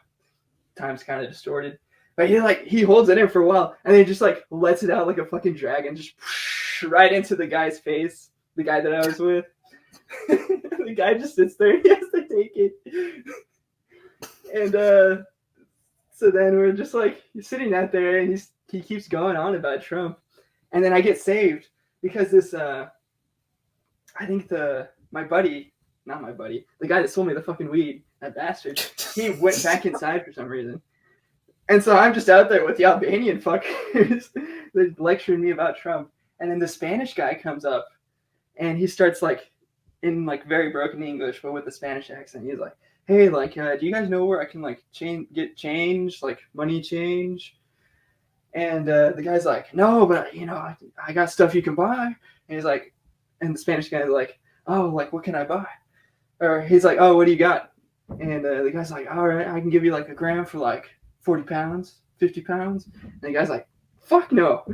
Time's kind of distorted. But he holds it in for a while, and then he just like lets it out like a fucking dragon, just right into the guy's face, the guy that I was with. The guy just sits there and he has to take it. And so then we're just like sitting out there, and he keeps going on about Trump. And then I get saved because this I think my buddy, not my buddy, the guy that sold me the fucking weed, that bastard, he went back inside for some reason. And so I'm just out there with the Albanian fuckers that lecturing me about Trump. And then the Spanish guy comes up, and he starts like in like very broken English, but with the Spanish accent. He's like, hey, like, do you guys know where I can like get change, like money change? And the guy's like, no, but you know, I got stuff you can buy. And he's like, and the Spanish guy's like, oh, like, what can I buy? Or he's like, oh, what do you got? And the guy's like, all right, I can give you like a gram for like 40 pounds, 50 pounds. And the guy's like, fuck no.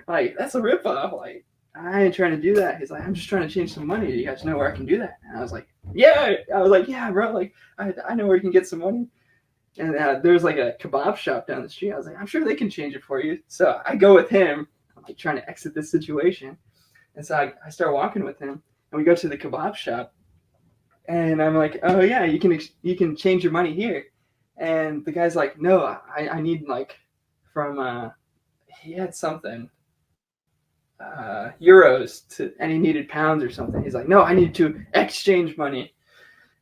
Like, that's a ripoff. Like, I ain't trying to do that. He's like, I'm just trying to change some money. Do you guys know where I can do that? And I was like, yeah. I was like, yeah, bro. Like, I know where you can get some money. And there's like a kebab shop down the street. I was like, I'm sure they can change it for you. So I go with him. I'm like trying to exit this situation. And so I start walking with him, and we go to the kebab shop. And I'm like, oh yeah, you can change your money here. And the guy's like, no, I need like from he had something euros and he needed pounds or something. He's like, no, I need to exchange money.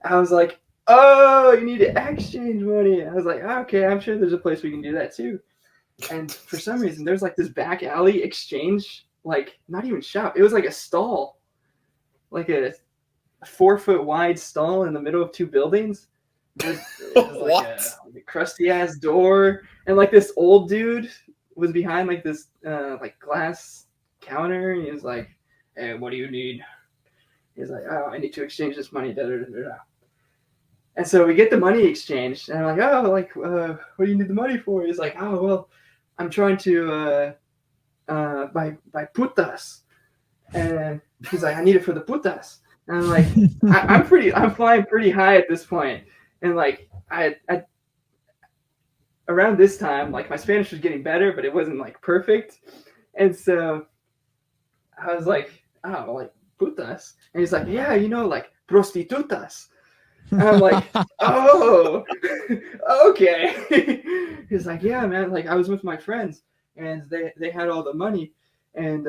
I was like, oh, you need to exchange money. I was like, okay, I'm sure there's a place we can do that too. And for some reason, there's like this back alley exchange, like not even shop. It was like a stall, like a 4-foot wide stall in the middle of two buildings. It was like a crusty ass door, and like this old dude was behind like this like glass counter, and he was like, hey, what do you need? He's like, oh, I need to exchange this money. Da, da, da, da. And so we get the money exchanged, and I'm like, oh, like, what do you need the money for? He's like, oh, well, I'm trying to buy putas. And he's like, I need it for the putas. And I'm like, I'm flying pretty high at this point. And like, I around this time, like my Spanish was getting better, but it wasn't like perfect. And so I was like, oh, like putas. And he's like, yeah, you know, like prostitutas. And I'm like, oh, okay. He's like, yeah, man. Like I was with my friends, and they had all the money, and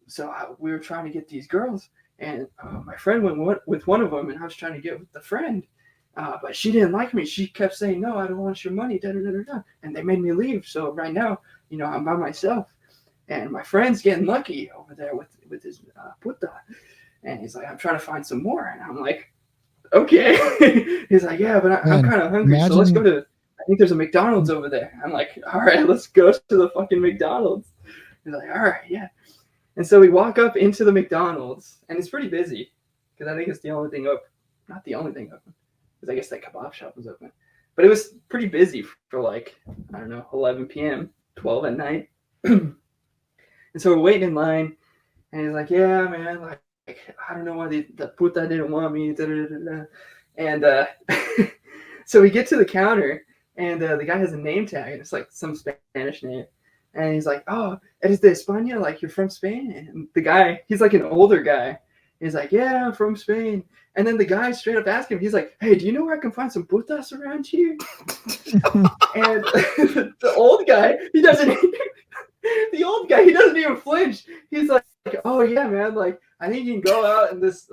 so we were trying to get these girls, and my friend went with one of them, and I was trying to get with the friend, but she didn't like me. She kept saying, no, I don't want your money, da da da da. And they made me leave. So right now, you know, I'm by myself, and my friend's getting lucky over there with his puta. And he's like, I'm trying to find some more. And I'm like, okay. He's like, yeah, but I'm kind of hungry. So let's go to, I think there's a McDonald's over there. I'm like, all right, let's go to the fucking McDonald's. He's like, all right, yeah. And so we walk up into the McDonald's, and it's pretty busy because I think it's the only thing open. Not the only thing open, because I guess that kebab shop was open. But it was pretty busy for like, I don't know, 11 p.m., 12 at night. And so we're waiting in line, and he's like, yeah, man, like I don't know why the puta didn't want me. Da, da, da, da. And so we get to the counter, and the guy has a name tag, and it's like some Spanish name. And he's like, oh, eres de España? Like, you're from Spain? And the guy, he's like an older guy. He's like, yeah, I'm from Spain. And then the guy straight up asked him, he's like, hey, do you know where I can find some putas around here? And the old guy, he doesn't even flinch. He's like, oh, yeah, man, like, I think you can go out in this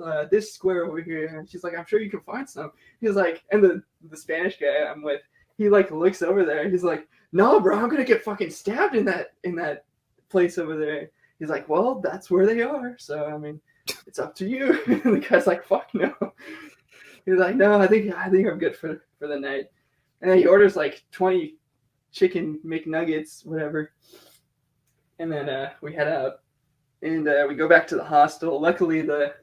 square over here. And she's like, I'm sure you can find some. He's like, and the Spanish guy I'm with, he like looks over there. He's like, no, bro, I'm gonna get fucking stabbed in that place over there. He's like, well, that's where they are. So I mean, it's up to you. And the guy's like, fuck no. He's like, no, I think I'm good for the night. And then he orders like 20 chicken McNuggets, whatever. And then we head out, and we go back to the hostel. Luckily, the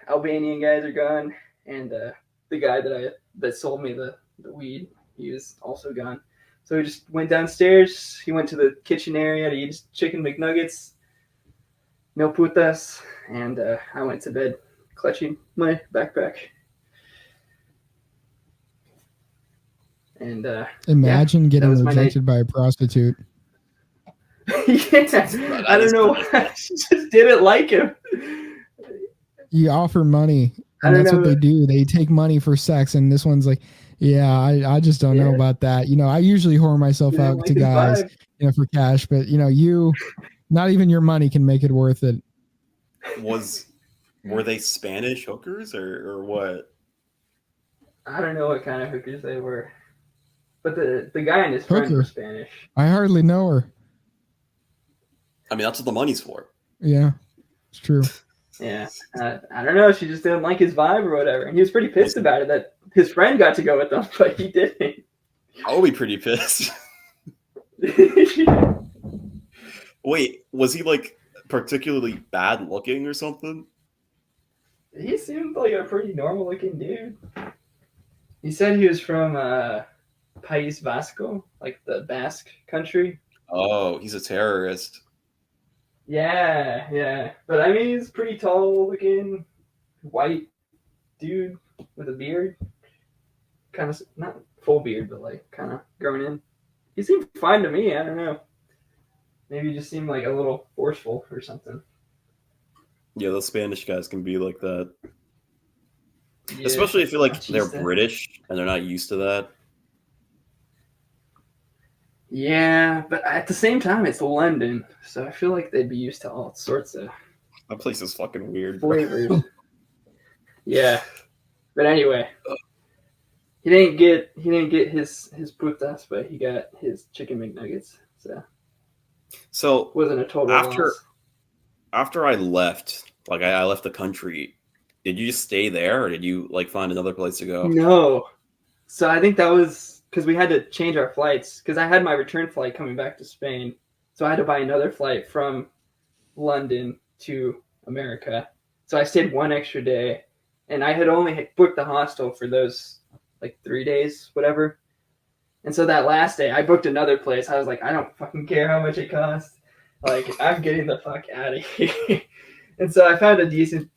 Albanian guys are gone, and the guy that sold me the weed, he was also gone. So we just went downstairs. He went to the kitchen area to eat chicken McNuggets, no putas, and I went to bed clutching my backpack. And imagine getting rejected by a prostitute. Yeah, I don't know why. She just didn't like him. You offer money, and that's what they do. They take money for sex, and this one's like, yeah, I just don't know about that. You know, I usually whore myself out to guys, you know, for cash, but you know, not even your money can make it worth it. Were they Spanish hookers or what? I don't know what kind of hookers they were, but the guy and his friend were Spanish. I hardly know her. I mean, that's what the money's for. Yeah, it's true. Yeah, I don't know. She just didn't like his vibe or whatever, and he was pretty pissed about it that his friend got to go with them, but he didn't. I would be pretty pissed. Wait, was he like particularly bad looking or something? He seemed like a pretty normal looking dude. He said he was from País Vasco, like the Basque country. Oh, he's a terrorist. Yeah. But I mean, he's pretty tall looking, white dude with a beard. Kind of, not full beard, but like kind of growing in. He seemed fine to me. I don't know. Maybe he just seemed like a little forceful or something. Yeah, those Spanish guys can be like that. Yeah, especially if they're they're British and they're not used to that. Yeah, but at the same time, it's London, so I feel like they'd be used to all sorts of that place is fucking weird. Flavors. Yeah, but anyway, he didn't get his putas, but he got his chicken McNuggets. So it wasn't a total loss. After I left, like I left the country, did you just stay there, or did you like find another place to go? No, so I think that was because we had to change our flights, because I had my return flight coming back to Spain. So I had to buy another flight from London to America. So I stayed one extra day, and I had only booked the hostel for those like 3 days, whatever. And so that last day I booked another place. I was like, I don't fucking care how much it costs. Like, I'm getting the fuck out of here. And so I found a decent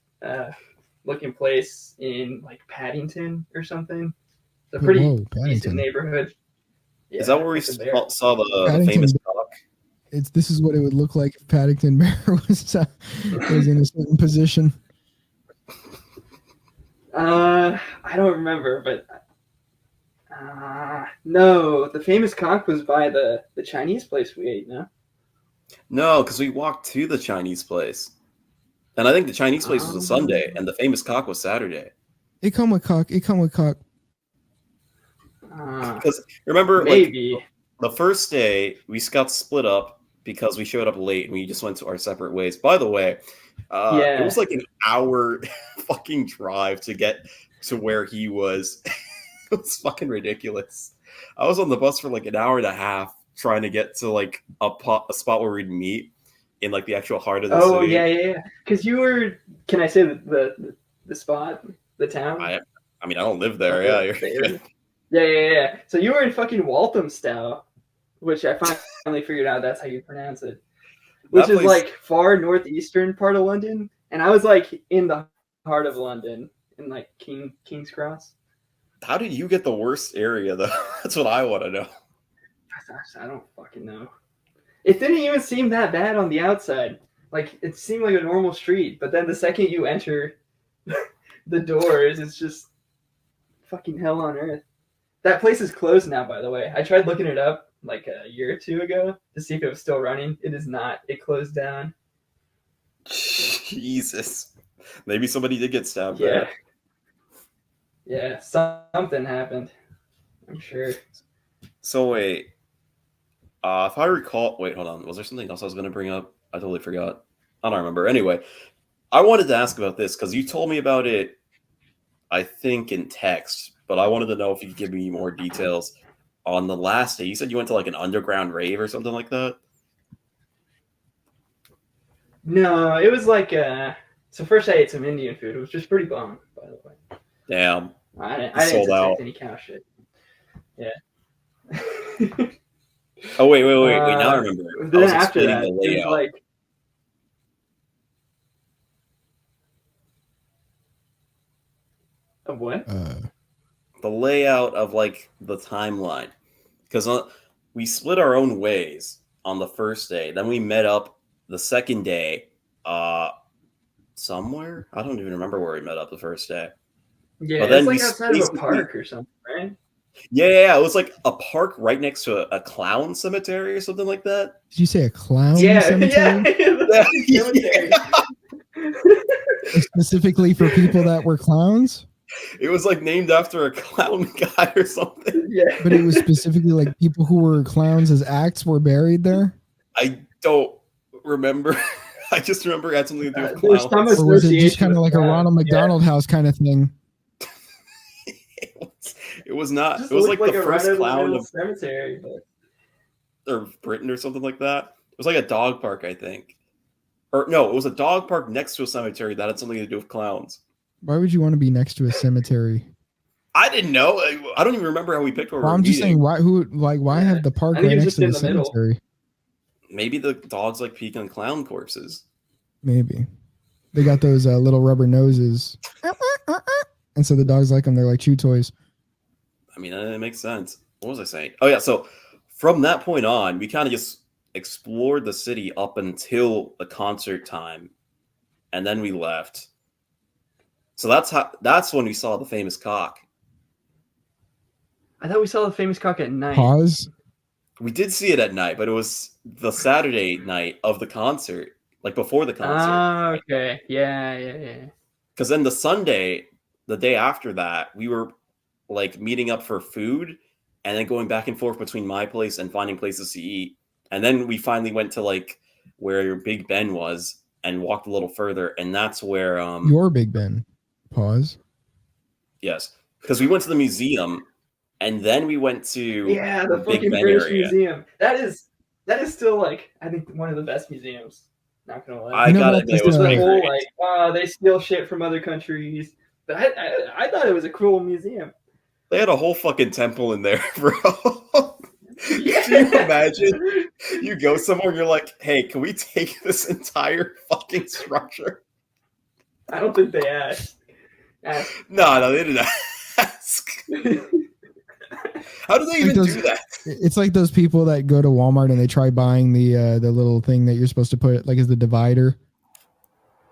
looking place in like Paddington or something. It's a pretty decent neighborhood. Yeah, is that where we saw the famous cock? This is what it would look like if Paddington Bear was in a certain position. I don't remember, but no, the famous cock was by the Chinese place we ate. No, because we walked to the Chinese place, and I think the Chinese place was a Sunday, and the famous cock was Saturday. It come with cock. Because remember, maybe like, the first day we got split up because we showed up late and we just went to our separate ways. By the way, it was like an hour fucking drive to get to where he was. It was fucking ridiculous. I was on the bus for like an hour and a half trying to get to like a spot where we'd meet in like the actual heart of the city. Oh yeah. Because you were. Can I say the spot, the town? I mean, I don't live there. Yeah. So you were in fucking Walthamstow, which I finally figured out that's how you pronounce it. Which is like far northeastern part of London, and I was like in the heart of London, in like King's Cross. How did you get the worst area though? That's what I want to know. I don't fucking know. It didn't even seem that bad on the outside. Like it seemed like a normal street, but then the second you enter the doors, it's just fucking hell on earth. That place is closed now, by the way. I tried looking it up like a year or two ago to see if it was still running. It is not. It closed down. Jesus. Maybe somebody did get stabbed. Yeah. There. Yeah, something happened. I'm sure. So wait. If I recall, wait, hold on. Was there something else I was going to bring up? I totally forgot. I don't remember. Anyway, I wanted to ask about this because you told me about it, I think, in text, but I wanted to know if you could give me more details on the last day. You said you went to like an underground rave or something like that? No, it was like, so first I ate some Indian food. It was just pretty bomb, by the way. Damn. I didn't expect any cow shit. Yeah. Oh, wait. Now I remember. Then after that, it was like... Of what? The layout of like the timeline. Because we split our own ways on the first day. Then we met up the second day somewhere. I don't even remember where we met up the first day. Yeah, it was like outside of a park or something, right? Yeah, it was like a park right next to a clown cemetery or something like that. Did you say a clown cemetery? Cemetery. Specifically for people that were clowns? It was like named after a clown guy or something. Yeah. But it was specifically like people who were clowns as acts were buried there? I don't remember. I just remember it had something to do with clowns. Or was it just kind of like a Ronald McDonald House kind of thing? It was not. Just it was like the a first clown of cemetery, or Britain or something like that. It was like a dog park, I think. Or no, it was a dog park next to a cemetery that had something to do with clowns. Why would you want to be next to a cemetery? I didn't know. I don't even remember how we picked where we were I'm just saying, why have the park right next to the cemetery? Middle. Maybe the dogs like peeking on clown corpses. Maybe. They got those little rubber noses. And so the dogs like them. They're like chew toys. I mean, it makes sense. What was I saying? Oh, yeah. So from that point on, we kind of just explored the city up until the concert time. And then we left. So that's when we saw the famous cock. I thought we saw the famous cock at night. Pause. We did see it at night, but it was the Saturday night of the concert, like before the concert. Oh, okay. Yeah. Because then the Sunday, the day after that, we were like meeting up for food and then going back and forth between my place and finding places to eat. And then we finally went to like where Big Ben was and walked a little further. And that's where your Big Ben. Pause. Yes. Because we went to the museum and then we went to the Big fucking Ben British area. Museum. That is still like I think one of the best museums. Not gonna lie. I gotta admit, it was the whole great. like they steal shit from other countries. But I thought it was a cool museum. They had a whole fucking temple in there, bro. Yeah. Can you imagine? You go somewhere and you're like, hey, can we take this entire fucking structure? I don't think they asked. No, they didn't ask. How do they even do that? It's like those people that go to Walmart and they try buying the little thing that you're supposed to put like as the divider.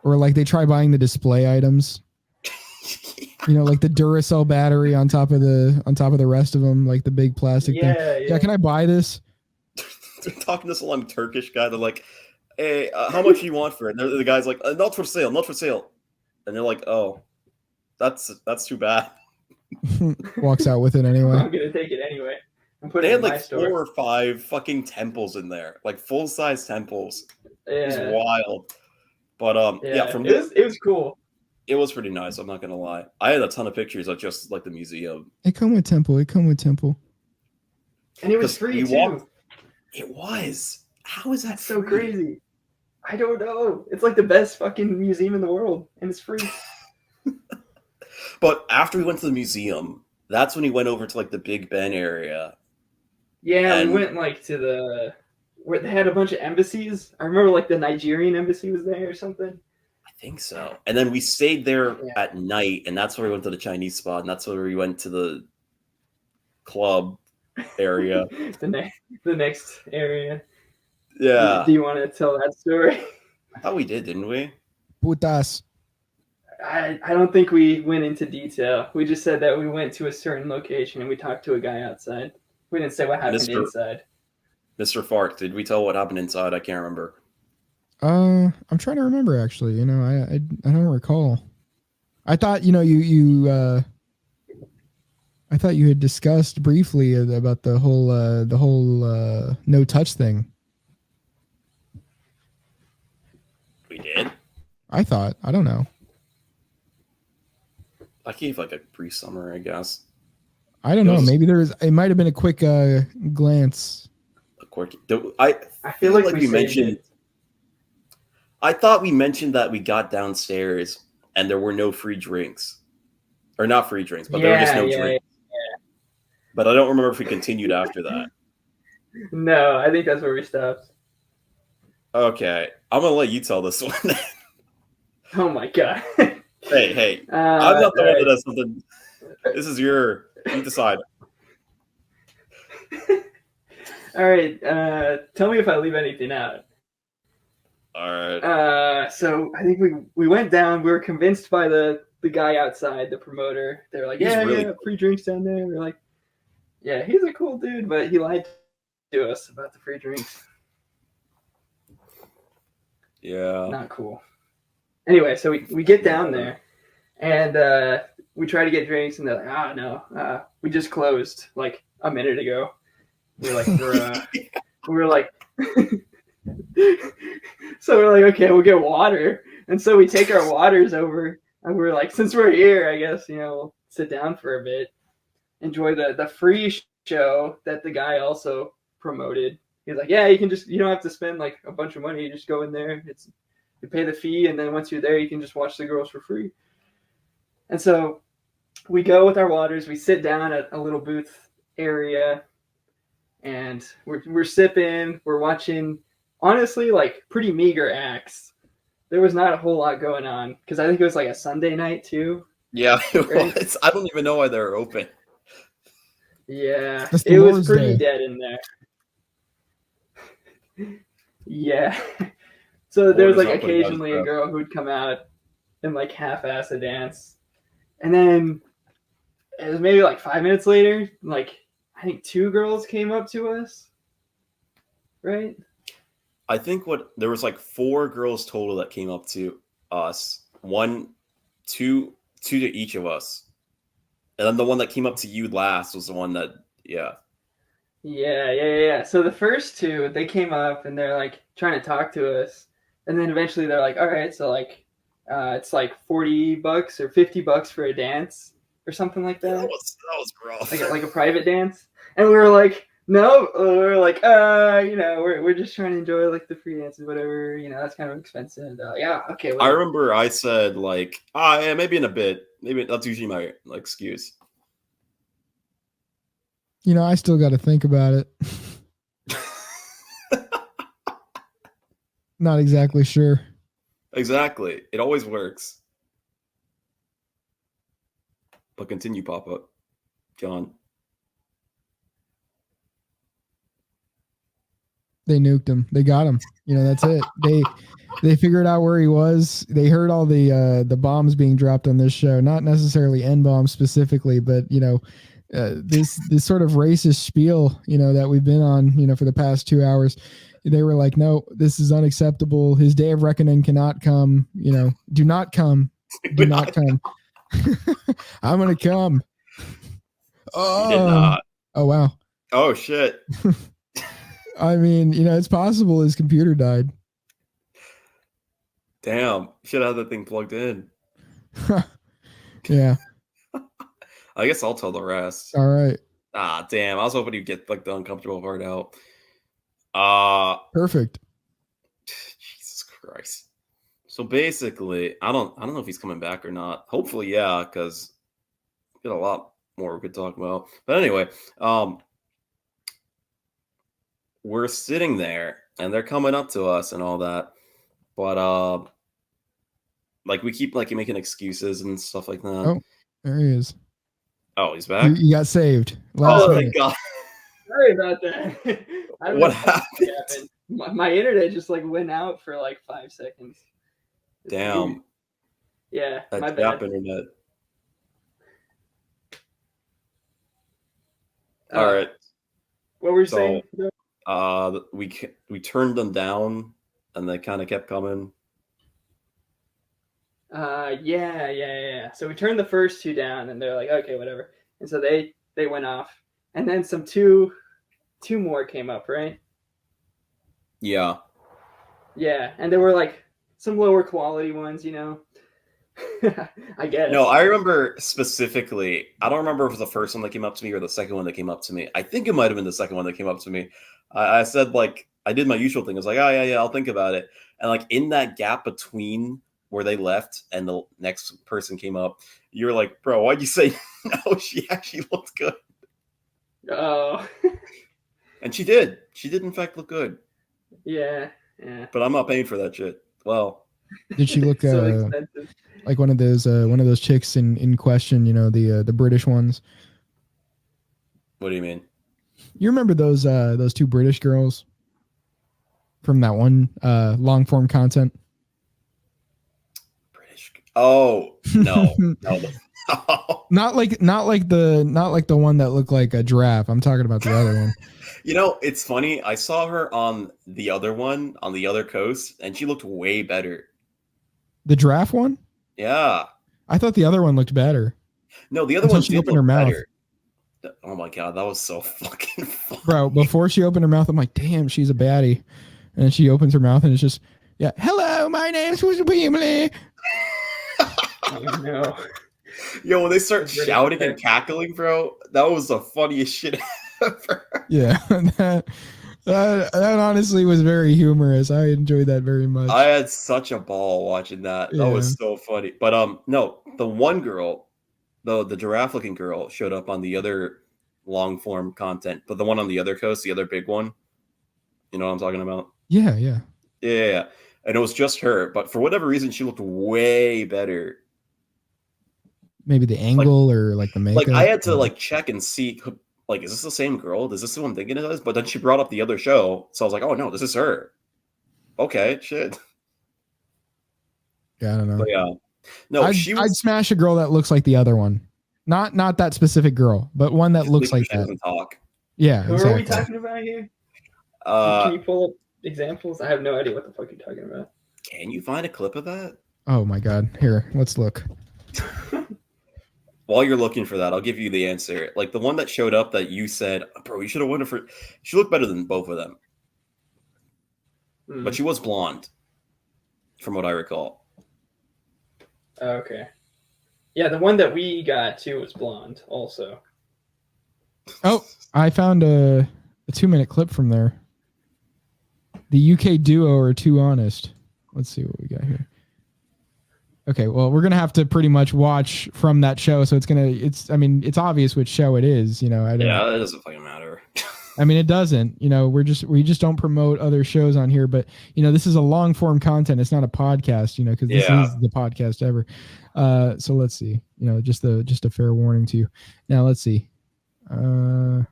Or like they try buying the display items. You know, like the Duracell battery on top of the rest of them, like the big plastic thing. Yeah, can I buy this? They're talking to some Turkish guy. They're like, "Hey, how much do you want for it?" And the guy's like, "Not for sale, not for sale." And they're like, "Oh, that's too bad." Walks out with it anyway. I'm gonna take it anyway. and put They it had in my like store. 4 or 5 fucking temples in there, like full-size temples. It was Yeah, wild. But yeah, from this, it was cool. it was pretty nice. I'm not gonna lie. I had a ton of pictures of just like the museum. It come with temple. And it was 'Cause free we too. walked- It was. How is that That's so free? crazy. I don't know. It's like the best fucking museum in the world, and it's free. But after we went to the museum, that's when we went over to like the Big Ben area. Yeah, And- we went like to where they had a bunch of embassies. I remember like the Nigerian embassy was there or something. I think so. And then we stayed there Yeah. at night, and that's where we went to the Chinese spot, and that's where we went to the club area. the next area. Yeah. Do you want to tell that story? I thought we did, didn't we? Putas. I don't think we went into detail. We just said that we went to a certain location and we talked to a guy outside. We didn't say what happened inside. Mr. Fark, did we tell what happened inside? I can't remember. I'm trying to remember actually. You know, I don't recall. I thought I thought you had discussed briefly about the whole no touch thing. We did? I thought. I don't know. I gave like a brief summary, I guess. I don't know. Maybe it might have been a quick glance. A quirky. I feel like we mentioned. it. I thought we mentioned that we got downstairs and there were no free drinks, or not free drinks, but there were just no drinks. Yeah. But I don't remember if we continued after that. No, I think that's where we stopped. Okay, I'm gonna let you tell this one. Oh my god. Hey, I'm not the one that does something. This is you decide. All right, tell me if I leave anything out. All right. So I think we went down. We were convinced by the guy outside, the promoter. They were like, He's really yeah, free drinks down there. We're like, yeah, he's a cool dude, but he lied to us about the free drinks. Yeah. Not cool. Anyway, so we get down there, and we try to get drinks, and they're like, no, we just closed like a minute ago. We're like, we're like, so we're like, okay, we'll get water, and so we take our waters over, and we're like, since we're here, I guess we'll sit down for a bit, enjoy the free show that the guy also promoted. He's like, yeah, you don't have to spend like a bunch of money. You just go in there. You pay the fee, and then once you're there, you can just watch the girls for free. And so we go with our waters. We sit down at a little booth area, and we're sipping. We're watching, honestly, like pretty meager acts. There was not a whole lot going on because I think it was like a Sunday night too. Yeah, it was. I don't even know why they're open. Yeah, it was pretty dead in there. Yeah. So there was like occasionally a girl who'd come out and like half-ass a dance. And then it was maybe like 5 minutes later, like I think 2 girls came up to us. Right? I think there was like 4 girls total that came up to us. 2 to each of us. And then the one that came up to you last was the one that, yeah. Yeah. So the first 2, they came up and they're like trying to talk to us. And then eventually they're like, all right, so like, it's like $40 or $50 for a dance or something like that. That was gross. Like a private dance. And we were like, no, we're like, we're just trying to enjoy like the free dances, whatever, that's kind of expensive. Yeah. Okay. Whatever. I remember I said like, yeah, maybe in a bit. Maybe that's usually my like excuse. I still got to think about it. Not exactly sure. Exactly. It always works. But continue, Papa. John. They nuked him. They got him. That's it. They figured out where he was. They heard all the bombs being dropped on this show. Not necessarily N bombs specifically, but this sort of racist spiel, that we've been on, for the past 2 hours. They were like, no, this is unacceptable. His day of reckoning cannot come. Do not come. Do not come. I'm going to come. You did not. Oh, wow. Oh shit. I mean, it's possible his computer died. Damn. Should have that thing plugged in. Yeah. I guess I'll tell the rest. All right. Ah, damn. I was hoping you'd get like the uncomfortable part out. Perfect. Jesus Christ. So basically, I don't know if he's coming back or not. Hopefully, yeah, because we got a lot more we could talk about. But anyway, we're sitting there and they're coming up to us and all that. But like we keep like making excuses and stuff like that. Oh, there he is. Oh, he's back. You got saved. Oh, thank God. Sorry about that. What happened? My internet just like went out for like 5 seconds. Damn. Yeah, That my gap bad. internet. All right. What were you So, saying? we turned them down, and they kind of kept coming. Yeah. So we turned the first two down, and they're like, okay, whatever. And so they went off, and then two more came up, right? Yeah. Yeah, and there were like some lower quality ones, I guess. No, I remember specifically. I don't remember if it was the first one that came up to me or the second one that came up to me. I think it might have been the second one that came up to me. I said like I did my usual thing. I was like, oh yeah, I'll think about it. And like in that gap between where they left and the next person came up, you were like, bro, why'd you say no? She actually looked good. Oh. And she did. She did in fact look good. Yeah. But I'm not paying for that shit. Well, did she look so expensive. like one of those chicks in question? The British ones. What do you mean? You remember those two British girls from that one long form content? British. Oh no, no. Not like the one that looked like a giraffe. I'm talking about the other one. It's funny. I saw her on the other one on the other coast, and she looked way better. The giraffe one? Yeah. I thought the other one looked better. No, the other Until one she did opened look her mouth. better. Oh my God, that was so fucking fun. Bro, before she opened her mouth, I'm like, damn, she's a baddie. And then she opens her mouth and it's just, yeah, hello, my name's Beamley. Oh no. Yo, when they start shouting and cackling, bro, that was the funniest shit ever. Yeah, that honestly was very humorous. I enjoyed that very much. I had such a ball watching that. That was so funny. But no, the one girl, the giraffe-looking girl, showed up on the other long-form content, but the one on the other coast, the other big one, you know what I'm talking about? Yeah. Yeah, and it was just her, but for whatever reason, she looked way better. Maybe the angle or like the makeup. Like I had to like check and see, like, is this the same girl? Is this who I'm thinking it is? But then she brought up the other show, so I was like, oh no, this is her. Okay, shit. Yeah, I don't know. But yeah, no, I'd smash a girl that looks like the other one. Not that specific girl, but one that looks like that. Doesn't talk. Yeah. Who exactly. are we talking about here? Can you pull up examples? I have no idea what the fuck you're talking about. Can you find a clip of that? Oh my God! Here, let's look. While you're looking for that, I'll give you the answer. Like the one that showed up that you said, bro, you should have won for. She looked better than both of them, but she was blonde, from what I recall. Okay. Yeah, the one that we got too was blonde, also. Oh, I found a 2-minute clip from there. The UK duo are too honest. Let's see what we got here. Okay, well, we're gonna have to pretty much watch from that show, so it's obvious which show it is, Yeah, it doesn't fucking matter. I mean, it doesn't, we just don't promote other shows on here, but this is a long form content. It's not a podcast, because this is the podcast ever. So let's see, just a fair warning to you. Now let's see. Let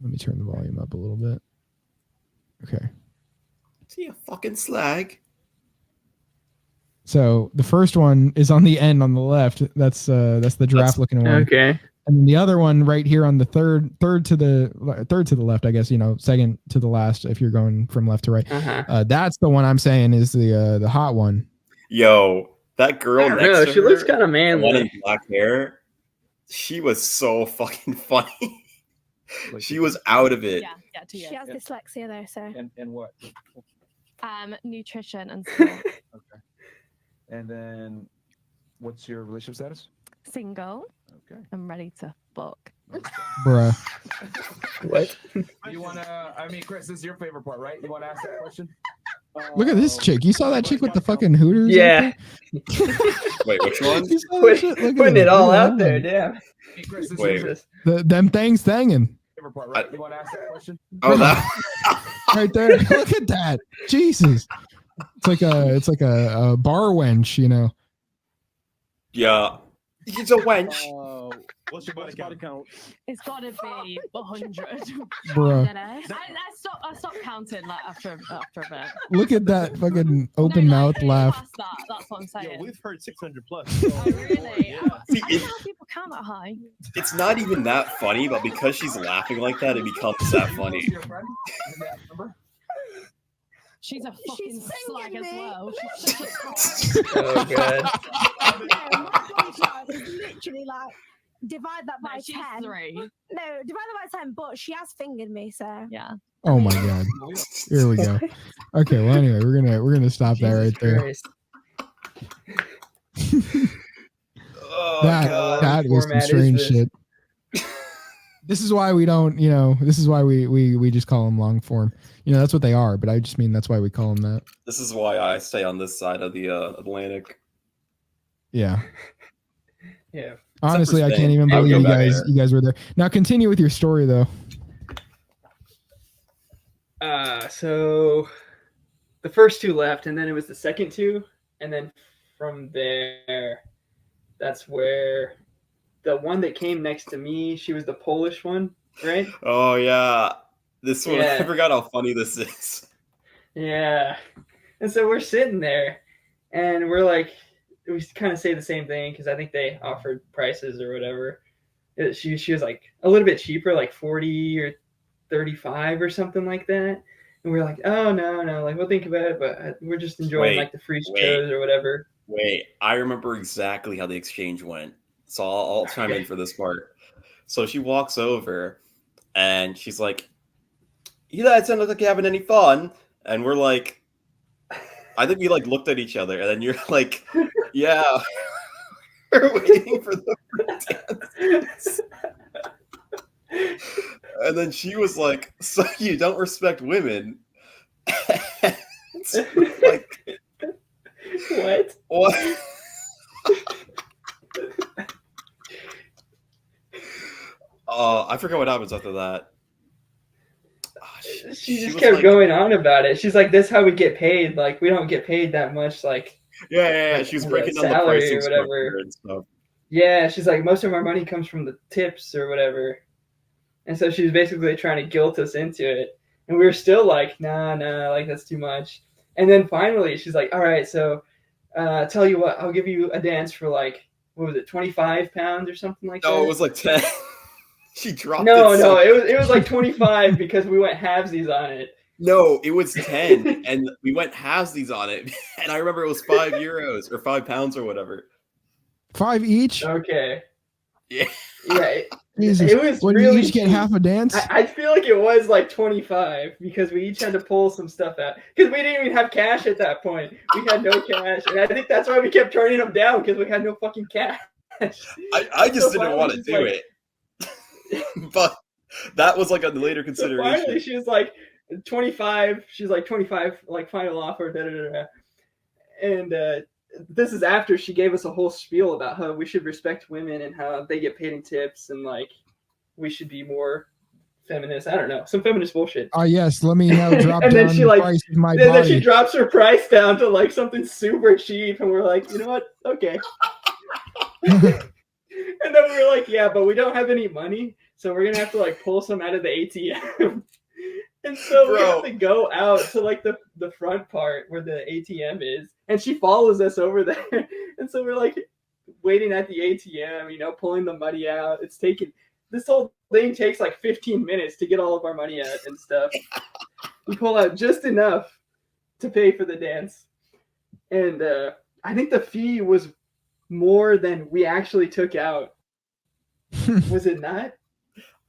me turn the volume up a little bit. Okay. See a fucking slag. So the first one is on the end on the left. That's the giraffe looking one. Okay. And the other one right here on the third to the left, I guess, second to the last if you're going from left to right. Uh-huh. That's the one I'm saying is the hot one. Yo, that girl next to her, she looks kind of manly. the one in black hair, she was so fucking funny. She was out of it. Yeah, 2 years. She has dyslexia though, so. And what? Nutrition and sport. Okay. And then, what's your relationship status? Single. Okay. I'm ready to fuck. Bruh. What? You wanna? I mean, Chris, this is your favorite part, right? You want to ask that question? Look at this chick. You saw that chick with the fucking Hooters? Yeah. Wait, which one? You saw that shit? Look at Putting this. it all Look at out that there, one. damn. Hey, Chris, this Wait. is your Them things thangin'. favorite part, right? You want to ask that question? Oh, that. Right there. Look at that. Jesus. It's like a bar wench, you know. Yeah. It's a wench. What's your body count? It's got to be 100. Bruh. I stopped counting like after a bit. Look at that fucking open mouth laugh. Past that, that's what I'm saying. Yeah, we've heard 600 plus. Oh, really? Yeah. I don't See, know how people count that high. It's not even that funny, but because she's laughing like that, it becomes that funny. Your friend? Is that number? She's a fucking She's slag singing as me. well. She's such a Oh, God. No, my body count is literally like divide that by she's 10. 3. No, divide that by 10, but she has fingered me, so. Yeah. Oh my god. Here we go. Okay, well anyway, we're gonna stop that right there. Christ. Oh, That God. that was some Format is strange this? shit. This is why we don't, you know, this is why we just call them long form. You know, that's what they are, but I just mean that's why we call them that. This is why I stay on this side of the Atlantic. Yeah. Yeah. Honestly, I Spain. can't even I'll believe go back there. you guys were there. Now continue with your story though. So the first two left, and then it was the second two, and then from there, that's where the one that came next to me, she was the Polish one, right? Oh yeah, this one. Yeah. I forgot how funny this is. Yeah. And so we're sitting there, and we're like, we kind of say the same thing because I think they offered prices or whatever. She was like a little bit cheaper, like 40 or 35 or something like that. And we're like, oh no, like we'll think about it, but we're just enjoying like the free shows or whatever. Wait, I remember exactly how the exchange went, so I'll chime in for this part. So she walks over, and she's like, "You guys don't look like you're having any fun," and we're like, I think we like looked at each other, and then you're like, "Yeah, we're waiting for the dance." And then she was like, "So you don't respect women?" So like, What? I forgot what happens after that. She just was kept like- going on about it. She's like, "That's how we get paid. Like, we don't get paid that much. Like, Yeah. She was the breaking down the salary pricing or whatever. structure and stuff. yeah." She's like, "Most of our money comes from the tips or whatever." And so she was basically trying to guilt us into it, and we were still like, "Nah, like that's too much." And then finally, she's like, "All right, so tell you what, I'll give you a dance for like, what was it, 25 pounds or something like that?" No, it was like 10. She dropped No, it. So... it was like 25 because we went halvesies on it. No, it was 10, and we went halvesies on it. And I remember it was €5 or £5 or whatever. 5 each? Okay. Yeah. Yeah. Jesus. It was When really you each get cheap. half a dance? I feel like it was like 25 because we each had to pull some stuff out because we didn't even have cash at that point. We had no cash, and I think that's why we kept turning them down because we had no fucking cash. I just So didn't finally want to she's do like- it. But that was like a later So consideration. finally, she was like 25. She's like 25, like final offer. Da, da, da, da. And this is after she gave us a whole spiel about how we should respect women and how they get paid in tips and like we should be more feminist. I don't know, some feminist bullshit. Yes, let me now drop And down then she, the like- price of my And then she body. drops her price down to like something super cheap, and we're like, you know what? Okay. And then we were like, yeah, but we don't have any money, so we're gonna have to like pull some out of the ATM. And so we have to go out to like the front part where the ATM is, and she follows us over there. And so we're like waiting at the ATM, you know, pulling the money out. It's taking this whole thing takes like 15 minutes to get all of our money out and stuff. We pull out just enough to pay for the dance, and I think the fee was more than we actually took out. Was it not?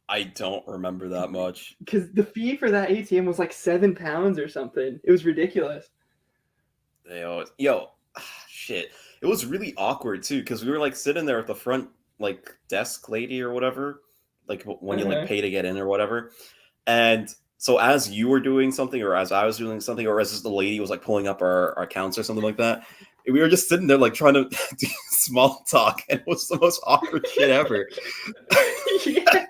I don't remember that much. Because the fee for that ATM was like £7 or something. It was ridiculous. Yo, shit. It was really awkward too because we were like sitting there at the front like desk lady or whatever, like when you like pay to get in or whatever. And so as you were doing something, or as I was doing something, or as the lady was like pulling up our accounts or something like that, we were just sitting there like trying to do small talk, and it was the most awkward shit ever. Yeah.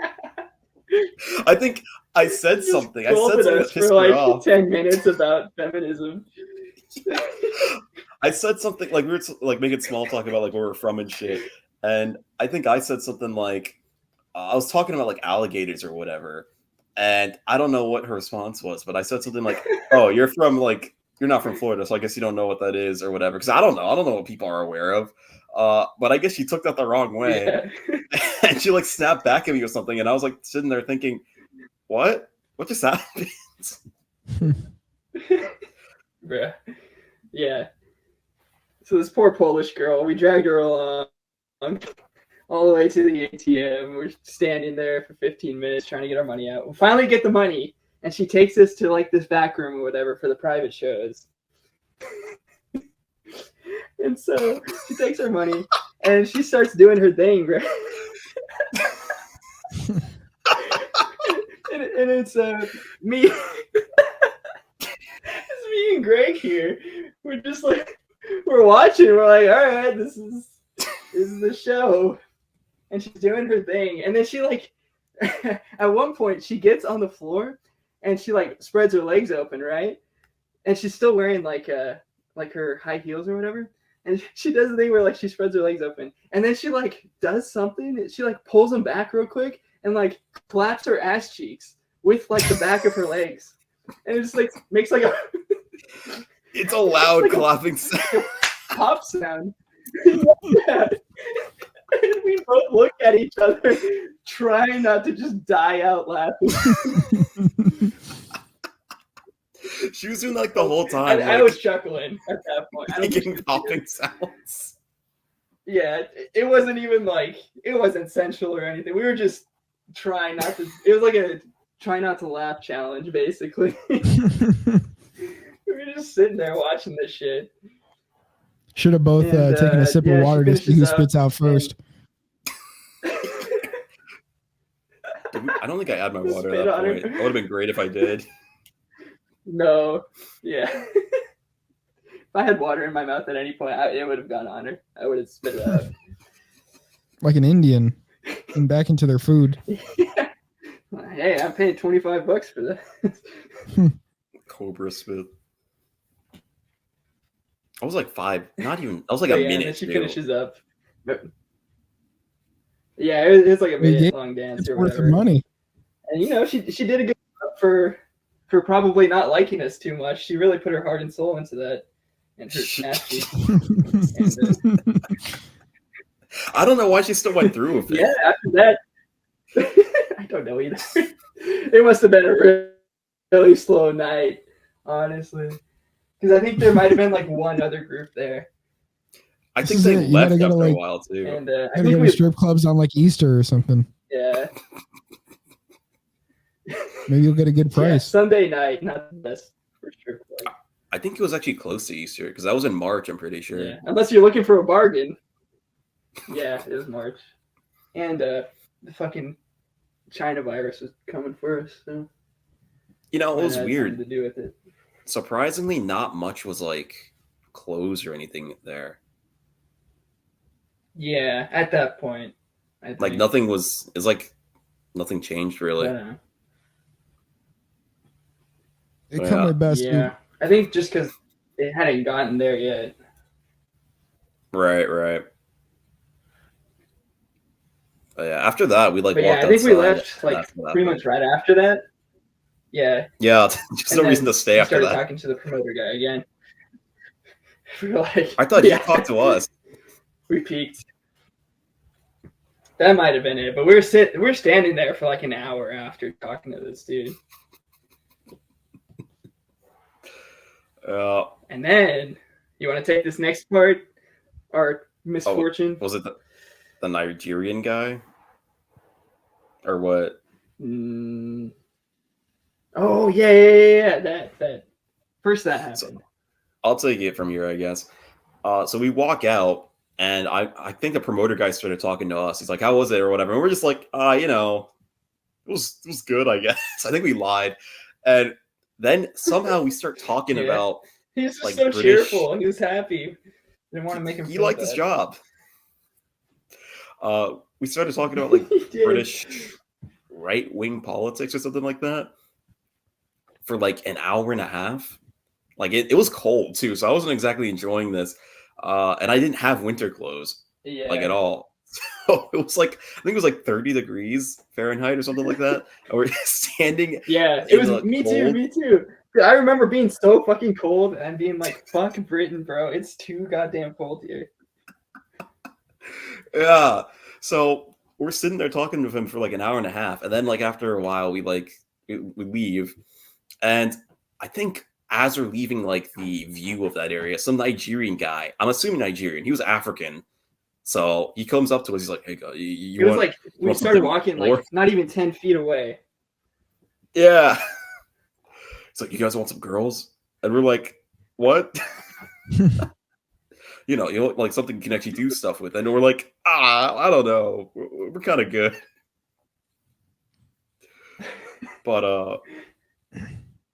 I think I said Just something. I said something that pissed for her like off. 10 minutes about feminism. I said something like we were like making small talk about like where we're from and shit, and I think I said something like I was talking about like alligators or whatever, and I don't know what her response was, but I said something like, "Oh, you're not from Florida, so I guess you don't know what that is or whatever." Because I don't know what people are aware of. But I guess she took that the wrong way, Yeah. and she like snapped back at me or something, and I was like sitting there thinking, "What? What just happened?" Bruh. Yeah. So this poor Polish girl, we dragged her along all the way to the ATM. We're standing there for 15 minutes trying to get our money out. We finally get the money, and she takes us to like this back room or whatever for the private shows. And so she takes her money and she starts doing her thing, right? and it's me. It's me and Greg here. We're just like we're watching. We're like, all right, this is the show, and she's doing her thing. And then she like, at one point, she gets on the floor, and she like spreads her legs open, right? And she's still wearing like her high heels or whatever. And she does the thing where like she spreads her legs open, and then she like does something. She like pulls them back real quick and like claps her ass cheeks with like the back of her legs, and it just like makes like a. It's a loud like clapping sound. Pop sound. Yeah. And we both look at each other, trying not to just die out laughing. She was doing like the whole time. I was chuckling at that point. Making popping sounds. Yeah, it wasn't even like it wasn't sensual or anything. We were just trying not to. It was like a try not to laugh challenge, basically. We were just sitting there watching this shit. Should have both taken a sip of water to see who spits out first. I don't think I had my water at that point. It would have been great if I did. No. Yeah. If I had water in my mouth at any point, it would have gone on her. I would have spit it out. Like an Indian. And back into their food. Yeah. Hey, I paid $25 for that. Cobra spit. I was like 5, not even. I was like a minute. And then she finishes up. Yeah, it's like a minute-long dance it's or worth whatever. the money. And you know, she did a good job for probably not liking us too much. She really put her heart and soul into that, and her nasty. I don't know why she still went through with it. Yeah, after that, I don't know either. It must have been a really slow night, honestly. Because I think there might have been like one other group there. I think they left after a like, while too. And I think go to strip clubs on like Easter or something. Yeah. Maybe you'll get a good price. Yeah, Sunday night, not the best for strip club. I think it was actually close to Easter because that was in March. I'm pretty sure. Yeah, unless you're looking for a bargain. Yeah, it was March, and the fucking China virus was coming for us. So you know, it was weird. To do with it. Surprisingly, not much was like closed or anything there. Yeah, at that point, like nothing was. It's like nothing changed really. It come with best. Yeah, dude. I think just because it hadn't gotten there yet. Right. But yeah, after that we like. But walked I think we outside left like pretty much right after that. Yeah. Yeah, just no reason to stay after that. Started talking to the promoter guy again. We were like, I thought he talked to us. We peaked. That might have been it, but we're standing there for like an hour after talking to this dude. And then you want to take this next part, our misfortune? Was it the Nigerian guy, or what? Oh yeah. That first that happened. So, I'll take it from here, I guess. So we walk out, and I think the promoter guy started talking to us. He's like, "How was it?" or whatever, and we're just like, you know, it was good, I guess. I think we lied, and then somehow we start talking Yeah. about He was just like so British. cheerful. He was happy. Didn't want to make him. He feel liked his bad. job. We started talking about like He did. British right-wing politics or something like that for like an hour and a half. Like it was cold too, so I wasn't exactly enjoying this. And I didn't have winter clothes Yeah. like at all. So it was like I think it was like 30 degrees Fahrenheit or something like that. And we're standing. Yeah, it in was the me cold. too. Me too. I remember being so fucking cold and being like, "Fuck Britain, bro! It's too goddamn cold here." Yeah. So we're sitting there talking with him for like an hour and a half, and then like after a while, we leave, and I think as we're leaving like the view of that area, some Nigerian guy, I'm assuming Nigerian, he was African, so he comes up to us. He's like, "Hey, guys, you It was want?" like we want started something walking more? like not even 10 feet away. Yeah. It's like, "You guys want some girls?" And we're like, "What?" you know, like something you can actually do stuff with. And we're like, I don't know. We're kind of good. But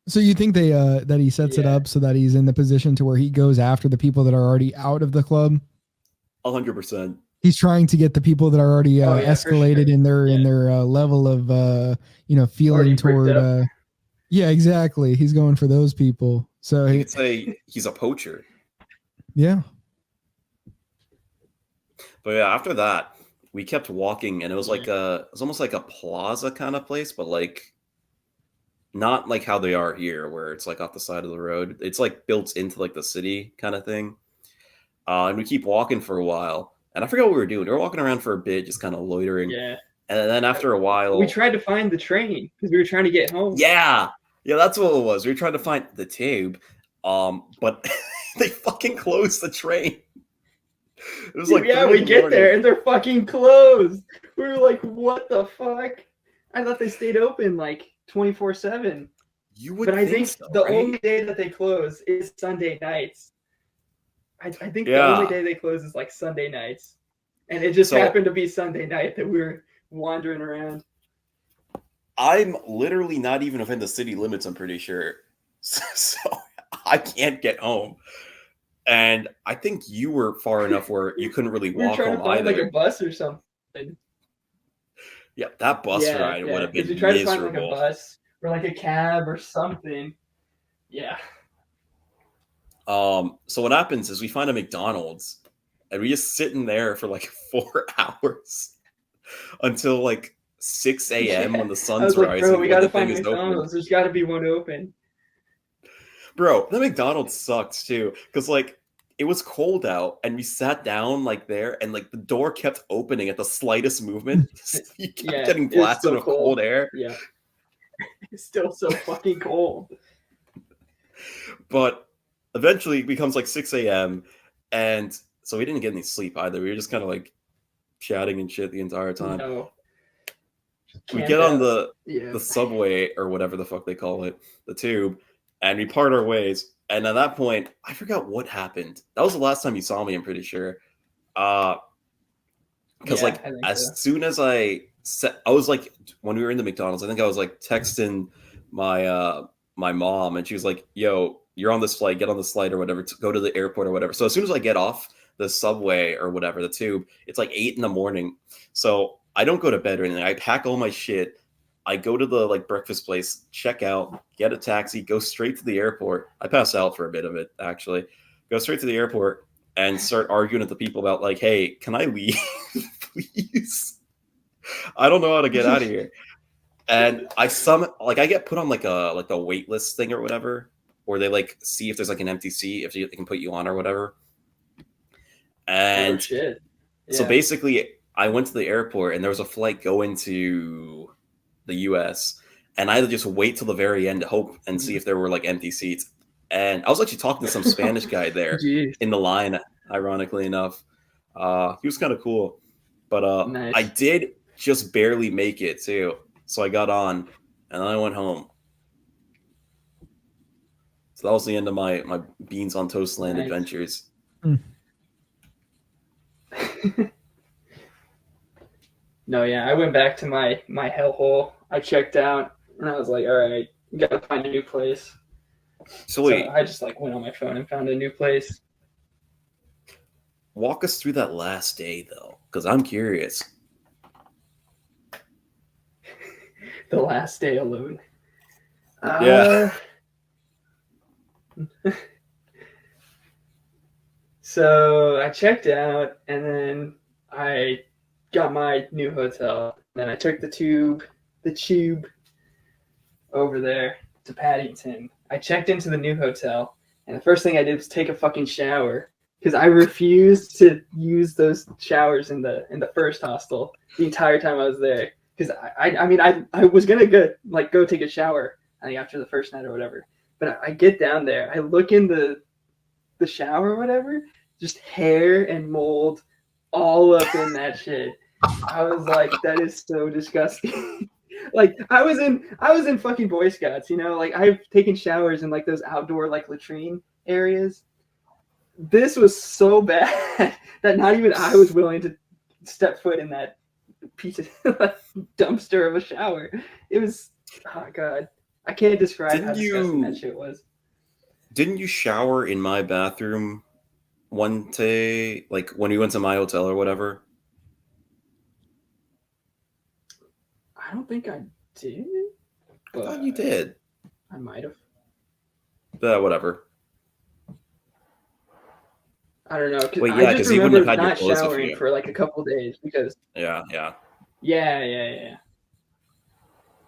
So you think they that he sets it Yeah. up so that he's in the position to where he goes after the people that are already out of the club? 100%. He's trying to get the people that are already Oh, yeah, for escalated sure. in their Yeah. level of feeling Already bricked toward up. yeah, exactly. He's going for those people. So You he, could say he's a poacher. yeah. But yeah, after that, we kept walking, and it was like it was almost like a plaza kind of place, but like not like how they are here, where it's like off the side of the road. It's like built into like the city kind of thing. And we keep walking for a while, and I forgot what we were doing. We were walking around for a bit, just kind of loitering. Yeah. And then after a while, We tried to find the train because we were trying to get home. yeah, that's what it was. We were trying to find the tube, but they fucking closed the train. It was like yeah, 3 we in the get morning. there and they're fucking closed. We were like, what the fuck? I thought they stayed open like 24/7. You would, But I think so, the right? only day that they close is Sunday nights. I think the Yeah. only day they close is like Sunday nights. And it just So- happened to be Sunday night that we were wandering around. I'm literally not even within the city limits, I'm pretty sure. So I can't get home. And I think you were far enough where you couldn't really We were walk trying to home find either. like a bus or something. Yeah, that bus ride would have 'cause been we tried to find like a miserable. bus or like a cab or something. Yeah. So what happens is we find a McDonald's, and we just sit in there for like 4 hours until like 6 a.m. when the I sun's was like, rising. bro, we when gotta the thing find is open. McDonald's. There's gotta be one open. Bro, the McDonald's sucked too, because like it was cold out, and we sat down like there, and like the door kept opening at the slightest movement. You kept Yeah, getting it's blasted so with cold air. Yeah. It's still so fucking cold. But eventually it becomes like 6 a.m. and so we didn't get any sleep either. We were just kind of like chatting and shit the entire time. No. We Camped get on out. the subway or whatever the fuck they call it, the tube, and we part our ways. And at that point, I forgot what happened. That was the last time you saw me, I'm pretty sure. Because Yeah, like I think as so. soon as I was like, when we were in the McDonald's, I think I was like texting my my mom, and she was like, "Yo, you're on this flight. Get on this flight or whatever to go to the airport or whatever." So as soon as I get off the subway or whatever, the tube, it's like 8 in the morning. So I don't go to bed or anything. I pack all my shit. I go to the like breakfast place, check out, get a taxi, go straight to the airport. I pass out for a bit of it, actually. Go straight to the airport and start arguing with the people about like, "Hey, can I leave, please? I don't know how to get out of here." And I get put on like a wait list thing or whatever, or they like see if there's like an empty seat, if they can put you on or whatever. And Oh, shit. so Yeah. basically, I went to the airport, and there was a flight going to the U.S., and I had to just wait till the very end to hope and see if there were like empty seats. And I was actually talking to some Spanish guy there Jeez. in the line, ironically enough. He was kind of cool, but Nice. I did just barely make it too. So I got on, and then I went home. So that was the end of my beans on toast land Nice. adventures. No, yeah, I went back to my hellhole. I checked out, and I was like, all right, you gotta find a new place. So wait, So I just like went on my phone and found a new place. walk us through that last day though, because I'm curious. The last day alone. Yeah. So I checked out, and then I got my new hotel. Then I took the tube over there to Paddington. I checked into the new hotel, and the first thing I did was take a fucking shower because I refused to use those showers in the first hostel the entire time I was there. Because I was gonna go take a shower, I think, after the first night or whatever. But I get down there, I look in the shower or whatever, just hair and mold all up in that shit. I was like, that is so disgusting. Like I was in fucking Boy Scouts, you know, like I've taken showers in like those outdoor like latrine areas. This was so bad that not even I was willing to step foot in that piece of dumpster of a shower. It was, oh god, I can't describe how disgusting that shit was. Didn't you shower in my bathroom one day, like when you went to my hotel or whatever? I don't think I did. I thought you did. I might have. Whatever. I don't know. Wait, I yeah, just 'cause you wouldn't remember have had your not clothes with showering you. for like a couple days because Yeah. yeah.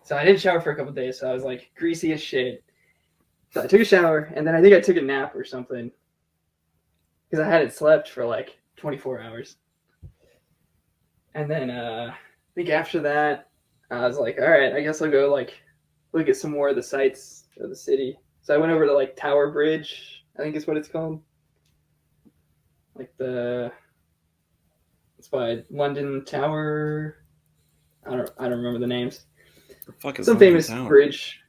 So I didn't shower for a couple days, so I was like greasy as shit. So I took a shower, and then I think I took a nap or something because I hadn't slept for like 24 hours. And then I think after that, I was like, all right, I guess I'll go like look at some more of the sights of the city. So I went over to like Tower Bridge, I think is what it's called. Like it's by London Tower. I don't remember the names. The fuck is Some London famous Tower? bridge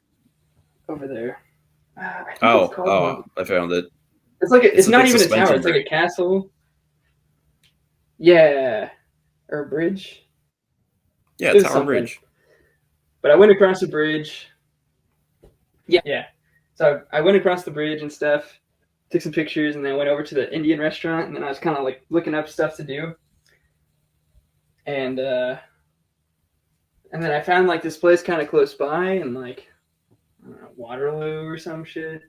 over there. I think it's called London. I found it. It's like it's a not big even a tower. suspension It's like a bridge. castle. Yeah, or a bridge. Yeah, It was Tower something. Bridge. But I went across the bridge. Yeah. So I went across the bridge and stuff. Took some pictures, and then went over to the Indian restaurant, and then I was kind of like looking up stuff to do. And then I found like this place kind of close by, and like I don't know, Waterloo or some shit.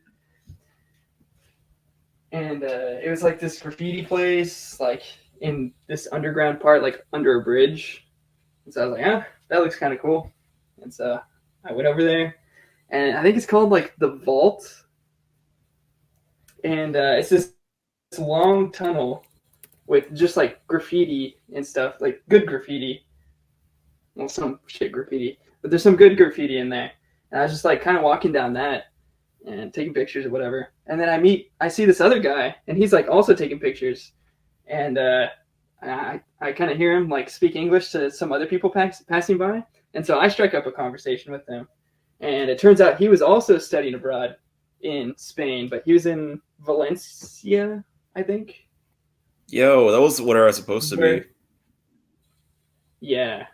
And it was like this graffiti place, like in this underground part, like under a bridge. And so I was like, that looks kind of cool. And so I went over there, and I think it's called like the Vault. And it's this long tunnel with just like graffiti and stuff, like good graffiti. Well, some shit graffiti, but there's some good graffiti in there. And I was just like kind of walking down that and taking pictures or whatever. And then I see this other guy, and he's like also taking pictures. And I kind of hear him like speak English to some other people passing by. And so I strike up a conversation with him. And it turns out he was also studying abroad in Spain, but he was in Valencia, I think. Yo, that was what I was supposed to be. Yeah,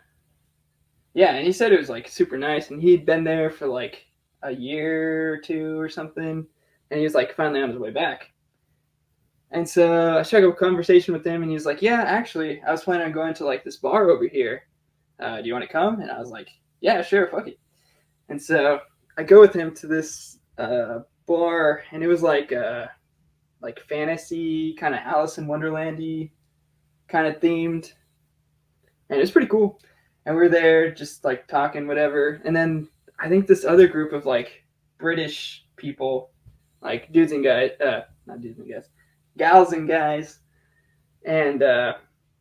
and he said it was like super nice, and he'd been there for like a year or two or something, and he was like finally on his way back. And so I struck up a conversation with him, and he was like, yeah, actually, I was planning on going to like this bar over here. Do you want to come? And I was like, yeah, sure, fuck it. And so I go with him to this bar, and it was like fantasy, kind of Alice in Wonderland-y kind of themed, and it was pretty cool. And we were there just like talking whatever, and then I think this other group of like British people, like dudes and guys, not dudes and guys, gals and guys, and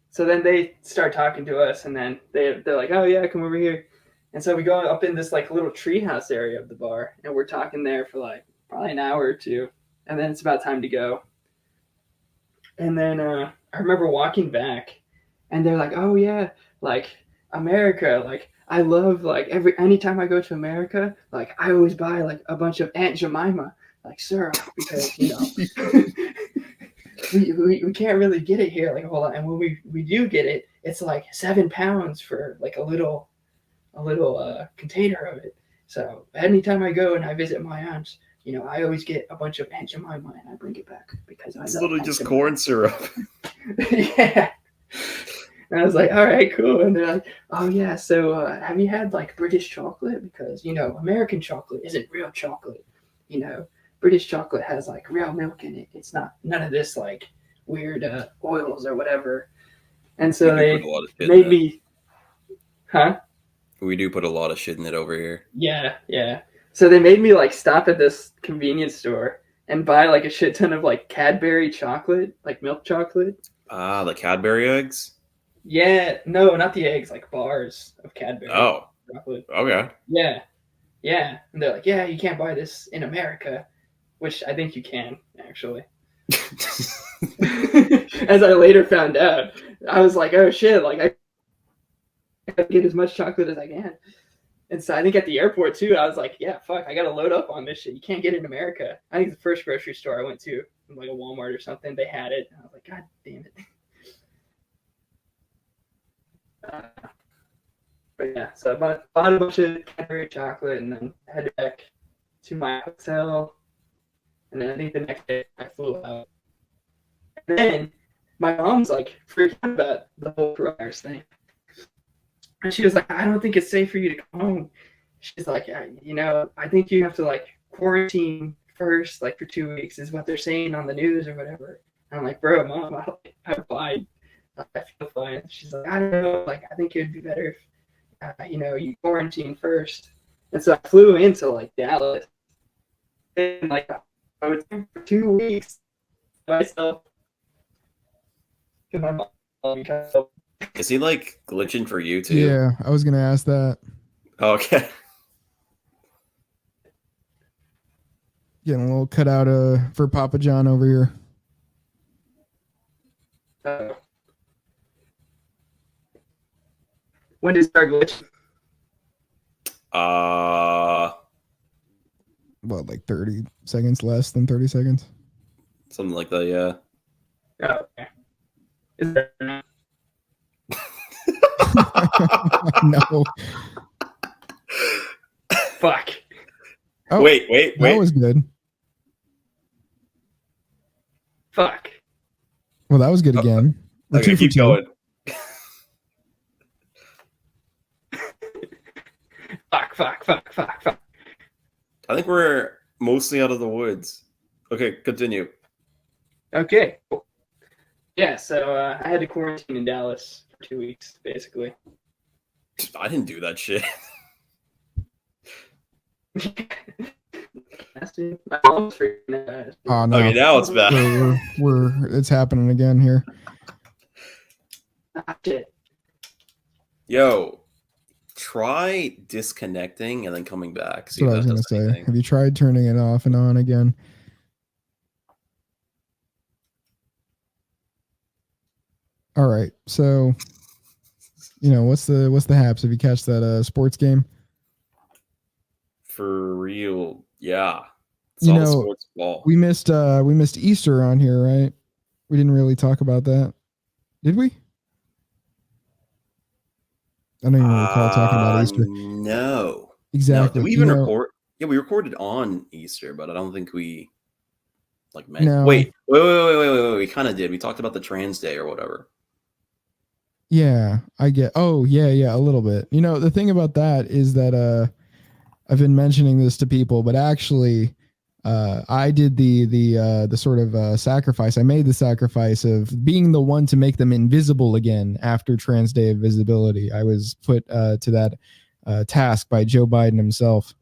so then they start talking to us, and then they're like, oh yeah, come over here. And so we go up in this like little treehouse area of the bar, and we're talking there for like probably an hour or two, and then it's about time to go. And then I remember walking back, and they're like, oh yeah, like America, like I love like anytime I go to America, like I always buy like a bunch of Aunt Jemima like syrup because we can't really get it here like a whole lot, and when we do get it, it's like 7 pounds for like a little container of it. So anytime I go and I visit my aunts, I always get a bunch of Aunt Jemima and I bring it back because I It's love literally Aunt just Jemima. corn syrup. Yeah. And I was like, all right, cool. And they're like, oh yeah, so have you had like British chocolate? Because American chocolate isn't real chocolate. British chocolate has like real milk in it. It's not none of this like weird oils or whatever. And so We do they put a lot of shit made in it. me, huh? We do put a lot of shit in it over here. Yeah. So they made me like stop at this convenience store and buy like a shit ton of like Cadbury chocolate, like milk chocolate. Ah, the Cadbury eggs? Yeah, no, not the eggs, like bars of Cadbury Oh, chocolate. okay. Yeah. And they're like, yeah, you can't buy this in America, which I think you can, actually. As I later found out, I was like, oh shit, like I gotta get as much chocolate as I can. And so I think at the airport too, I was like, yeah, fuck, I gotta load up on this shit. You can't get it in America. I think the first grocery store I went to, like a Walmart or something, they had it. And I was like, God damn it. But yeah, so I bought a bunch of Cadbury chocolate and then headed back to my hotel. And then I think the next day I flew out. And then my mom's like freaking out about the whole coronavirus thing. And she was like, I don't think it's safe for you to come home. She's like, I think you have to like quarantine first, like for 2 weeks is what they're saying on the news or whatever. And I'm like, bro, mom, I'm fine. I feel fine. She's like, I don't know. Like, I think it would be better if, you quarantine first. And so I flew into like Dallas. And like, I was there for 2 weeks by myself. My mom, because Is he like glitching for you too? Yeah, I was gonna ask that. Okay. Getting a little cut out for Papa John over here. when did it start glitching? What, like 30 seconds, less than 30 seconds? Something like that, yeah. Oh, okay. Is there not? No. Fuck. Oh, wait. That was good. Fuck. Well, that was good again. We're Okay, 2 for keep 2. going. Fuck. I think we're mostly out of the woods. Okay, continue. Okay. Cool. Yeah, so I had to quarantine in Dallas for 2 weeks, basically. I didn't do that shit. My mom's freaking out. Oh no. Okay, now it's back. We're it's happening again here. Ah, shit. Yo, try disconnecting and then coming back. That's what I was gonna does say. anything. Have you tried turning it off and on again? All right. So, what's the haps if you catch that sports game? For real, yeah. It's all the sports ball. We missed Easter on here, right? We didn't really talk about that. Did we? I don't even recall talking about Easter. No. Exactly. No, did we even record? Yeah, we recorded on Easter, but I don't think we No. Wait. We kind of did. We talked about the trans day or whatever. Yeah, I get. Oh, yeah, a little bit. The thing about that is that I've been mentioning this to people, but actually, I did the sort of sacrifice. I made the sacrifice of being the one to make them invisible again after Trans Day of Visibility. I was put to that task by Joe Biden himself.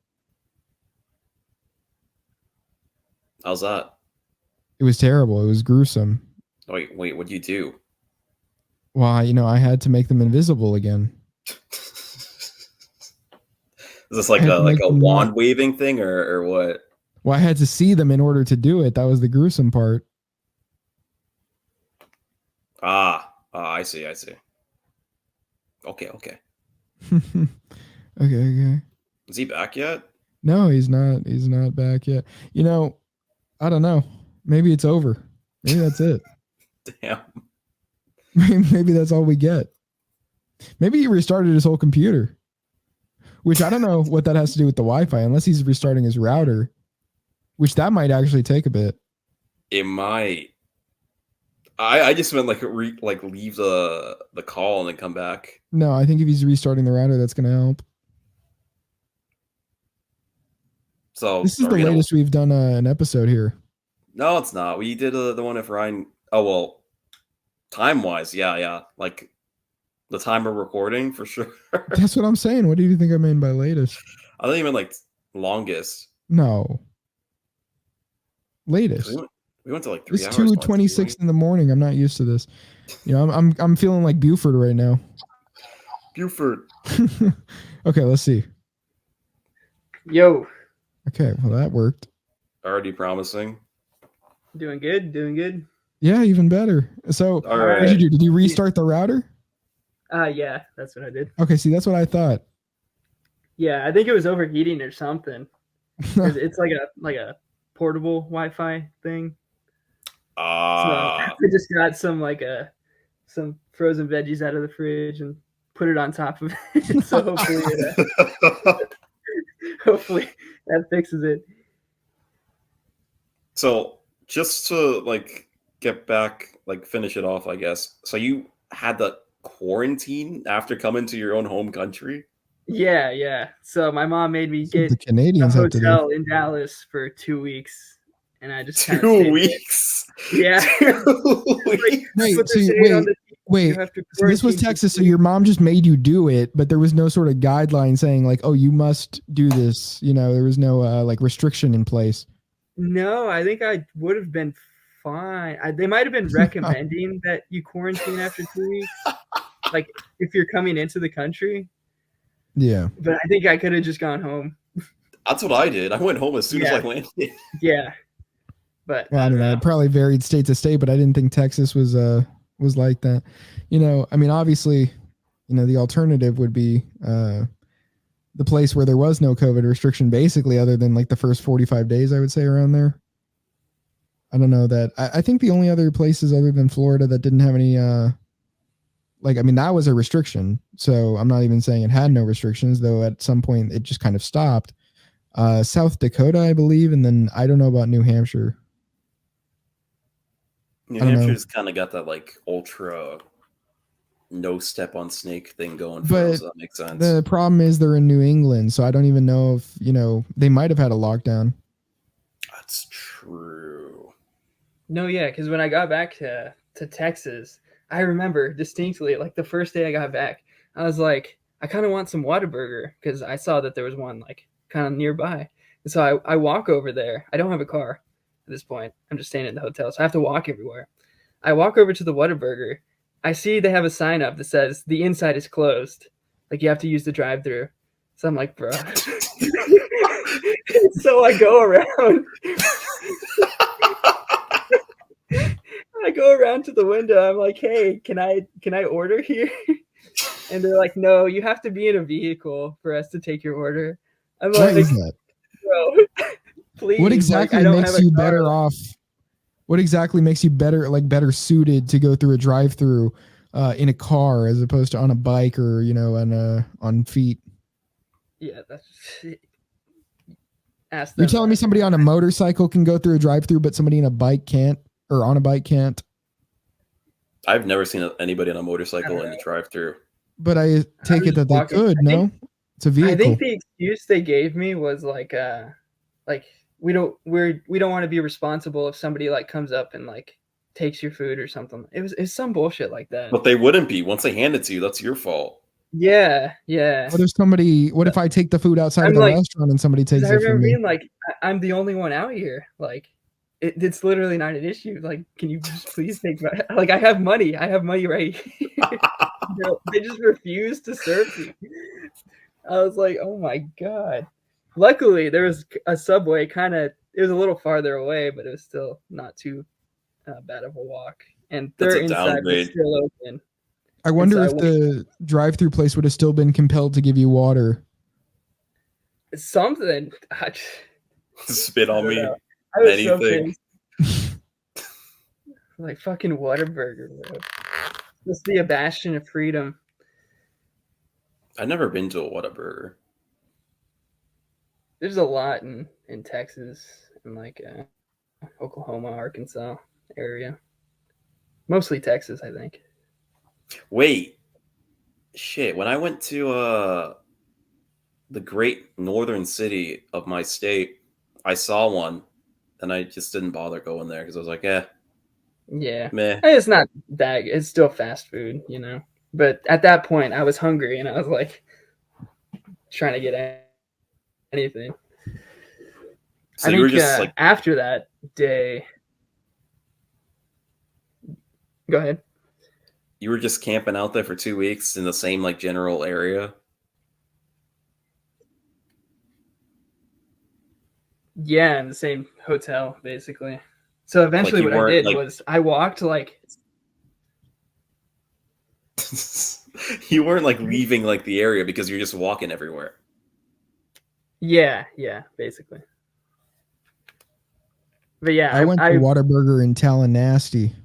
How's that? It was terrible. It was gruesome. Wait, what'd you do? Well, I had to make them invisible again. Is this like a wand waving thing or what? Well, I had to see them in order to do it. That was the gruesome part. I see. Okay. Okay. Is he back yet? No, he's not. He's not back yet. You know, I don't know. Maybe it's over. Maybe that's it. Damn. Maybe that's all we get. Maybe he restarted his whole computer, which I don't know what that has to do with the Wi-Fi, unless he's restarting his router, which that might actually take a bit. It might. I just meant like leave the call and then come back. No, I think if he's restarting the router, that's going to help. So this is the latest we've done an episode here. No, it's not. We did the one if Ryan. Oh well, time wise, yeah. Like the time of recording for sure. That's what I'm saying. What do you think I mean by latest? I don't even like longest. No. Latest. We went to like 3 hours. It's 2:26 in the morning. I'm not used to this. You know, I'm feeling like Buford right now. Buford. Okay, let's see. Yo. Okay, well that worked. Already promising. Doing good. Yeah, even better. So, all right. What did you do? Did you restart the router? Yeah, that's what I did. Okay, see, that's what I thought. Yeah, I think it was overheating or something. It's like a portable Wi-Fi thing. So I just got some frozen veggies out of the fridge and put it on top of it. So hopefully that fixes it. So just to get back, finish it off, I guess. So you had the quarantine after coming to your own home country? Yeah. So my mom made me get the Canadians a hotel in Dallas for 2 weeks. And I just 2 weeks. Yeah. 2 weeks. Wait. So this was Texas, so your mom just made you do it, but there was no sort of guideline saying oh, you must do this. You know, there was no restriction in place. No, I think I would have been fine. They might have been recommending that you quarantine after 2 weeks, if you're coming into the country. Yeah. But I think I could have just gone home. That's what I did. I went home as soon as I landed. Yeah. But well, I don't know. It probably varied state to state, but I didn't think Texas was like that. You know, I mean, obviously, the alternative would be the place where there was no COVID restriction, basically, other than the first 45 days, I would say, around there. I don't know that. I think the only other places other than Florida that didn't have any, that was a restriction. So I'm not even saying it had no restrictions, though at some point it just kind of stopped. South Dakota, I believe, and then I don't know about New Hampshire. New Hampshire's kind of got that ultra no step on snake thing going for them, so that makes sense. The problem is they're in New England, so I don't even know if, they might have had a lockdown. That's true. No, yeah, because when I got back to Texas, I remember distinctly, the first day I got back, I was like, I kind of want some Whataburger because I saw that there was one kind of nearby. And so I walk over there. I don't have a car at this point. I'm just staying in the hotel, so I have to walk everywhere. I walk over to the Whataburger. I see they have a sign up that says the inside is closed. You have to use the drive-thru. So I'm like, bro. So I go around. I go around to the window. I'm like, hey, can I order here? And they're like, no, you have to be in a vehicle for us to take your order. I'm like, what is that? Bro, please. What exactly makes you better off? What exactly makes you better suited to go through a drive-through in a car as opposed to on a bike or on feet? Yeah, that's. You're telling me somebody on a motorcycle can go through a drive-through, but somebody in a bike can't, or on a bike can't? I've never seen anybody on a motorcycle in a drive-through. But I take it that they could. No, it's a vehicle. I think the excuse they gave me was we don't want to be responsible if somebody comes up and takes your food or something. It's some bullshit like that. But they wouldn't be. Once they hand it to you, that's your fault. Yeah. What if I take the food outside of the restaurant and somebody takes it from me? I'm the only one out here. It's literally not an issue. Can you just please take my I have money. I have money right here. They just refuse to serve me. I was like, oh my God. Luckily, there was a Subway it was a little farther away, but it was still not too bad of a walk. And their inside was still open. I wonder so if the drive-through place would have still been compelled to give you water. Something. Spit on me. I was so Anything. pissed. Like fucking Whataburger, bro. This be a bastion of freedom. I've never been to a Whataburger. There's a lot in Texas and like Oklahoma, Arkansas area. Mostly Texas, I think. Wait. Shit. When I went to the great northern city of my state, I saw one and I just didn't bother going there because I was like, yeah. Meh. It's not that. It's still fast food, you know. But at that point, I was hungry and I was like trying to get anything. So I you were think just like after that day. Go ahead. you were just camping out there for 2 weeks in the same like general area. Yeah, in the same hotel, basically. So eventually, Like, you what I weren't, did like- was I walked like. You weren't like leaving like the area because you're just walking everywhere. Yeah, basically. But yeah, I went to Whataburger in Tallahassee,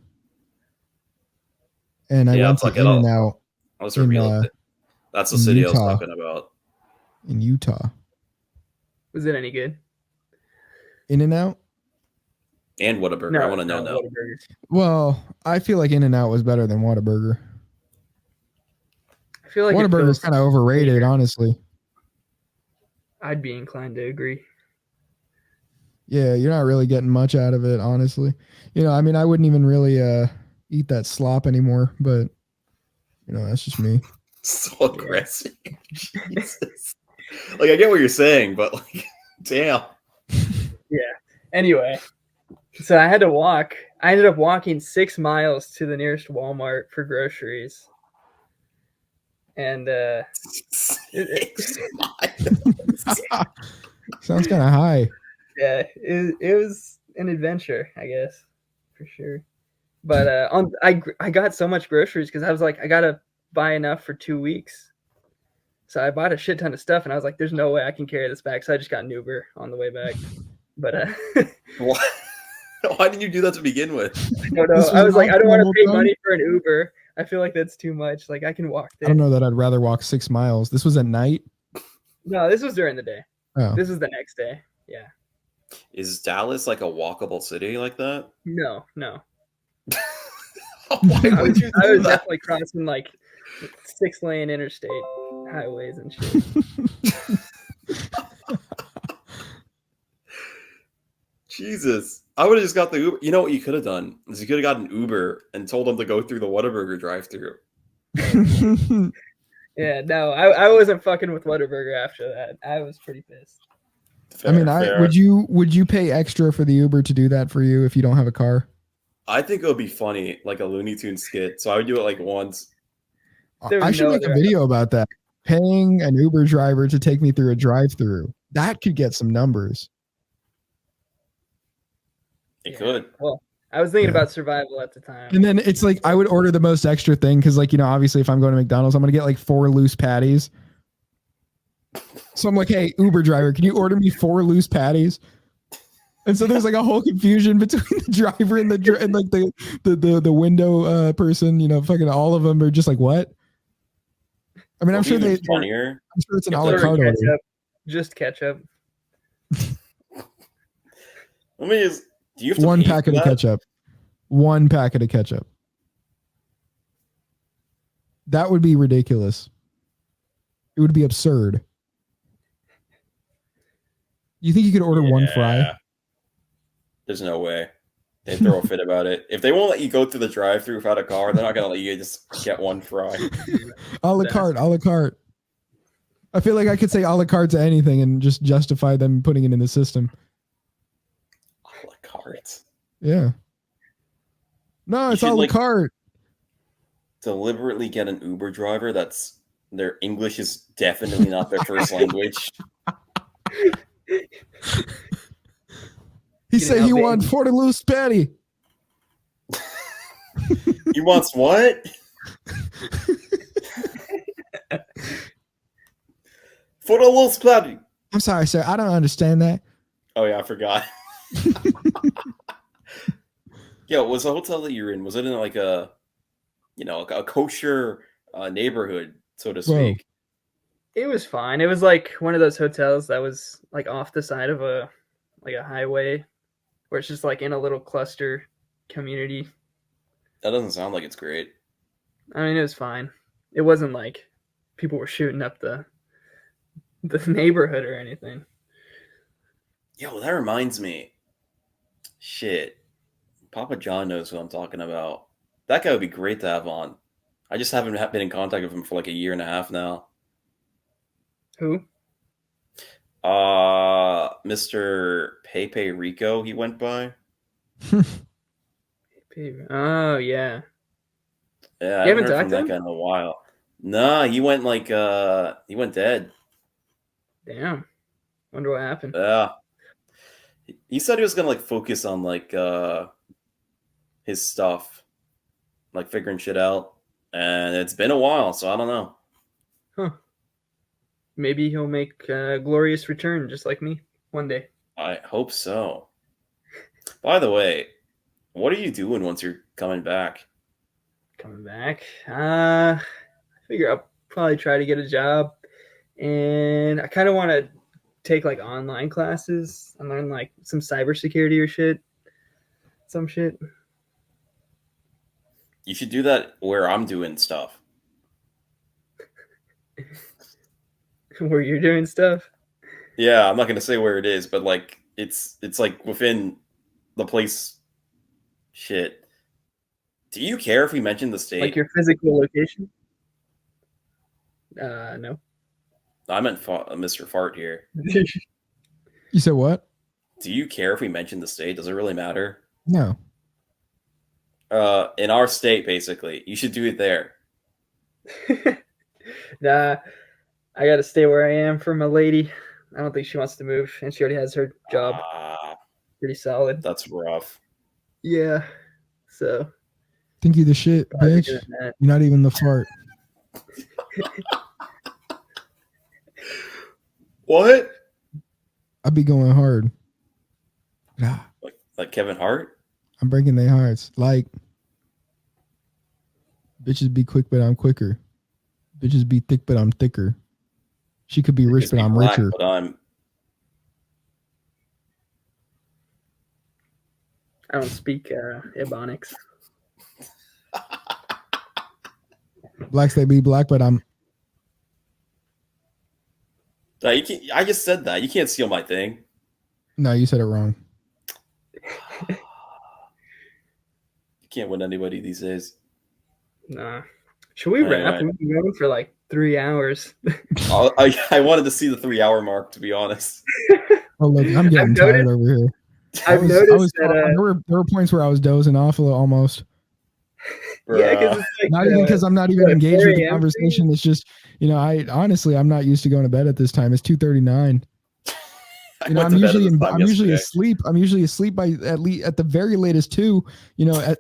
and I Yeah, went to fuck it, I'll- In-N-Out I was revealed. That's the in city I Utah. was talking about. in Utah. Was it any good? In-N-Out? And Whataburger. I want to know now. Whataburger. Well, I feel like In-N-Out was better than Whataburger. I feel like it Whataburger's feels- kind of overrated, honestly. I'd be inclined to agree. Yeah, you're not really getting much out of it, honestly. You know, I mean, I wouldn't even really eat that slop anymore, but you know, that's just me. So aggressive. Jesus. Like, I get what you're saying, but like, damn. Anyway, so I had to walk. I ended up walking 6 miles to the nearest Walmart for groceries. And Sounds kind of high. yeah, it was an adventure, I guess, for sure. But I got so much groceries because I was like, I gotta buy enough for 2 weeks. So I bought a shit ton of stuff, and I was like, "There's no way I can carry this back." So I just got an Uber on the way back. But Why did you do that to begin with? I don't know. This was I was like, not I don't want to normal pay time? money for an Uber. I feel like that's too much. Like I can walk I there. don't know that I'd rather walk 6 miles. This was at night. No, this was during the day. Oh, This is the next day. Yeah. Is Dallas like a walkable city like that? No. Why I would was, you I do was that? definitely crossing like 6-lane interstate highways and shit. Jesus. I would have just got the Uber. You know what you could have done? Is you could have got an Uber and told them to go through the Whataburger drive-thru. Yeah, no, I wasn't fucking with Whataburger after that. I was pretty pissed. I mean, Fair. would you pay extra for the Uber to do that for you if you don't have a car? I think it would be funny, like a Looney Tunes skit. So I would do it like once. There was I should no make a other- video about that. Paying an Uber driver to take me through a drive-through. That could get some numbers. It Yeah. could. Well, I was thinking Yeah. about survival at the time. And then it's like I would order the most extra thing because, like, you know, obviously if I'm going to McDonald's, I'm gonna get like 4 loose patties. So I'm like, hey, Uber driver, can you order me 4 loose patties? And so there's like a whole confusion between the driver and like the window person. You know, fucking all of them are just like, what? I mean, I'm sure Even funnier. I'm sure it's an If a la they're carte order. Ketchup. Just ketchup. Let me just. Do you have to One pay for packet of that? ketchup. One packet of ketchup. That would be ridiculous. It would be absurd. You think you could order one fry? Yeah. There's no way. They throw a fit about it. If they won't let you go through the drive-through without a car, they're not gonna let you just get one fry. A la carte, a la carte. I feel like I could say a la carte to anything and just justify them putting it in the system. A la carte. Yeah. No, it's should, a la like- carte. Deliberately get an Uber driver that's their English is definitely not their first language. He Get said it he out, wanted baby. 40 loose patty. He wants what? For the little splatty. I'm sorry, sir. I don't understand that. Oh yeah, I forgot. Yo, was the hotel that you're in? Was it in like a kosher neighborhood, so to speak? It was fine. It was like one of those hotels that was like off the side of a highway, where it's just like in a little cluster community. That doesn't sound like it's great. I mean, it was fine. It wasn't like people were shooting up the neighborhood or anything. Yo, that reminds me. Shit. Papa John knows who I'm talking about. That guy would be great to have on. I just haven't been in contact with him for like a year and a half now. Who? Mr. Pepe Rico, he went by. Oh yeah. Yeah, I haven't heard from that guy in a while. Nah, he went he went dead. Damn. Wonder what happened. Yeah. He said he was gonna like focus on like his stuff, like figuring shit out. And it's been a while, so I don't know. Huh. Maybe he'll make a glorious return just like me one day. I hope so. By the way, what are you doing once you're coming back? Coming back? I figure I'll probably try to get a job. And I kind of want to take like online classes and learn like some cybersecurity or shit. Some shit. You should do that where I'm doing stuff. Where you're doing stuff? Yeah, I'm not gonna say where it is, but like it's like within the place. Shit. Do you care if we mention the state? Like your physical location? No. I meant Mr. Fart here. You said what? Do you care if we mention the state? Does it really matter? No. In our state, basically, you should do it there. Nah, I gotta stay where I am for my lady. I don't think she wants to move, and she already has her job pretty solid. That's rough. Yeah, so Think you the shit, bitch. You're not even the fart. What? I be going hard. Like Kevin Hart? I'm breaking their hearts. Like, bitches be quick, but I'm quicker. Bitches be thick, but I'm thicker. She could be rich, but I'm richer. But I don't speak Ebonics. Blacks, they be black, but I'm. You can't, I just said that. You can't steal my thing. No, you said it wrong. You can't win anybody these days. Nah. Should we wrap? We've been going for like 3 hours. I wanted to see the 3-hour mark, to be honest. Oh, look, I'm getting tired over here. I've noticed that there were points where I was dozing off a little almost. Yeah, because it's like, not even because I'm not even engaged with the conversation. It's just, I'm not used to going to bed at this time. It's 2:39. I'm usually asleep. I'm usually asleep by at the very latest 2.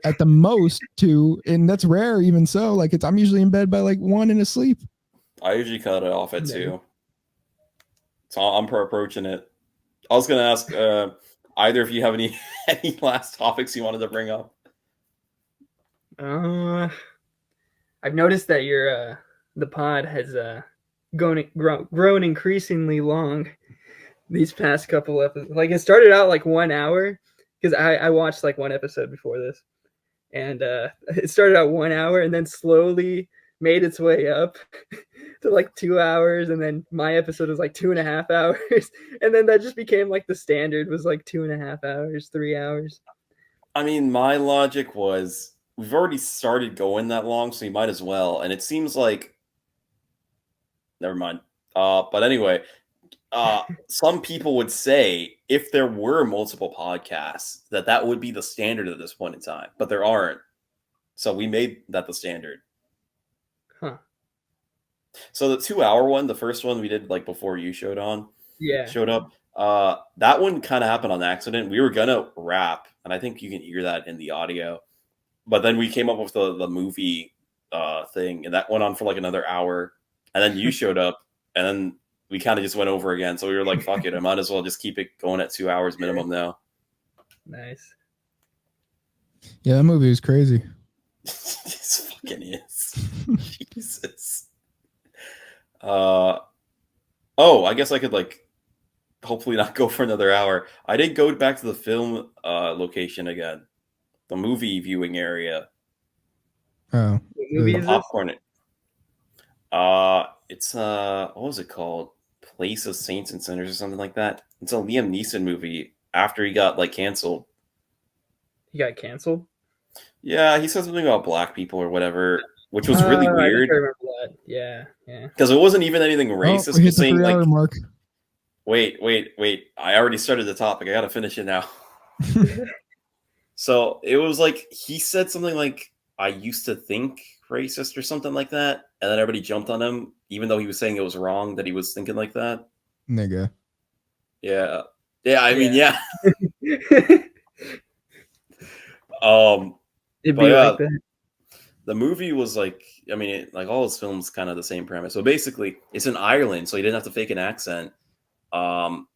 At the most 2, and that's rare. Even so, like I'm usually in bed by like 1 and asleep. I usually cut it off at 2, so I'm approaching it. I was gonna ask either if you have any last topics you wanted to bring up. I've noticed that the pod has grown increasingly long these past couple episodes. Like it started out like 1 hour because I watched like one episode before this, and it started out 1 hour and then slowly made its way up to like 2 hours, and then my episode was like 2.5 hours, and then that just became like the standard was like 2.5 hours, 3 hours. I mean, my logic was we've already started going that long, so you might as well. And it seems like, never mind. But anyway, some people would say if there were multiple podcasts, that would be the standard at this point in time, but there aren't. So we made that the standard. Huh. So the 2-hour one, the first one we did like before you showed up. That one kind of happened on accident. We were gonna wrap, and I think you can hear that in the audio. But then we came up with the movie thing, and that went on for like another hour, and then you showed up, and then we kind of just went over again. So we were like, "Fuck it, I might as well just keep it going at 2 hours minimum now." Nice. Yeah, that movie was crazy. This fucking is. Jesus. I guess I could like hopefully not go for another hour. I did go back to the film location again, the movie viewing area. Oh, What movie is this? Popcorn. It's what was it called? Place of Saints and Sinners or something like that. It's a Liam Neeson movie after he got like canceled. He got canceled? Yeah, he said something about black people or whatever, which was really weird. I remember that. Yeah. Because it wasn't even anything racist. We hit the saying, 3 hour like, mark. Wait. I already started the topic. I gotta finish it now. So it was like he said something like, I used to think racist or something like that. And then everybody jumped on him, even though he was saying it was wrong that he was thinking like that. Nigga. Yeah. Yeah, I mean, yeah. It'd be like that. The movie was like, I mean, like all his films kind of the same premise. So basically, it's in Ireland, so he didn't have to fake an accent. And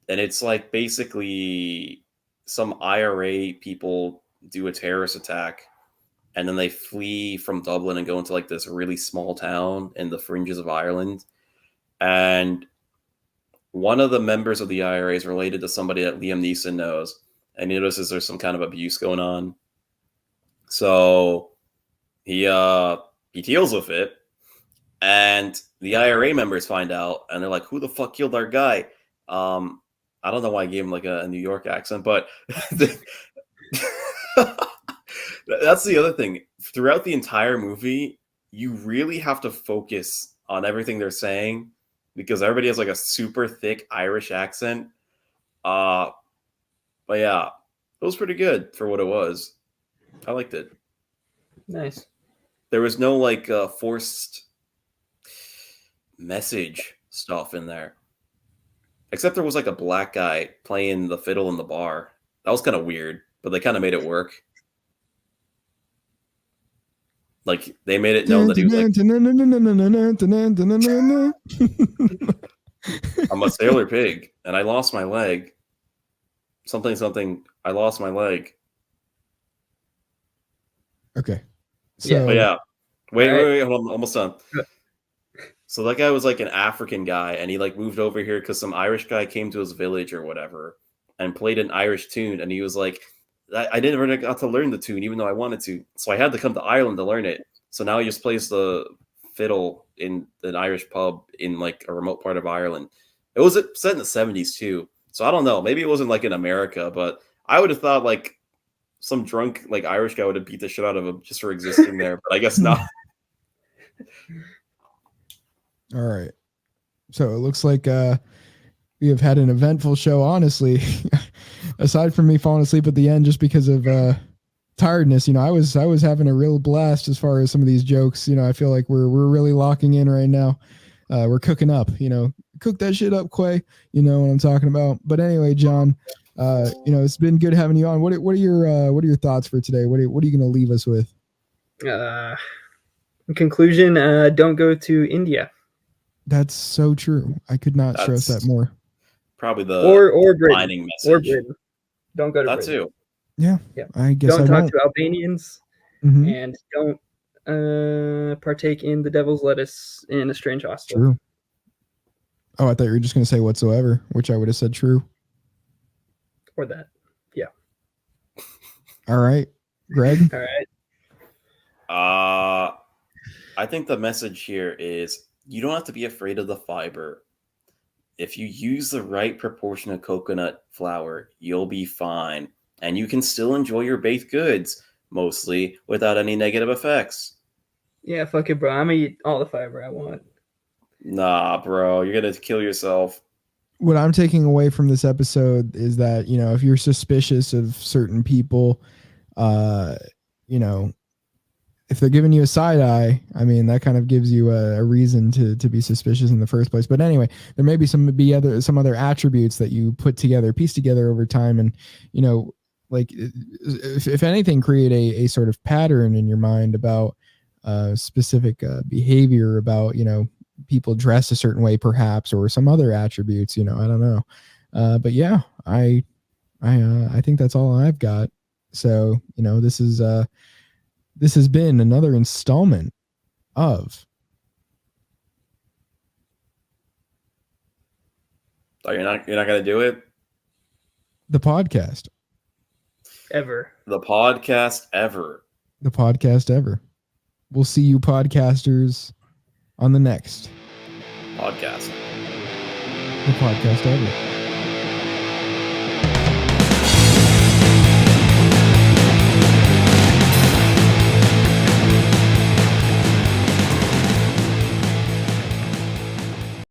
it's like basically some IRA people do a terrorist attack, and then they flee from Dublin and go into like this really small town in the fringes of Ireland. And one of the members of the IRA is related to somebody that Liam Neeson knows, and he notices there's some kind of abuse going on. So he deals with it, and the IRA members find out, and they're like, "Who the fuck killed our guy?" I don't know why I gave him like a New York accent, but that's the other thing. Throughout the entire movie, you really have to focus on everything they're saying because everybody has like a super thick Irish accent. But yeah, it was pretty good for what it was. I liked it. Nice. There was no like forced message stuff in there. Except there was like a black guy playing the fiddle in the bar. That was kind of weird, but they kind of made it work. Like they made it known that he was like, I'm a sailor pig and I lost my leg. Something, I lost my leg. Okay. So But yeah. Wait, Right. hold on, almost done. So that guy was like an African guy, and he like moved over here because some Irish guy came to his village or whatever and played an Irish tune, and he was like, I never got to learn the tune, even though I wanted to. So I had to come to Ireland to learn it. So now he just plays the fiddle in an Irish pub in like a remote part of Ireland. It was set in the 70s too. So I don't know. Maybe it wasn't like in America, but I would have thought like some drunk like Irish guy would have beat the shit out of him just for existing there. But I guess not. all right. So it looks like we have had an eventful show, honestly. Aside from me falling asleep at the end just because of tiredness, I was having a real blast as far as some of these jokes. I feel like we're really locking in right now. We're cooking up, cook that shit up, Quay. You know what I'm talking about. But anyway, John, it's been good having you on. What are your thoughts for today? What are you going to leave us with? In conclusion, don't go to India. That's so true. I could not stress that more. Probably the or defining Britain. message. Or Britain. Don't go to That Britain. too. Yeah. I guess don't I talk won't. to Albanians, and don't partake in the devil's lettuce in a strange hostel. True. Oh, I thought you were just going to say whatsoever, which I would have said true. Or that. Yeah. All right. Greg? All right. I think the message here is you don't have to be afraid of the fiber. If you use the right proportion of coconut flour, you'll be fine. And you can still enjoy your baked goods, mostly without any negative effects. Yeah, fuck it, bro. I'm going to eat all the fiber I want. Nah, bro. You're going to kill yourself. What I'm taking away from this episode is that, if you're suspicious of certain people, if they're giving you a side eye, I mean, that kind of gives you a reason to be suspicious in the first place. But anyway, there may be some other attributes that you piece together over time. And, like if anything, create a sort of pattern in your mind about specific behavior about, people dress a certain way perhaps, or some other attributes, I don't know. But yeah, I think that's all I've got. So, this has been another installment of Oh, you're not gonna do it? the podcast. Ever. The podcast ever. The podcast ever. We'll see you podcasters on the next Podcast. the podcast ever.